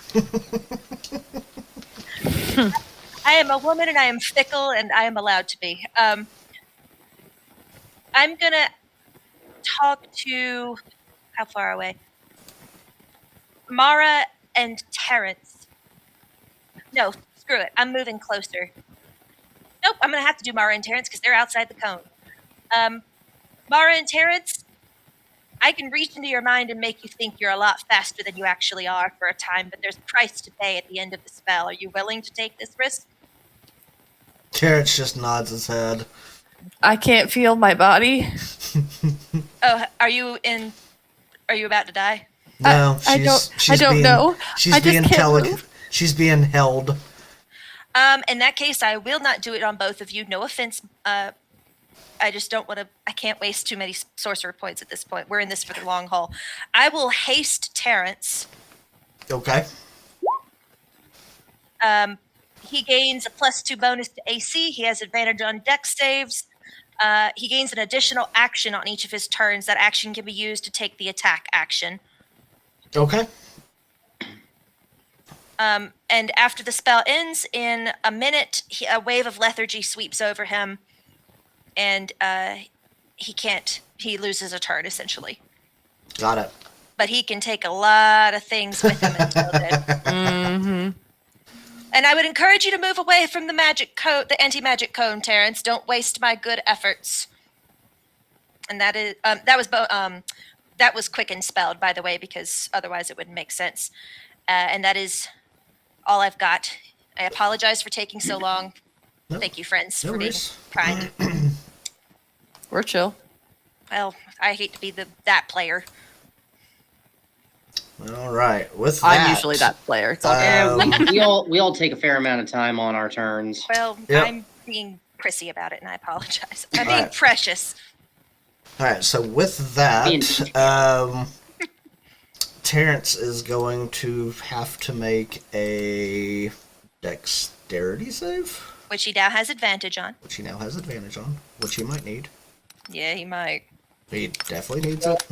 I am a woman and I am fickle and I am allowed to be. I'm gonna talk to how far away? Mara and Terrence. No, screw it. I'm moving closer. Nope, I'm gonna have to do Mara and Terrence because they're outside the cone. Mara and Terrence, I can reach into your mind and make you think you're a lot faster than you actually are for a time, but there's a price to pay at the end of the spell. Are you willing to take this risk? Terrence just nods his head. I can't feel my body. Oh, are you about to die? No, I don't know. She's I just being can't move. She's being held. In that case, I will not do it on both of you. No offense. I just don't want to. I can't waste too many sorcerer points at this point. We're in this for the long haul. I will haste Terrence. Okay. He gains a +2 bonus to AC. He has advantage on dex saves. He gains an additional action on each of his turns. That action can be used to take the attack action. Okay. And after the spell ends, in a minute, a wave of lethargy sweeps over him, and he loses a turn, essentially. Got it. But he can take a lot of things with him until then. Mm-hmm. And I would encourage you to move away from the anti-magic cone, Terrence. Don't waste my good efforts. And that was quick and spelled, by the way, because otherwise it wouldn't make sense. And that is all I've got. I apologize for taking so long. Nope. Thank you, friends, No for being worries. kind. We're chill. Well, I hate to be that player. All right. With that, I'm usually that player. It's all good. Yeah, we all take a fair amount of time on our turns. Well, Yep. I'm being prissy about it, and I apologize. I'm All being right. precious. All right. So with that, Terrence is going to have to make a dexterity save, Which he now has advantage on. which he now has advantage on, which he might need. Yeah, he might. He definitely needs it.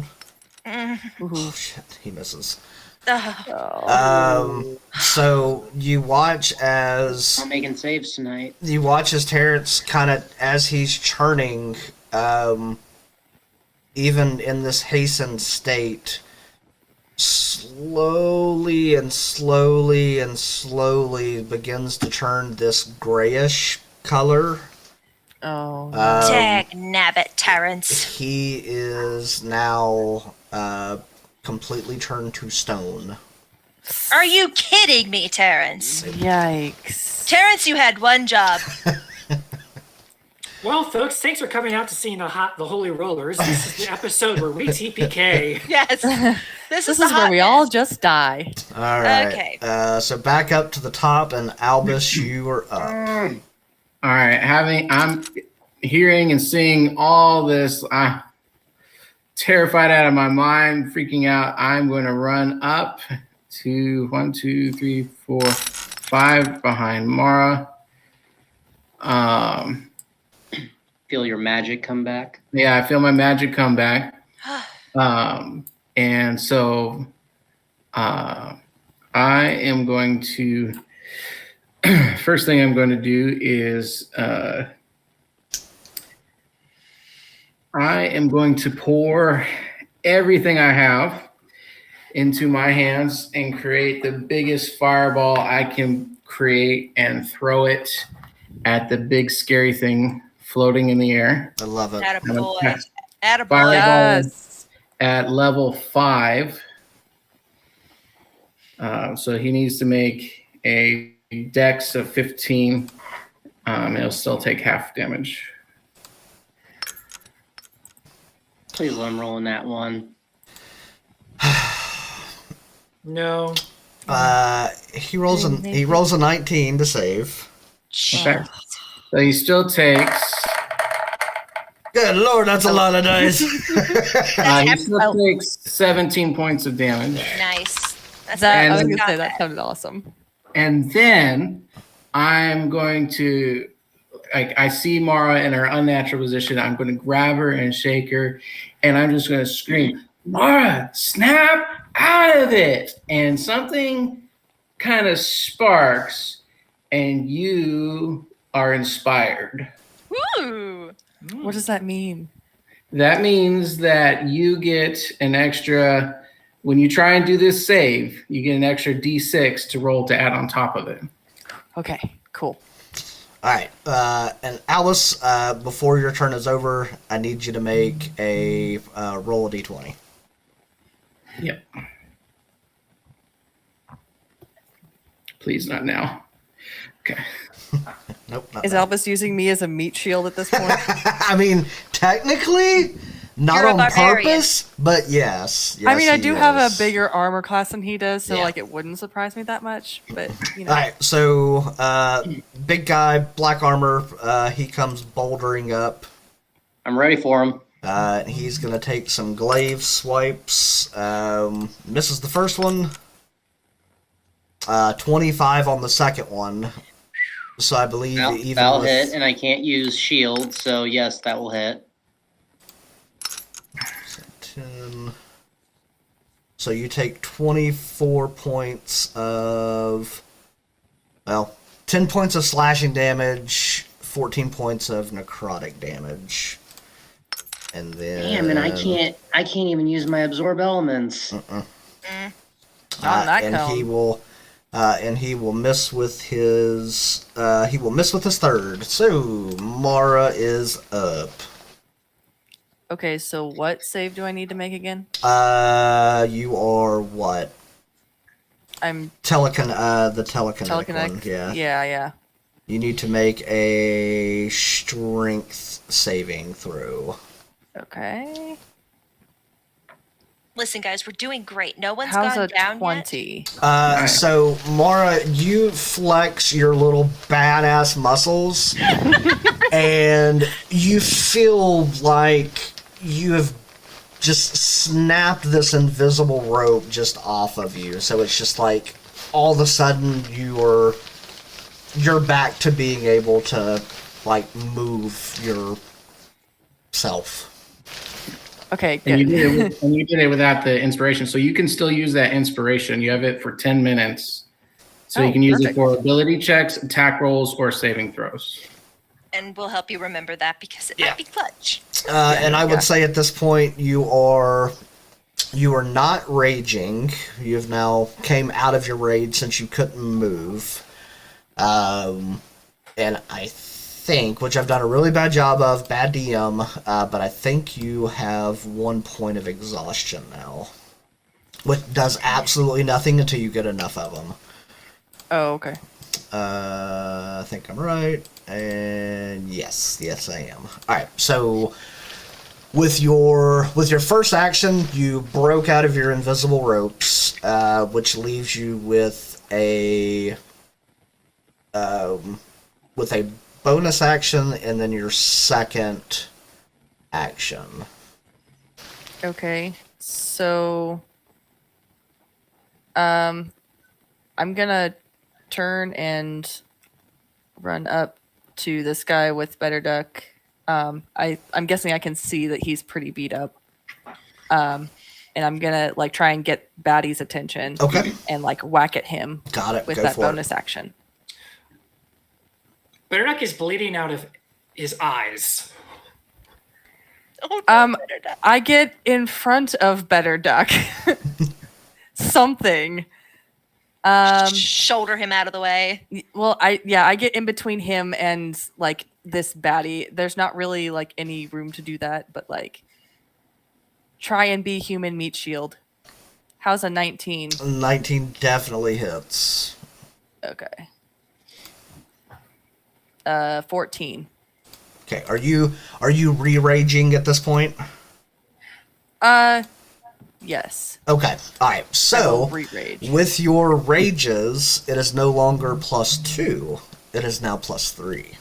Mm. Oh shit, he misses. Ugh. So you watch as We're making saves tonight. Terrence kind of, as he's churning, even in this hastened state, slowly and slowly and slowly begins to turn this grayish color. Oh. Dag nabbit, Terrence. He is now completely turned to stone. Are you kidding me, Terrence? Yikes. Terrence, you had one job. Well, folks, thanks for coming out to seeing the Holy Rollers. This is the episode where we TPK. Yes. This This the is where hot we mess. all just die. All right. Okay. So back up to the top, and Albus, you are up. All right, I'm hearing and seeing all this. I'm terrified out of my mind, freaking out. I'm going to run up to 1, 2, 3, 4, 5 behind Mara. Feel your magic come back. Yeah, I feel my magic come back. And so I am going to, first thing I'm going to do is I am going to pour everything I have into my hands and create the biggest fireball I can create and throw it at the big scary thing floating in the air. I love it. Attaboy. Attaboy. Fireball Yes. at level 5. So he needs to make a dex of 15. It'll still take half damage. Please let him roll in that one. No. He rolls a 19 to save. Okay. So he still takes. Good lord, that's a lot of dice. He still takes 17 points of damage. Nice. That's That, I was And- going to say, not that sounded awesome. And then I'm going to, I see Mara in her unnatural position. I'm going to grab her and shake her, and I'm just going to scream, Mara, snap out of it. And something kind of sparks, and you are inspired. Woo! What does that mean? That means that you get an extra, when you try and do this save, you get an extra d6 to roll to add on top of it. Okay, cool. All right, and Alice, before your turn is over, I need you to make a roll a d20. Yep. Please, not now. Okay. Nope. Not Is that. Albus using me as a meat shield at this point? I mean, technically, not You're a on barbarian. purpose, but yes. I mean, I he do have a is. bigger armor class than he does, so Yeah. like it wouldn't surprise me that much. But you know, All right, so big guy, black armor. He comes bouldering up. I'm ready for him. He's gonna take some glaive swipes. Misses the first one. 25 on the second one. So I believe even That'll with, hit, and I can't use shield, so yes, that will hit. 10. So you take 24 points of, 10 points of slashing damage, 14 points of necrotic damage. And then Damn, and I can't even use my absorb elements. on that and cone. he will miss with his third. So Mara is up. Okay, so what save do I need to make again? You are what? I'm The telekinetic one, yeah. Yeah. You need to make a strength saving throw. Okay. Listen, guys, we're doing great. No one's How's gone a down 20? So Mara, you flex your little badass muscles, and you feel like you have just snapped this invisible rope just off of you. So it's just like all of a sudden you're back to being able to like move yourself. Okay, And you good. did it without the inspiration, so you can still use that inspiration. You have it for 10 minutes, so you Oh, can use perfect. it for ability checks, attack rolls, or saving throws. yet. And we'll help you remember that because it might be clutch. And I yeah. would say at this point you are not raging. You've now came out of your rage since you couldn't move. And I think, which I've done a really bad job of, bad DM, but I think you have 1 point of exhaustion now, which does absolutely nothing until you get enough of them. Oh, okay. I think I'm right, and yes, I am. All right, so with your first action, you broke out of your invisible ropes, which leaves you with a bonus action, and then your second action. Okay. So I'm gonna turn and run up to this guy with Better Duck. I'm guessing I can see that he's pretty beat up. And I'm gonna like try and get Batty's attention. Okay. And like whack at him Got it. with Go that for bonus action. Bitterduck is bleeding out of his eyes. Oh, no, Um, better not. I get in front of Better Duck something. Shoulder him out of the way. Well, I get in between him and like this baddie. There's not really like any room to do that, but like try and be human meat shield. How's a 19? 19 definitely hits. Okay. 14. Okay, are you re-raging at this point? Yes. Okay, alright, I so will re-rage. with your rages, it is no longer +2, it is now +3.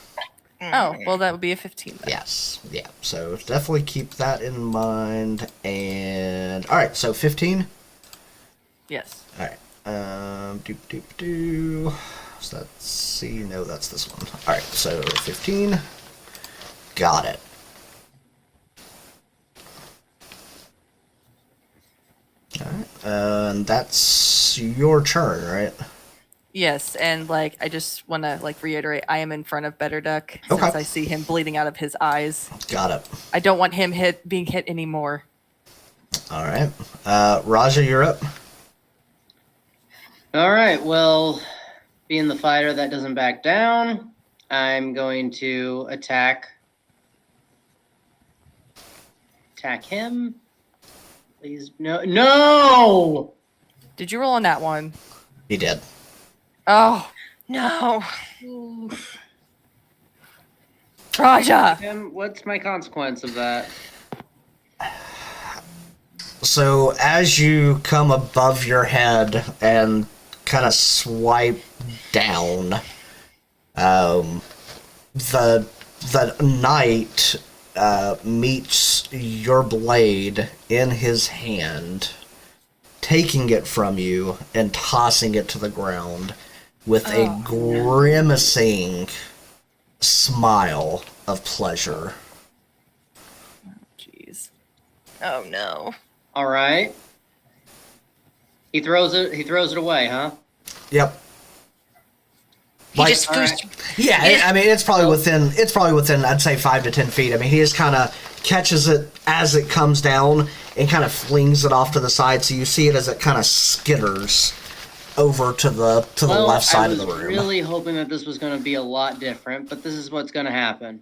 Oh, well, that would be a 15 then. Yes, yeah, so definitely keep that in mind, and, alright, so 15? Yes. Alright, so that's C, no, that's this one. Alright, so 15, got it. Alright, and that's your turn, right? Yes, and like I just want to like reiterate, I am in front of Better Duck since Okay. I see him bleeding out of his eyes. Got it. I don't want him being hit anymore. Alright, Raja, you're up. All right. Well, being the fighter that doesn't back down, I'm going to attack him. Please, no. Did you roll on that one? He did. Oh, No. Raja! What's my consequence of that? So as you come above your head and kind of swipe down, the knight meets your blade in his hand, taking it from you and tossing it to the ground with a grimacing smile of pleasure. Jeez. Oh no. All right. He throws it away, huh? Yep. He Like- just goosed. Yeah, Yeah. I mean it's probably within I'd say 5 to 10 feet. I mean he just kind of catches it as it comes down and kind of flings it off to the side, so you see it as it kind of skitters over to the left side of the room. I was really hoping that this was going to be a lot different, but this is what's going to happen.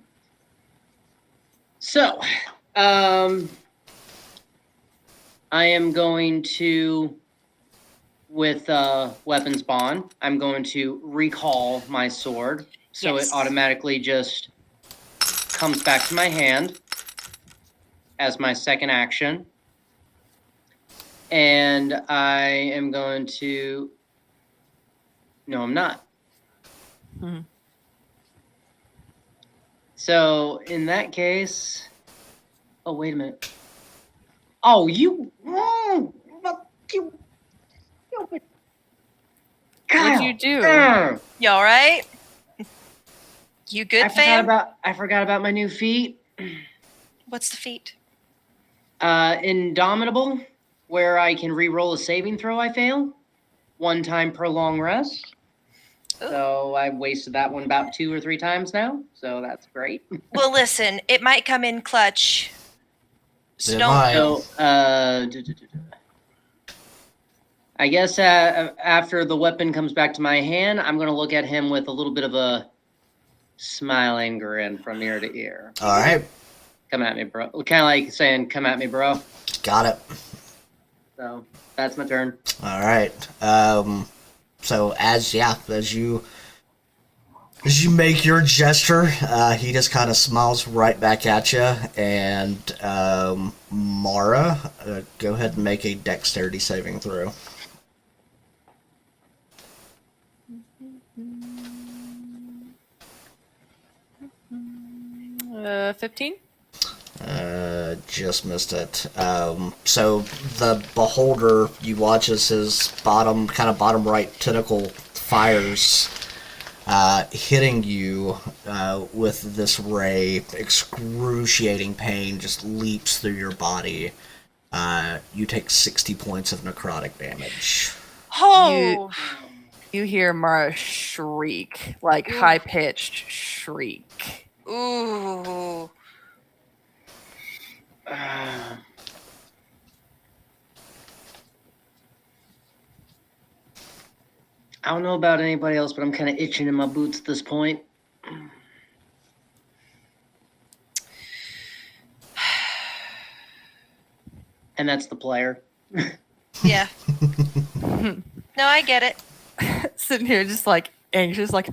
So, I am going to, with weapons bond, I'm going to recall my sword, so Yes. it automatically just comes back to my hand as my second action. And I am going to... No, I'm not. Mhm. So, in that case... Oh, wait a minute. Oh, you... you What'd you do? You all right? You good, I forgot fam? about my new feat. What's the feat? Indomitable, where I can re-roll a saving throw I fail. 1 time per long rest. Ooh. So I've wasted that one about 2 or 3 times now. So that's great. Well, listen, it might come in clutch. So It don't. might. So, I guess after the weapon comes back to my hand, I'm going to look at him with a little bit of a smiling grin from ear to ear. All right, Come at me, bro. Kind of like saying, come at me, bro. got it. So that's my turn. All right. So as you make your gesture, he just kind of smiles right back at you. And Mara, go ahead and make a dexterity saving throw. 15? Just missed it. So the beholder, you watch as his bottom right tentacle fires, hitting you with this ray. Excruciating pain just leaps through your body. You take 60 points of necrotic damage. Oh! You hear Mara shriek, like high-pitched shriek. Ooh. don't know about anybody else, but I'm kind of itching in my boots at this point. And that's the player. Yeah. No, I get it. Sitting here just like anxious, like.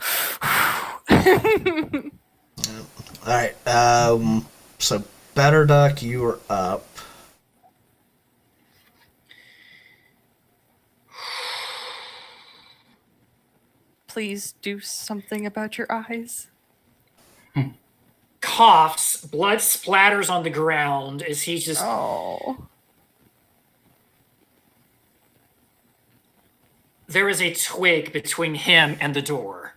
All right. So Better Duck, you are up. Please do something about your eyes. Coughs, blood splatters on the ground as he's just Oh. there is a twig between him and the door.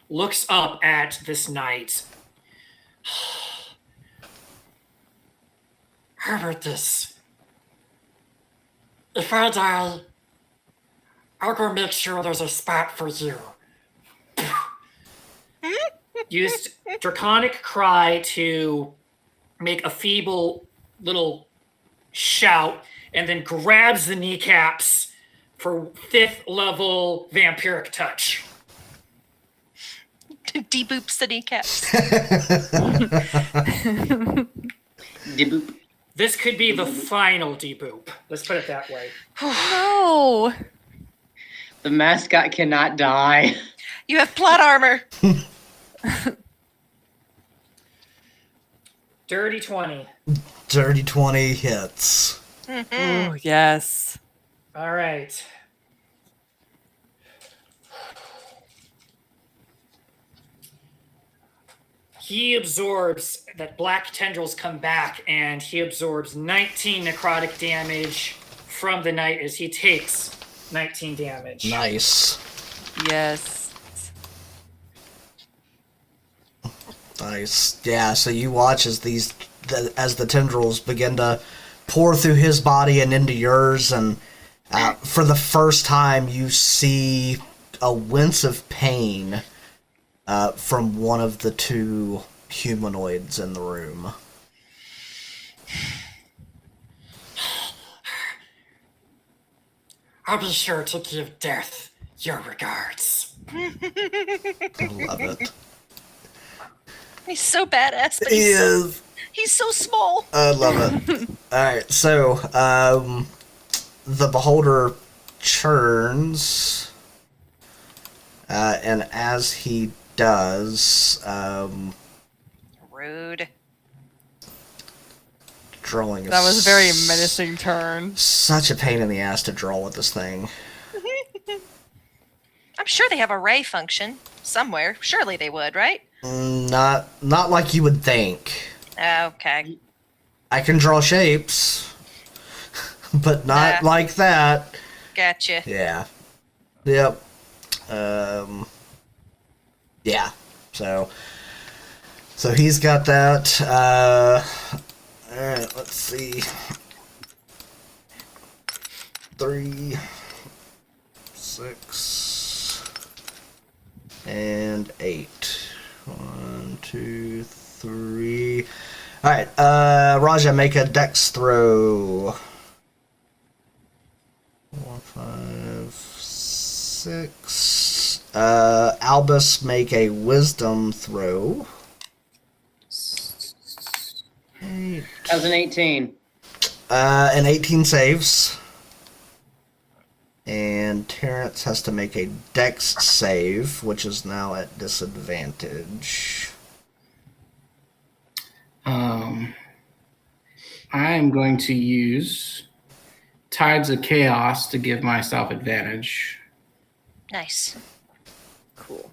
Looks up at this knight. Herbertus, if I die, I'll go make sure there's a spot for you. Used draconic cry to make a feeble little shout, and then grabs the kneecaps for 5th level vampiric touch. Deboops the kneecaps. Deboop. This could be the final deboop. Let's put it that way. No. The mascot cannot die. You have plot armor. Dirty 20. Dirty 20 hits. Oh, yes. All right. He absorbs, that black tendrils come back, and he absorbs 19 necrotic damage from the knight as he takes 19 damage. Nice. Yes. Nice. Yeah, so you watch as as the tendrils begin to pour through his body and into yours, and for the first time you see a wince of pain from one of the two humanoids in the room. I'll be sure to give death your regards. I love it. He's so badass, but He is. he's so small. I love it. Alright, so, the beholder churns, and as he does, Rude. drawing is That was a very menacing turn. such a pain in the ass to draw with this thing. I'm sure they have a ray function somewhere. Surely they would, right? Not like you would think. Okay. I can draw shapes, but not like that. Gotcha. Yeah. Yep. Yeah. So he's got that. Alright, let's see. 3, 6, and 8. 1, 2, 3. Alright, Raja, make a dex throw. 4, 5, 6. Albus, make a wisdom throw. 8. How's an 18? An 18 saves. And Terrence has to make a dex save, which is now at disadvantage. I am going to use Tides of Chaos to give myself advantage. Nice. Cool.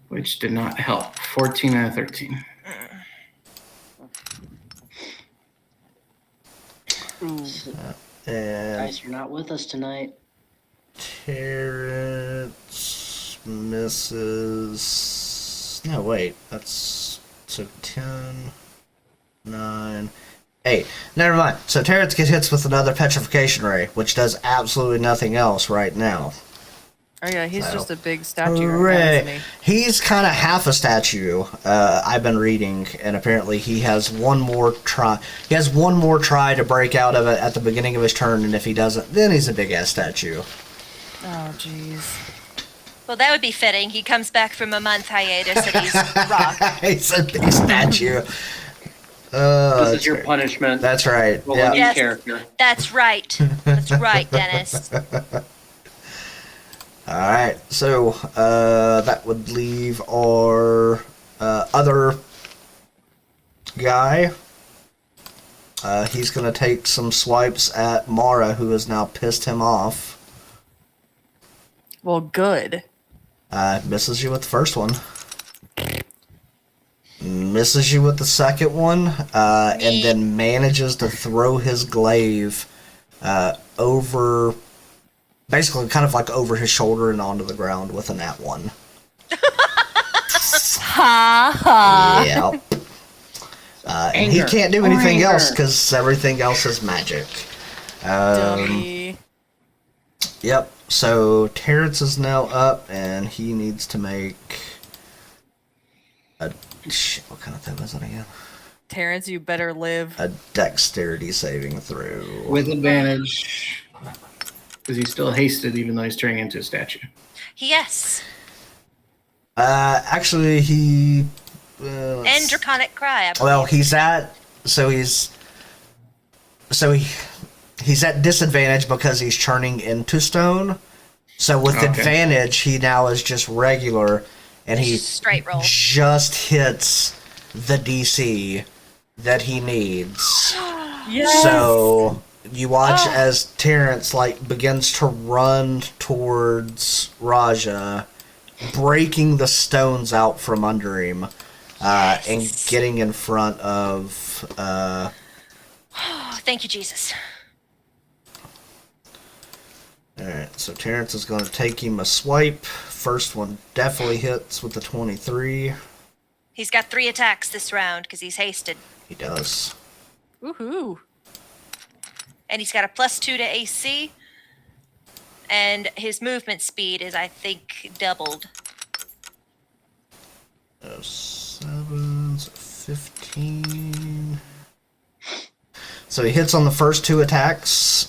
Which did not help. 14 and a 13. And Guys, you're not with us tonight. Terrence misses. No, wait. That's so 10, 9, 8. Never mind. So Terrence gets hits with another petrification ray, which does absolutely nothing else right now. Oh yeah, he's So, just a big statue, right now, Hooray. isn't he? He's kind of half a statue. I've been reading, and apparently he has one more try. He has one more try to break out of it at the beginning of his turn, and if he doesn't, then he's a big ass statue. Oh jeez. Well, that would be fitting. He comes back from a month hiatus and he's rock. He's a big statue. This is your punishment. That's right. Roll Yeah. a new Yes. character. That's right. That's right, Dennis. All right. So that would leave our other guy. He's gonna take some swipes at Mara, who has now pissed him off. Well, good. Misses you with the first one. Misses you with the second one, and then manages to throw his glaive over, basically kind of like over his shoulder and onto the ground with a nat 1. Ha ha. Yep. And he Anger. can't do anything Anger. else because everything else is magic. Dummy. Yep. So Terrence is now up, and he needs to make a shit. What kind of thing was it again? Terrence, you better live. A dexterity saving throw. With advantage. Because he's still hasted even though he's turning into a statue. Yes. Actually, he. And Draconic Cry. I believe. Well, he's at disadvantage because he's turning into stone. So with Okay. advantage, he now is just regular, and he Straight roll. just hits the DC that he needs. Yes. So you watch as Terrence begins to run towards Raja, breaking the stones out from under him, and getting in front of. Oh, thank you, Jesus. Alright, so Terrence is going to take him a swipe. First one definitely hits with the 23. He's got 3 attacks this round because he's hasted. He does. Woohoo. And he's got a +2 to AC. And his movement speed is, I think, doubled. 7, so 15. So he hits on the first 2 attacks,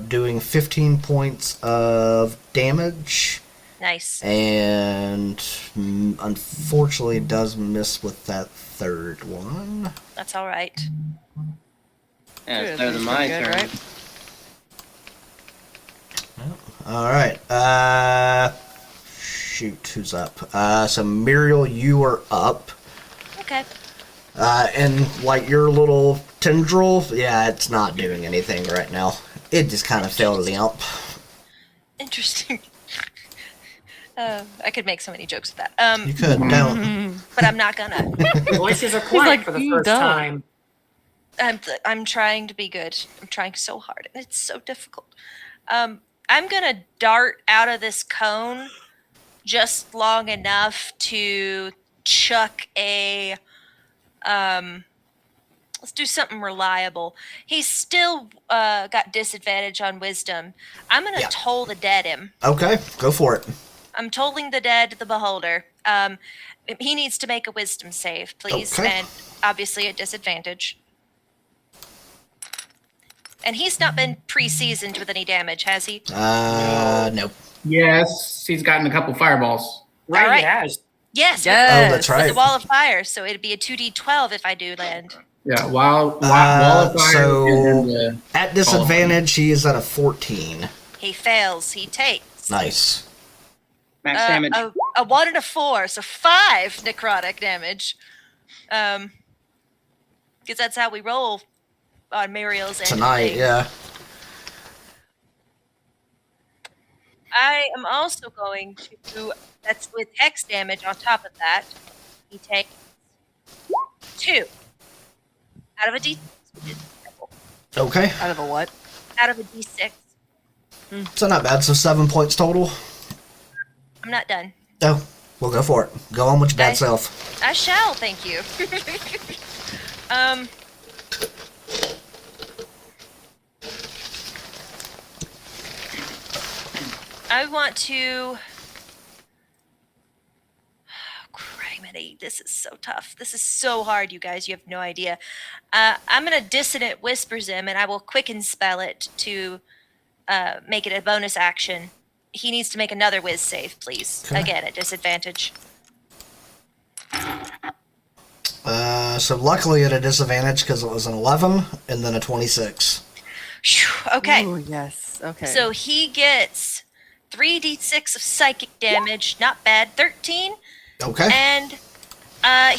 doing 15 points of damage. Nice. And unfortunately does miss with that third one. That's all right. Yeah, it's Good, better than he's my pretty turn. good, right? Alright, shoot, who's up? So Muriel, you are up. Okay. And your little tendril, yeah, it's not doing anything right now. It just kind of fell limp. Interesting. I could make so many jokes with that. You could, don't. But I'm not gonna. Voices are quiet like, for the "You first don't." time. I'm trying to be good. I'm trying so hard, and it's so difficult. I'm gonna dart out of this cone just long enough to chuck a. Let's do something reliable. He's still got disadvantage on wisdom. I'm gonna Yeah. toll the dead him. Okay, go for it. I'm tolling the dead the beholder. He needs to make a wisdom save, please, Okay. and obviously at disadvantage. And he's not been pre-seasoned with any damage, has he? Nope. Yes, he's gotten a couple fireballs. Right, All right. he has. Yes. Yes. Oh, that's With right. the wall of fire, so it'd be a 2d12 if I do land. Yeah, wall of fire so- and then the At disadvantage, he is at a 14. He fails. He takes Nice. Max damage. a 1 and a 4, so 5 necrotic damage. Because that's how we roll on Muriel's end. Tonight, yeah. I am also going to. That's with hex damage on top of that. He takes 2 out of a d6. which is terrible. Okay, Out of a what? Out of a d6. so not bad. So 7 points total. I'm not done. Oh, we'll go for it. Go on with your bad Okay. self. I shall, thank you. I want to. Criminy, this is so tough. This is so hard, you guys. You have no idea. I'm gonna dissonant whispers him, and I will quicken spell it to make it a bonus action. He needs to make another whiz save, please. Okay. Again, at disadvantage. So luckily at a disadvantage because it was an 11 and then a 26. Phew, okay. Ooh, yes. Okay. So he gets 3d6 of psychic damage. Not bad. 13. Okay. And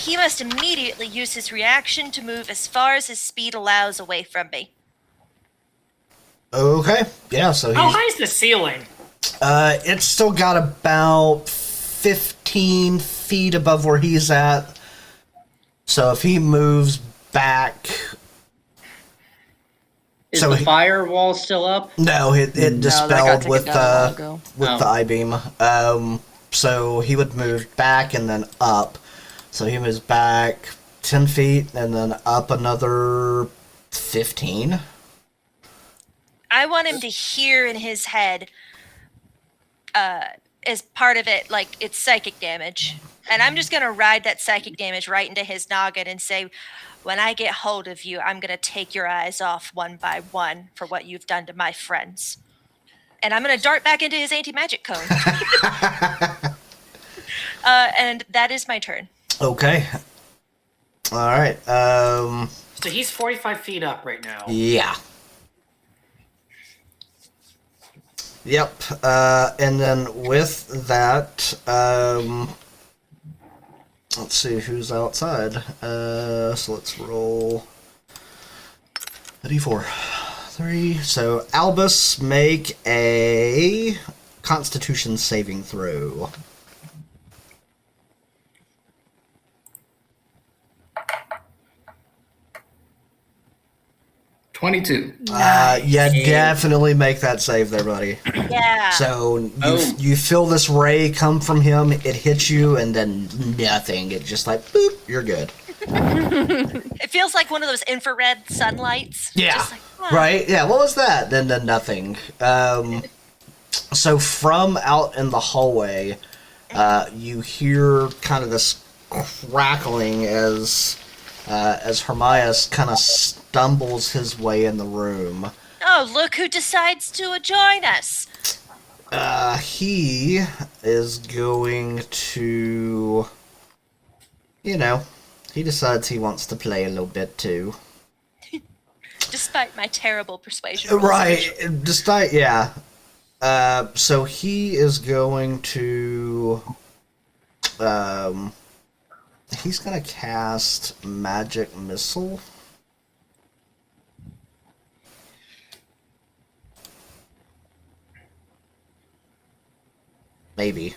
he must immediately use his reaction to move as far as his speed allows away from me. Okay. Yeah, so How he's... high is the ceiling? It's still got about 15 feet above where he's at. So if he moves back... Is So the he- firewall still up? No, it No, that got dispelled taken with down a while ago. the Oh. I-beam. So he would move back and then up. So he moves back 10 feet and then up another 15. I want him to hear in his head, as part of it, like it's psychic damage. And I'm just going to ride that psychic damage right into his noggin and say, when I get hold of you, I'm going to take your eyes off one by one for what you've done to my friends. And I'm going to dart back into his anti-magic cone. And that is my turn. Okay. All right. So he's 45 feet up right now. Yeah. Yep. And then with that, let's see who's outside. So let's roll a d4. 3. So Albus, make a Constitution saving throw. $22. Yeah, definitely make that save there, buddy. Yeah. So Oh. you feel this ray come from him, it hits you, and then nothing. It just like, boop, you're good. It feels like one of those infrared sunlights. Yeah. Just like, ah. Right? Yeah, what was that? Then nothing. So from out in the hallway, you hear kind of this crackling as Hermias kind of stumbles his way in the room. Oh, look who decides to join us. He is going to, he decides he wants to play a little bit too. Despite my terrible persuasion rolls. Right, despite, yeah. So he is going to, he's going to cast Magic Missile. Maybe.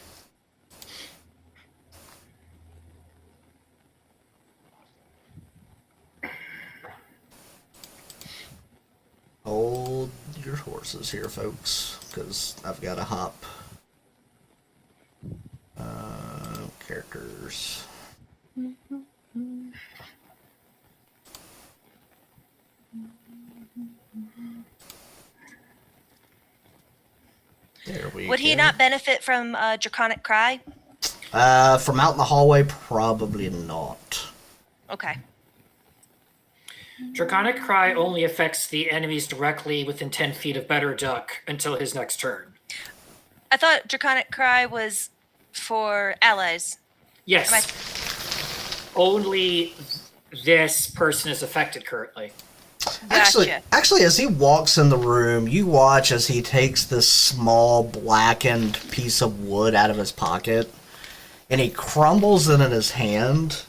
Hold your horses here, folks, because I've got to hop. Characters. There we Would he go. not benefit from Draconic Cry? From out in the hallway, probably not. Okay. Draconic Cry only affects the enemies directly within 10 feet of Better Duck until his next turn. I thought Draconic Cry was for allies. Yes. Only this person is affected currently. Gotcha. Actually, as he walks in the room, you watch as he takes this small blackened piece of wood out of his pocket, and he crumbles it in his hand,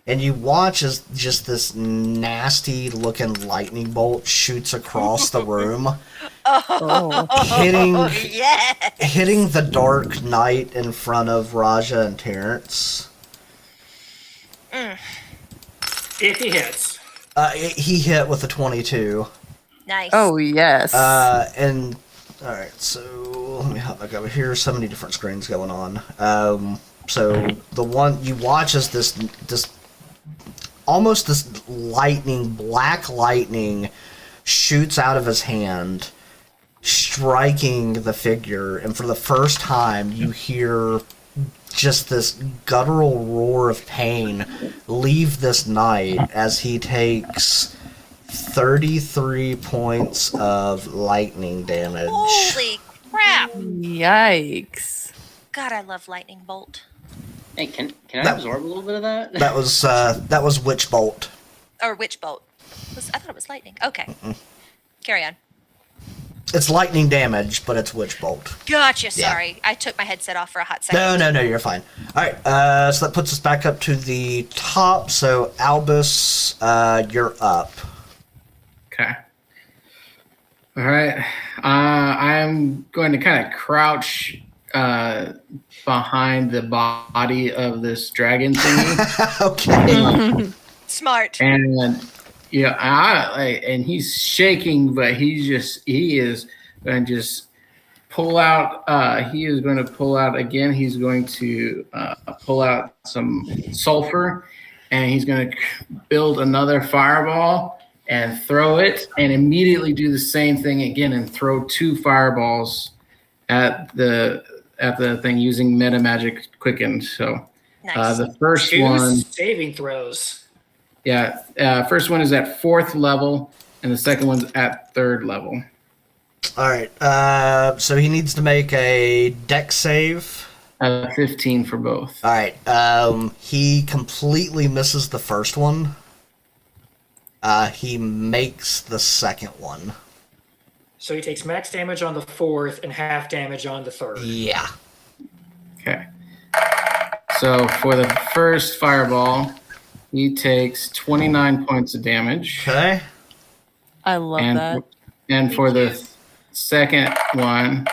and you watch as just this nasty-looking lightning bolt shoots across the room, hitting Yeah. hitting the Dark Knight in front of Raja and Terrence. If he hits. He hit with a 22. Nice. Oh, yes. And alright, so let me hop back over here. So many different screens going on. So the one you watch is this almost this black lightning shoots out of his hand, striking the figure, and for the first time you hear just this guttural roar of pain leave this knight as he takes 33 points of lightning damage. Holy crap! Yikes. God, I love lightning bolt. Hey, can I absorb a little bit of that? That was Witch Bolt. Or witch bolt. I thought it was lightning. Okay. Carry on. It's lightning damage, but it's Witch Bolt. Gotcha. Yeah. Sorry. I took my headset off for a hot second. No, you're fine. All right, so that puts us back up to the top. So Albus, you're up. Okay. All right. I'm going to kind of crouch behind the body of this dragon thingy. Okay. Smart. And and he's shaking, but he is going to just pull out. He is going to pull out again. He's going to pull out some sulfur, and he's going to build another fireball and throw it, and immediately do the same thing again and throw 2 fireballs at the thing using meta magic quicken. So Nice. the first Two one. saving throws. Yeah, first one is at 4th level, and the second one's at 3rd level. All right. So he needs to make a dex save. 15 for both. All right. He completely misses the first one. He makes the second one. So he takes max damage on the 4th and half damage on the 3rd. Yeah. Okay. So for the first fireball, he takes 29 points of damage. Okay. I love And that. and for the second one,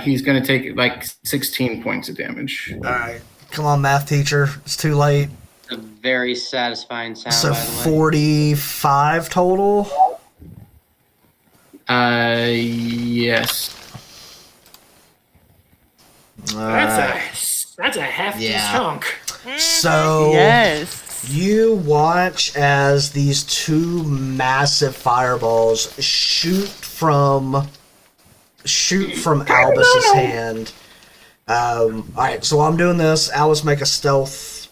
he's going to take like 16 points of damage. All right. Come on, math teacher. It's too late. It's a very satisfying sound, So by the way. 45 total. Yes. That's a hefty Yeah. chunk. So Yes. you watch as these 2 massive fireballs shoot from Albus's hand. All right, so while I'm doing this, Albus, make a stealth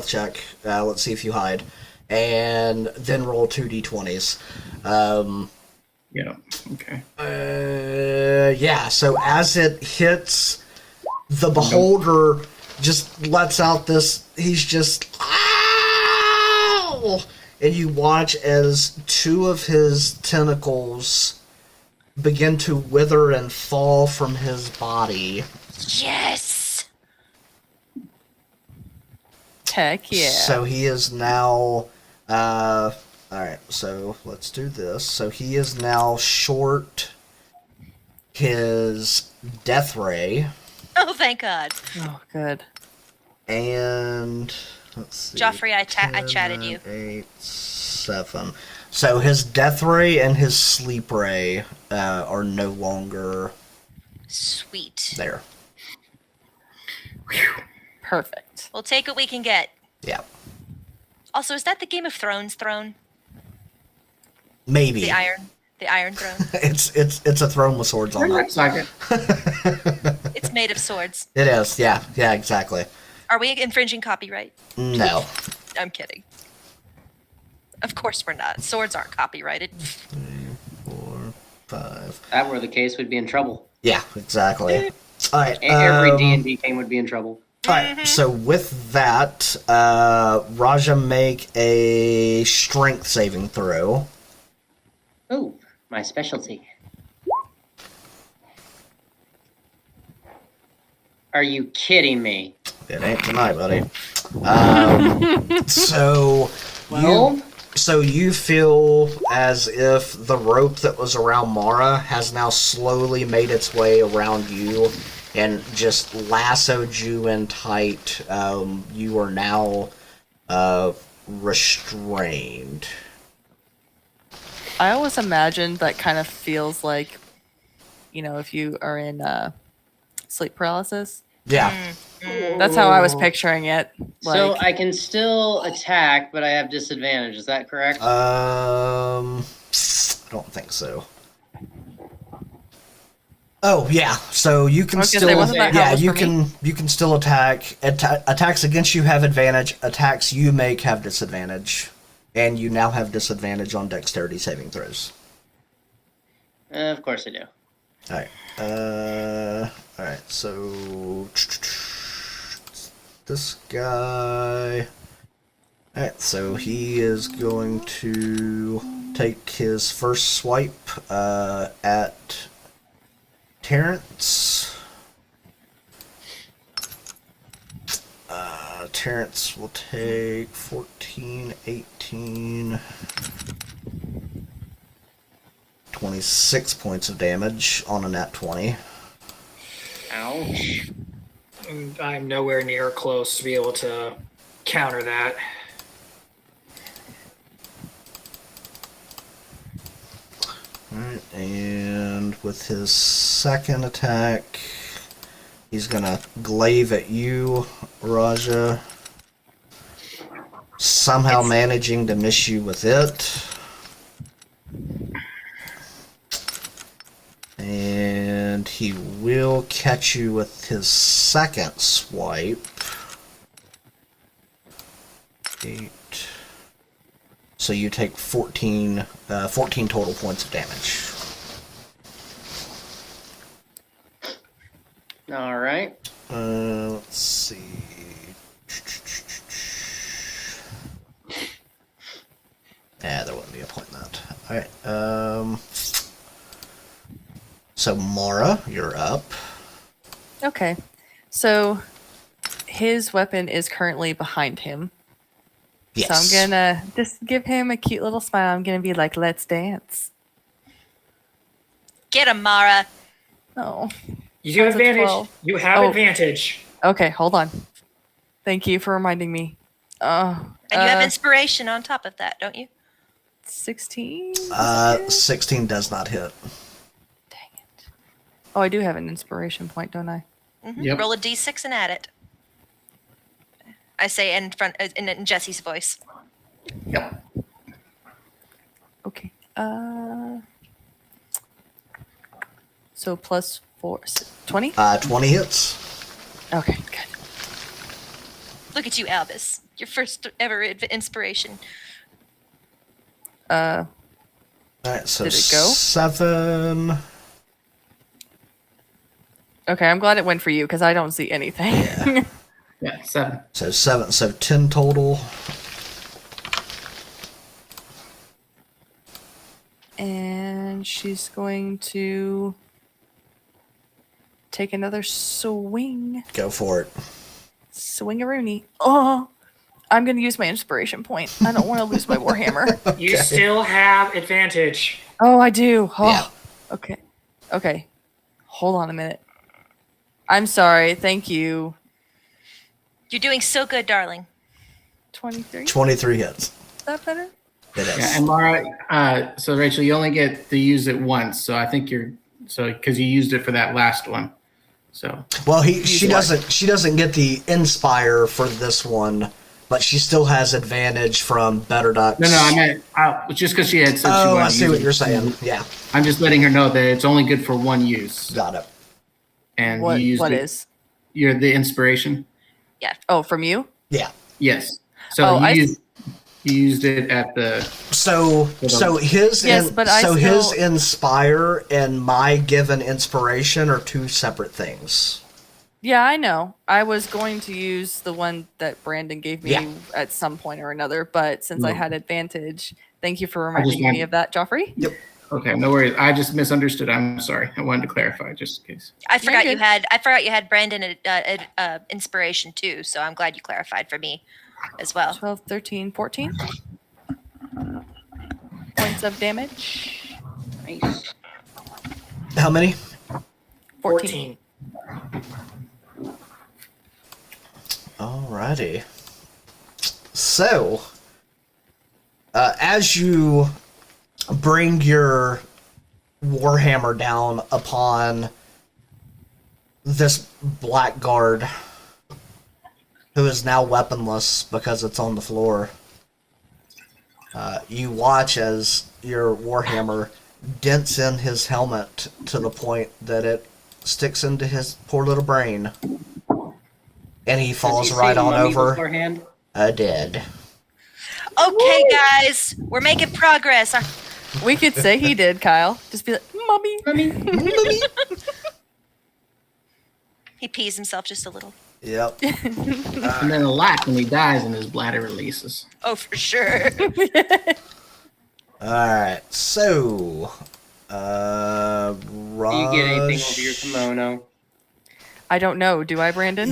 check. Let's see if you hide, and then roll 2d20s. Yeah. Okay. Yeah. So as it hits, the beholder just lets out this. He's just ow, and you watch as 2 of his tentacles begin to wither and fall from his body. Yes. Heck yeah. So he is now. Alright, so let's do this. So he is now short his death ray. Oh, thank God. Oh, good. And let's see. Joffrey, I chatted you. 8, 7. So his death ray and his sleep ray are no longer Sweet. there. Perfect. We'll take what we can get. Yeah. Also, is that the Game of Thrones throne? Maybe. The Iron Throne? It's a throne with swords on it. Looks like it. It's made of swords. It is, yeah, exactly. Are we infringing copyright? No. I'm kidding. Of course we're not. Swords aren't copyrighted. 4, 5. If that were the case, we'd be in trouble. Yeah, exactly. All right. Every D&D game would be in trouble. All right. So with that, Raja, make a strength saving throw. Oh, my specialty. Are you kidding me? It ain't tonight, buddy. So Well, you feel as if the rope that was around Mara has now slowly made its way around you and just lassoed you in tight. You are now restrained. I always imagined that kind of feels like, if you are in sleep paralysis Yeah. That's how I was picturing it. So Like, I can still attack, but I have disadvantage. Is that correct? I don't think so. Oh yeah, so you can I was gonna still say, wasn't that how it yeah was you for can me? you can still attack. Attacks against you have advantage. Attacks you make have disadvantage, and you now have disadvantage on dexterity saving throws. Of course I do. All right. All right. So this guy. All right. So he is going to take his first swipe at Terrence. Terrence will take 14, 18, 26 points of damage on a nat 20. Ouch. I'm nowhere near close to be able to counter that. Alright, and with his second attack, he's gonna glaive at you, Raja. Somehow managing to miss you with it. And he will catch you with his second swipe. 8. So you take 14 total points of damage. All right. Let's see. There wouldn't be a point in that. Alright, so Mara, you're up. okay. So his weapon is currently behind him. Yes. So I'm gonna just give him a cute little smile. I'm gonna be like, let's dance. Get him, Mara. Oh. You do That's a advantage. 12. You have Oh. advantage. Okay, hold on. Thank you for reminding me. And you have inspiration on top of that, don't you? 16? 16 does not hit. Dang it. Oh, I do have an inspiration point, don't I? Mm-hmm. Yep. Roll a d6 and add it. I say in Jesse's voice. Yep. Okay. So plus 4, 20? 20 hits. Okay, good. Look at you, Albus. Your first ever inspiration. Alright, so Did it go? 7. Okay, I'm glad it went for you because I don't see anything. Yeah. Yeah, 7. So 7, so 10 total. And she's going to take another swing. Go for it. Swing-a-rooney. Oh, I'm going to use my inspiration point. I don't want to lose my Warhammer. You still have advantage. Oh, I do. Oh, Yeah. okay. Okay. Hold on a minute. I'm sorry. Thank you. You're doing so good, darling. 23? Is 23 hits. that better? It is. Yeah, and Mara, so Rachel, you only get to use it once, so I think because you used it for that last one. So Well, she doesn't get the inspire for this one, but she still has advantage from Better Ducks. no, I meant just because she had said she Oh, wanted I to see use what it. you're saying. Yeah, I'm just letting her know that it's only good for one use, got it. and What you used What it. is? You're the inspiration. Oh, from you? Yeah. Yes. So Oh, you used it at the. So his Yes, but I his still- inspire and my given inspiration are two separate things. Yeah, I know. I was going to use the one that Brandon gave me Yeah. at some point or another, but since I No. had advantage, thank you for I just reminding me wanted- of that, Joffrey. Yep. Okay, no worries. I just misunderstood. I'm sorry. I wanted to clarify just in case. I forgot You're you had. I forgot you had Brandon inspiration too. So I'm glad you clarified for me as well. 12, 13, 14 points of damage. Nice. How many? 14. Alrighty. So, as you bring your Warhammer down upon this blackguard, who is now weaponless because it's on the floor, you watch as your warhammer dents in his helmet to the point that it sticks into his poor little brain, and he falls Does he right say on mummy over beforehand? dead. Okay, guys, we're making progress. We could say he did, Kyle. Just be like, Mommy. Mummy. He pees himself just a little. Yep. And then a lot when he dies and his bladder releases. Oh, for sure. Alright, so Do you get anything over your kimono? I don't know. Do I, Brandon?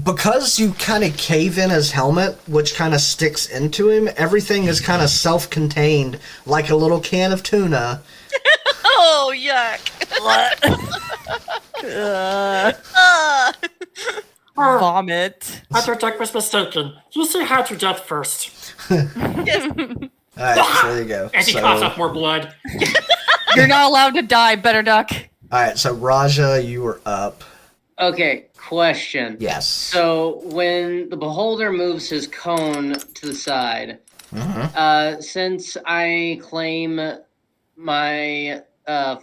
Because you kind of cave in his helmet, which kind of sticks into him, everything is kind of self-contained, like a little can of tuna. Oh, yuck. Vomit. Mr. Dick was mistaken. You see how to death first. Alright, so there you go. And he coughs up more blood. You're not allowed to die, Better Duck. Alright, so Raja, you were up. Okay, question. Yes. So when the beholder moves his cone to the side, since I claim my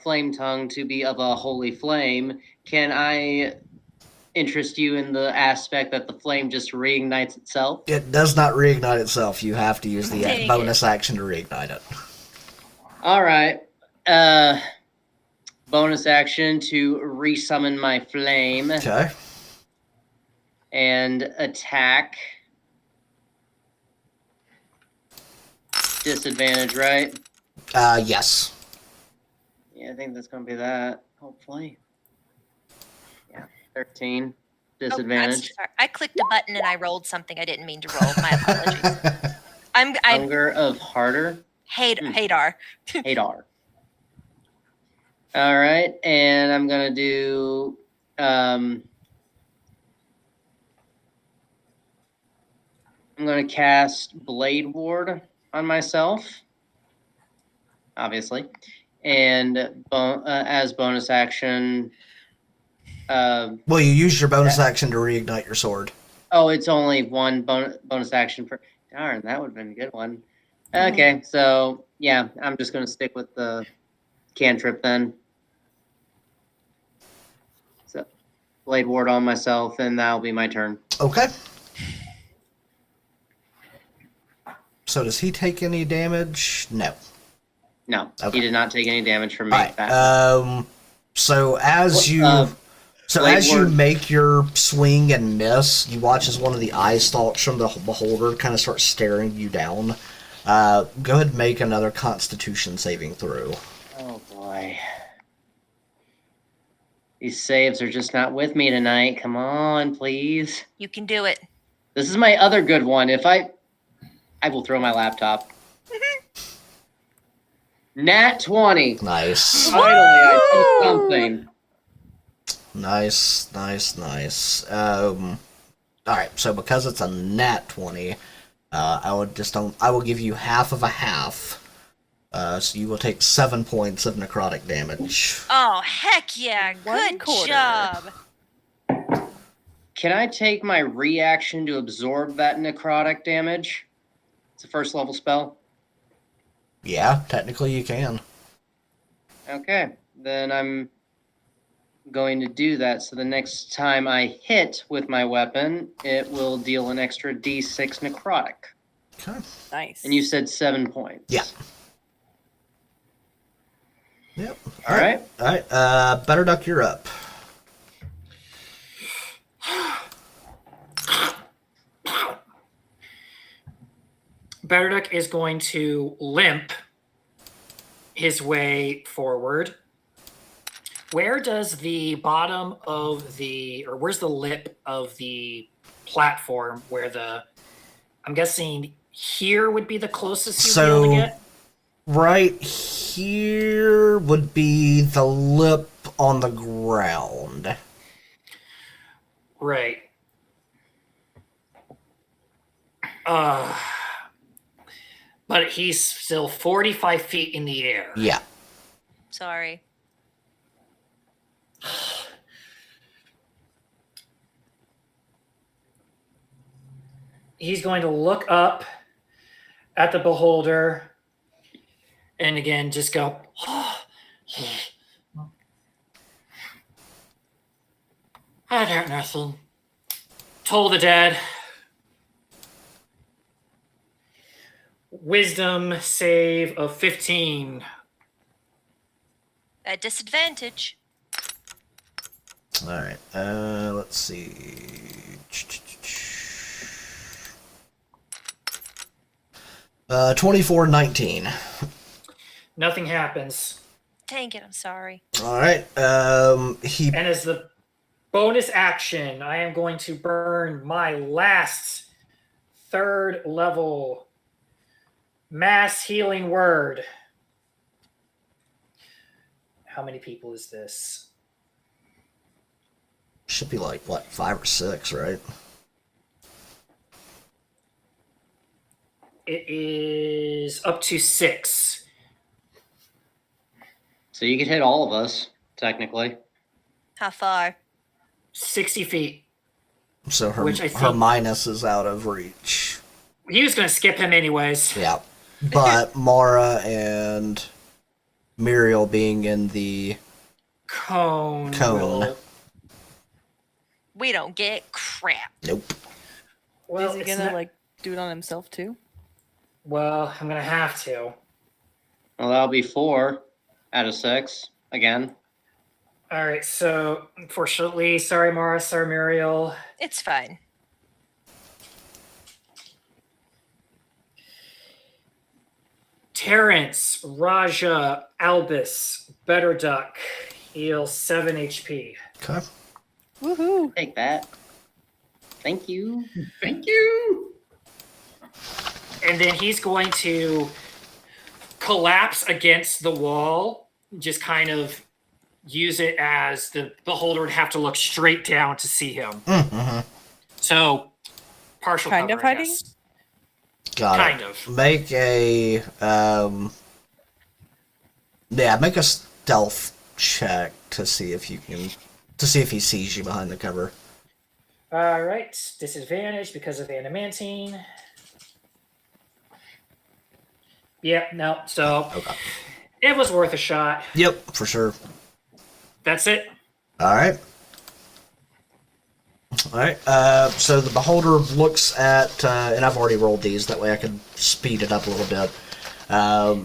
flame tongue to be of a holy flame, can I interest you in the aspect that the flame just reignites itself? It does not reignite itself. You have to use the Dang bonus action to reignite it. All right. Bonus action to resummon my flame Okay. and attack. Disadvantage, right? Yes. Yeah, I think that's going to be that, hopefully. Yeah, 13. Oh, I'm Disadvantage. sorry. I clicked a button and I rolled something I didn't mean to roll. My apologies. I'm Hunger of Harder. Hadar. Hadar. All right, and I'm going to do... I'm going to cast Blade Ward on myself, obviously. And as bonus action... Well, you use your bonus action to reignite your sword. Oh, it's only one bonus action for... Darn, that would have been a good one. Okay, so, yeah, I'm just going to stick with the cantrip then. So, Blade Ward on myself, and that'll be my turn. Okay. So does he take any damage? No. No, Okay. he did not take any damage from me. All right. So as you... So Blade as you Ward. make your swing and miss, you watch as one of the eye stalks from the beholder kind of starts staring you down. Go ahead and make another Constitution saving throw. Oh, boy. These saves are just not with me tonight. Come on, please. You can do it. This is my other good one. If I will throw my laptop. Nat 20. Nice. Finally, I did something. Nice. Alright, so because it's a nat 20, I will give you half of a half. So you will take 7 points of necrotic damage. Oh, heck yeah. One Good quarter. job. Can I take my reaction to absorb that necrotic damage? It's a first level spell. Yeah, technically you can. Okay, then I'm going to do that. So the next time I hit with my weapon, it will deal an extra d6 necrotic. Okay. Nice. And you said 7 points. Yeah. Yep. All right. Alright, Better Duck, you're up. Berduk is going to limp his way forward. Where does the bottom of where's the lip of the platform where I'm guessing here would be the closest you'd be able to get? Right here would be the lip on the ground. Right. But he's still 45 feet in the air. Yeah. Sorry. he's going to look up at the beholder and again just go, I got nothing. Toll the dead. Wisdom save of 15. At disadvantage. All right. Let's see. 24-19. Nothing happens. Dang it, I'm sorry. All right. He. And as the bonus action, I am going to burn my last 3rd level mass healing word. How many people is this? Should be like, what, 5 or 6, right? It is up to 6. So you could hit all of us, technically. How far? 60 feet. So her, Which I her think- minus is out of reach. He was going to skip him anyways. Yeah. But Mara and Muriel being in the Cone. Cone. will- We don't get crap. nope. Well, Is he it's gonna not- like do it on himself too? Well, I'm going to have to. Well, that'll be 4 out of 6 again. All right, so unfortunately, sorry, Mara, sorry, Muriel. It's fine. Terrence, Raja, Albus, Better Duck, heal 7 HP. Okay. Woohoo! Take that. Thank you. Thank you. And then he's going to collapse against the wall, just kind of use it as the beholder would have to look straight down to see him. Mm-hmm. So, partial Kind cover, of I hiding? guess. Got Kind it. of. Make a make a stealth check to see if he sees you behind the cover. All right, disadvantage because of adamantine. Yep, no, so Okay. it was worth a shot. Yep, for sure. That's it. All right. All right. So the beholder looks at, and I've already rolled these. That way I can speed it up a little bit.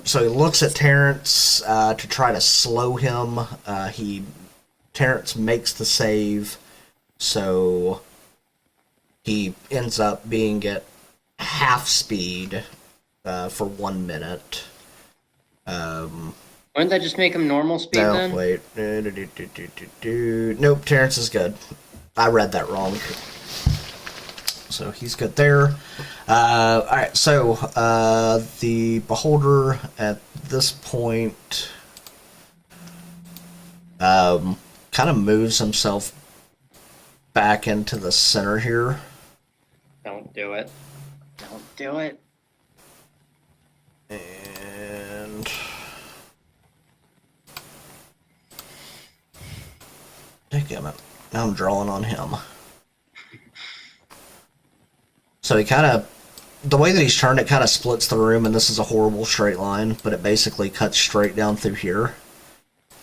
So he looks at Terrence to try to slow him. Terrence makes the save, so he ends up being at half speed for 1 minute. Wouldn't that just make him normal speed No, then? wait. Nope, Terrence is good. I read that wrong. So he's good there. Alright, so the beholder at this point kind of moves himself back into the center here. Don't do it. Don't do it. And damn it. Now I'm drawing on him. So he kind of, the way that he's turned it kind of splits the room, and this is a horrible straight line, but it basically cuts straight down through here.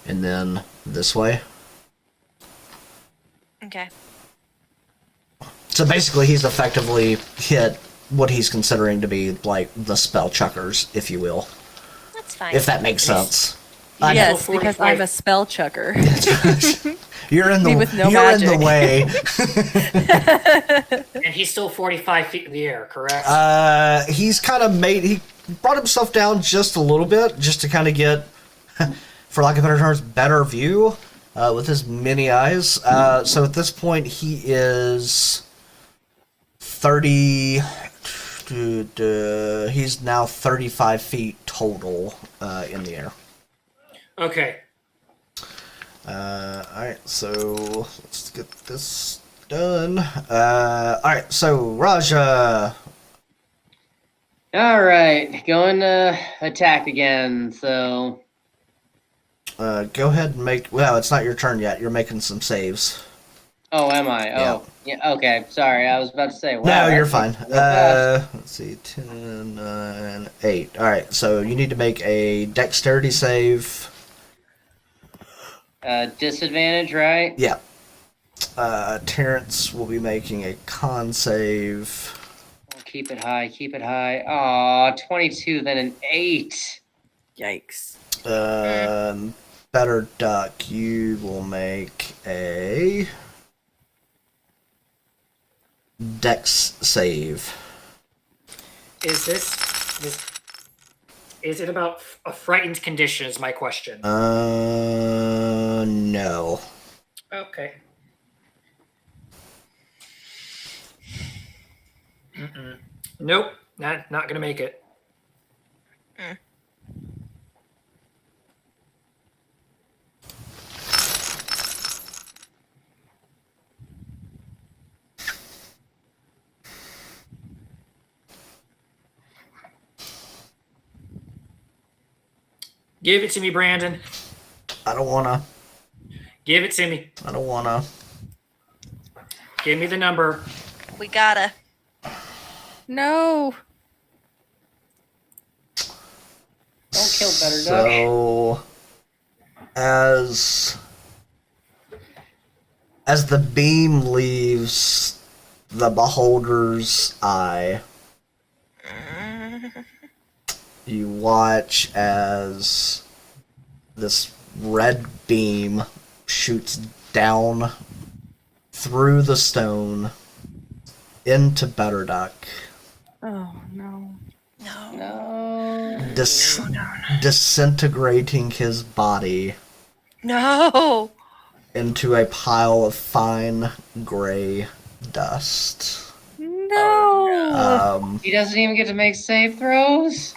And then this way. Okay. So basically he's effectively hit what he's considering to be like the spell chuckers, if you will. That's fine. If that makes sense. I know. Yes, because 45. I'm a spell chucker. You're in the Me with no you're in the magic. way. And he's still 45 feet in the air, correct? He's kind of he brought himself down just a little bit, just to kind of get, for lack of better terms, better view with his many eyes. So at this point, he is 30. He's now 35 feet total in the air. Okay. Alright, so let's get this done. Alright, so Raja. Alright, going to attack again, so... Go ahead and make. Well, it's not your turn yet. You're making some saves. Oh, am I? Yeah. Oh, yeah. Okay, sorry. I was about to say. Wow, No, that you're takes fine. real fast. Let's see, 10, 9, 8. All right, so you need to make a dexterity save. Disadvantage, right? Yeah. Terrence will be making a con save. Oh, keep it high. Keep it high. Aw, 22, then an 8. Yikes. Better Duck, you will make a dex save. Is is it about a frightened condition? Is my question. No. Okay. Mm-mm. Nope, not gonna make it. Give it to me, Brandon. I don't wanna. Give it to me. I don't wanna. Give me the number. We gotta. No. Don't kill Better Duck. So, as the beam leaves the beholder's eye, you watch as this red beam shoots down through the stone into Better Duck, Oh no. No. No. disintegrating his body No. into a pile of fine gray dust. No. He doesn't even get to make save throws?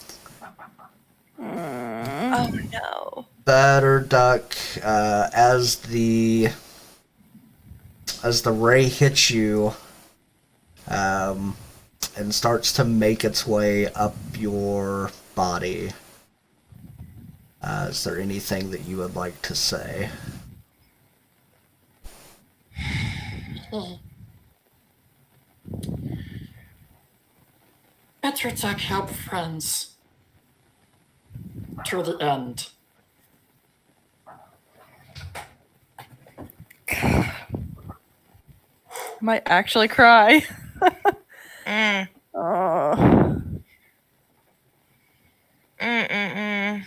Oh no. Better Duck, as the ray hits you, and starts to make its way up your body. Is there anything that you would like to say? Better Tech help friends to the end. Might actually cry. Mm. Oh. Mm-mm-mm.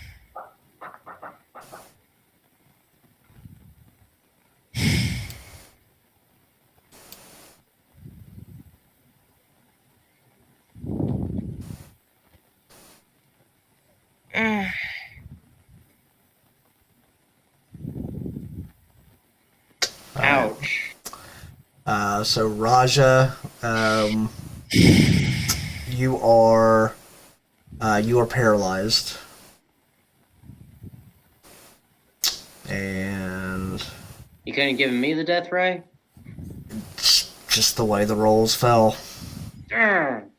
Mm. Ouch. So Raja, you are paralyzed, and You couldn't give me the death ray? it's just the way the rolls fell. Darn.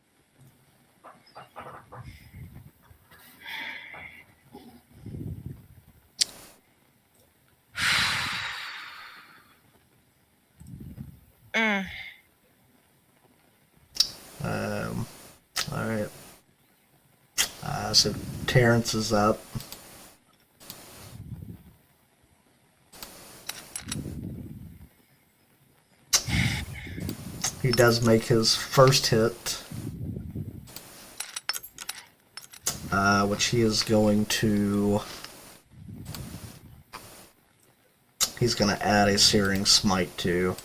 Mm. All right. So Terrence is up. He does make his first hit, which he is going to. He's going to add a Searing Smite to.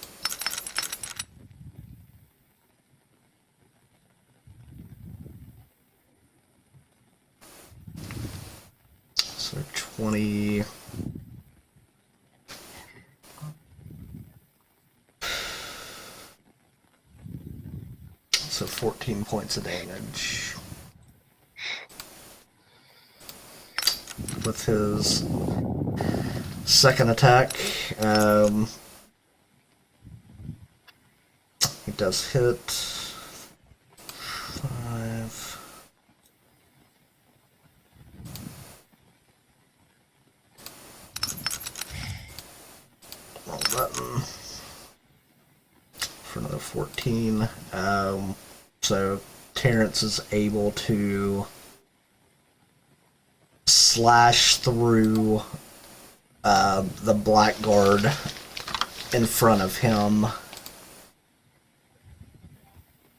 So 20. So 14 points of damage. With his second attack, he does hit. 5. Wrong button. for another 14. So Terrence is able to slash through the blackguard in front of him,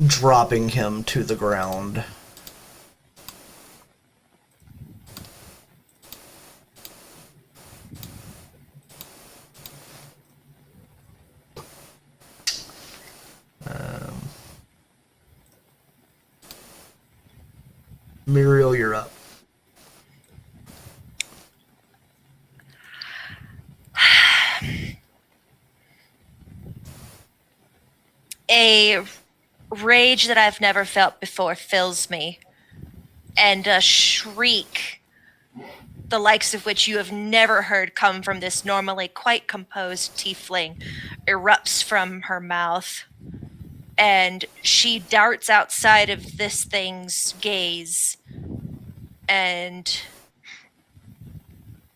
dropping him to the ground. Muriel, you're up. A rage that I've never felt before fills me, and a shriek, the likes of which you have never heard come from this normally quite composed tiefling, erupts from her mouth, and she darts outside of this thing's gaze and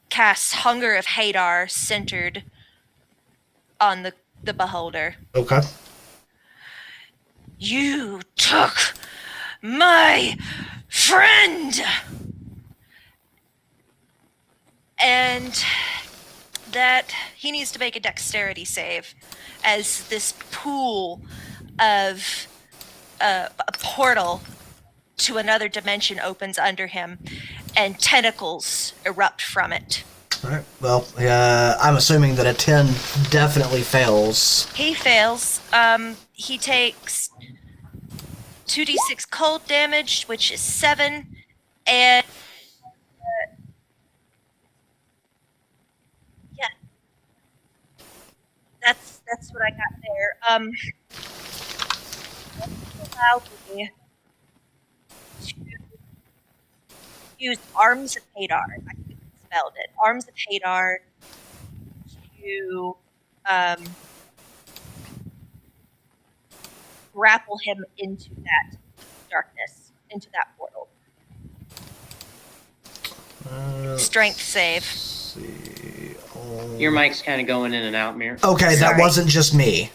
casts Hunger of Hadar centered on the beholder. Okay. You took my friend! And that he needs to make a dexterity save as this pool of a portal to another dimension opens under him and tentacles erupt from it. Alright, well, I'm assuming that a 10 definitely fails. He fails. He takes 2d6 cold damage, which is 7, and yeah, that's what I got there. Allow me to use Arms of Hadar. I think I spelled it. Arms of Hadar to grapple him into that darkness, into that portal. Strength save. Let's see. Your mic's kind of going in and out, Mir. Okay, that Sorry. wasn't just me.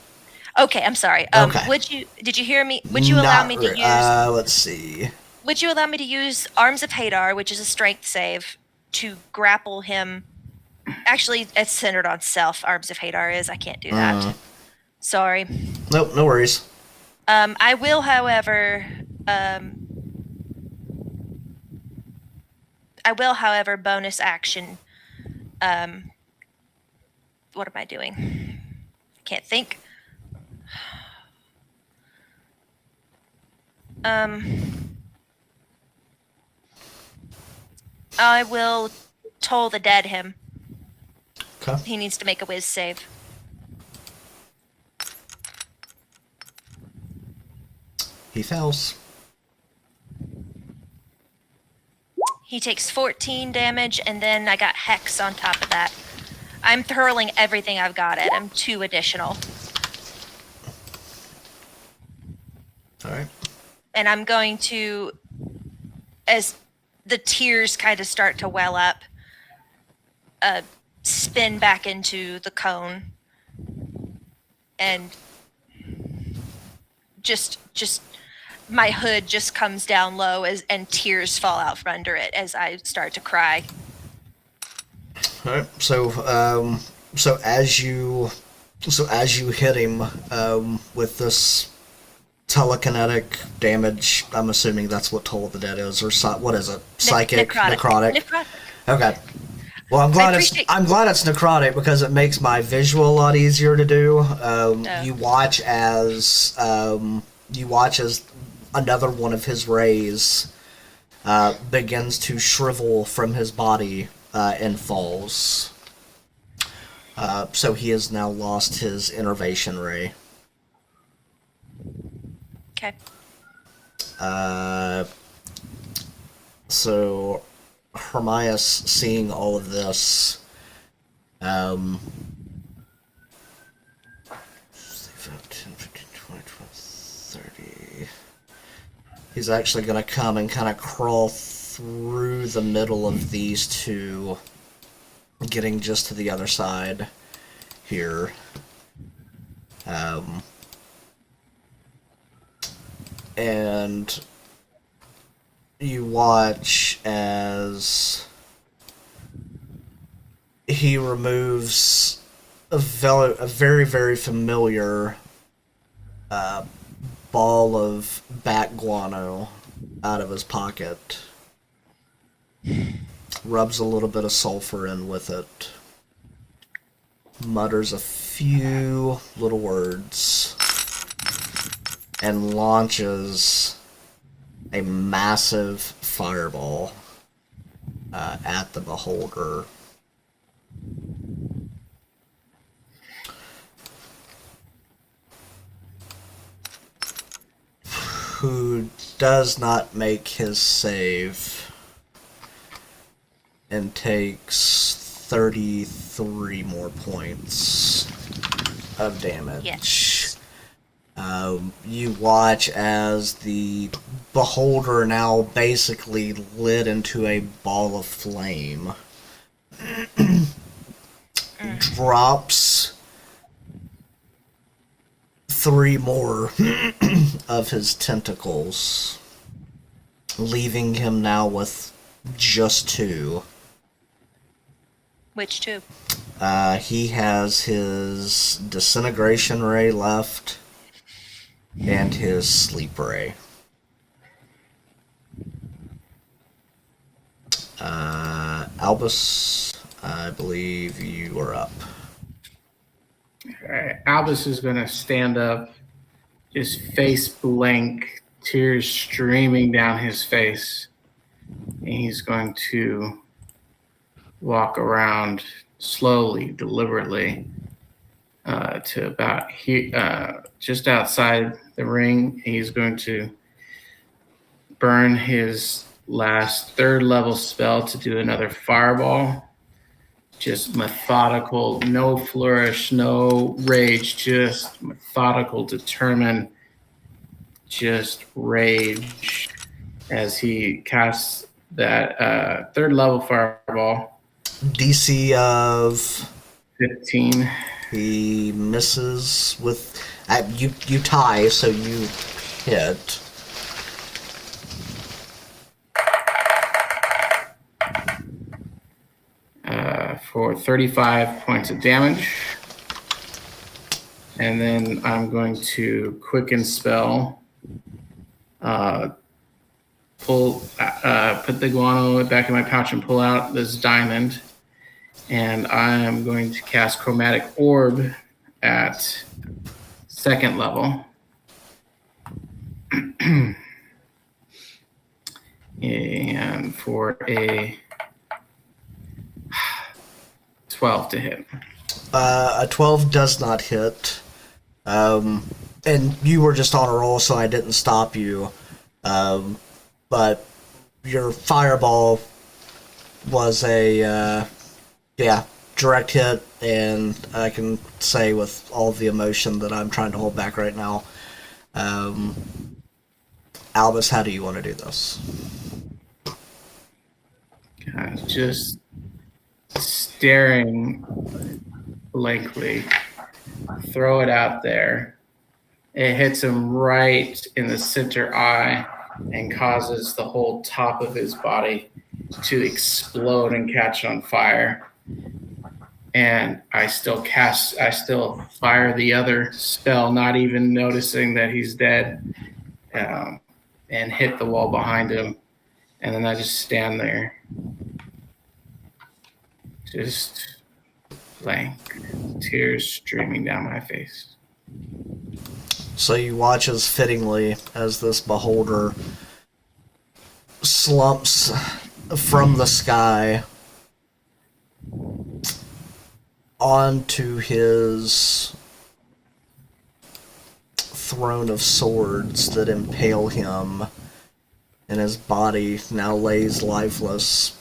Okay, I'm sorry. Okay. Did you hear me? Would you allow me to use? Let's see. Would you allow me to use Arms of Hadar, which is a strength save, to grapple him? Actually, it's centered on self. Arms of Hadar is. I can't do that. Sorry. Nope, no worries. I will, however, bonus action. What am I doing? I can't think. I will toll the dead him. Okay. He needs to make a whiz save. He fails. He takes 14 damage, and then I got Hex on top of that. I'm hurling everything I've got at him, 2 additional. Alright. And I'm going to, as the tears kind of start to well up, spin back into the cone. And just my hood just comes down low and tears fall out from under it as I start to cry. Alright, so as you hit him with this telekinetic damage, I'm assuming that's what Toll of the Dead is, or what is it? Psychic, necrotic. Okay. Well, I'm glad it's necrotic because it makes my visual a lot easier to do. You watch as another one of his rays begins to shrivel from his body and falls. So he has now lost his innervation ray. Okay. So Hermias, seeing all of this, 15, 15, 20, 30. He's actually going to come and kind of crawl through the middle of these two, getting just to the other side here. and you watch as he removes a very, very familiar ball of bat guano out of his pocket, rubs a little bit of sulfur in with it, mutters a few little words, and launches a massive fireball at the beholder. Who does not make his save and takes 33 more points of damage. Yes. You watch as the beholder, now basically lit into a ball of flame, drops 3 more of his tentacles, leaving him now with just 2. Which two? He has his disintegration ray left and his sleep ray. Albus, I believe you are up. All right. Albus is going to stand up, just face blank, tears streaming down his face. And he's going to walk around slowly, deliberately, to about here, just outside the ring. He's going to burn his last 3rd level spell to do another fireball. Just methodical, no flourish, no rage, just methodical, determined, just rage as he casts that 3rd level fireball. DC of 15. He misses with you tie, so you hit. For 35 points of damage. And then I'm going to quicken spell, put the guano back in my pouch and pull out this diamond. And I am going to cast Chromatic Orb at 2nd level. And for a 12 to hit. A 12 does not hit. And you were just on a roll, so I didn't stop you. But your fireball was a, direct hit, and I can say with all the emotion that I'm trying to hold back right now. Albus, how do you want to do this? Just staring blankly, throw it out there. It hits him right in the center eye and causes the whole top of his body to explode and catch on fire. And I still fire the other spell, not even noticing that he's dead, and hit the wall behind him. And then I just stand there, just blank, tears streaming down my face. So you watch as fittingly as this beholder slumps from the sky onto his throne of swords that impale him, and his body now lays lifeless.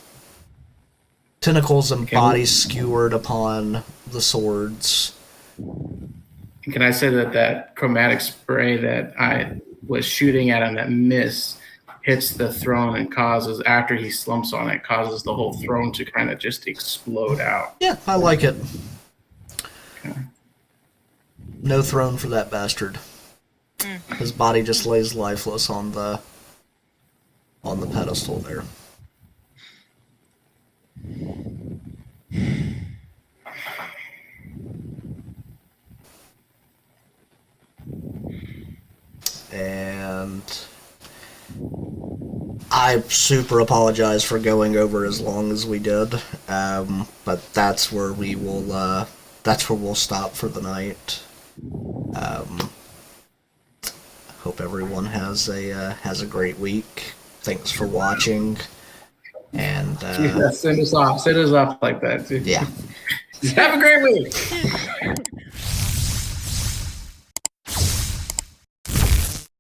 Tentacles and body skewered upon the swords. Can I say that chromatic spray that I was shooting at him that missed hits the throne and causes, after he slumps on it, causes the whole throne to kind of just explode out? Yeah, I like it. Okay. No throne for that bastard. His body just lays lifeless on the pedestal there. And I super apologize for going over as long as we did, but that's where we will. That's where we'll stop for the night. Hope everyone has a great week. Thanks for watching, and Send us off like that, too. yeah. Have a great week.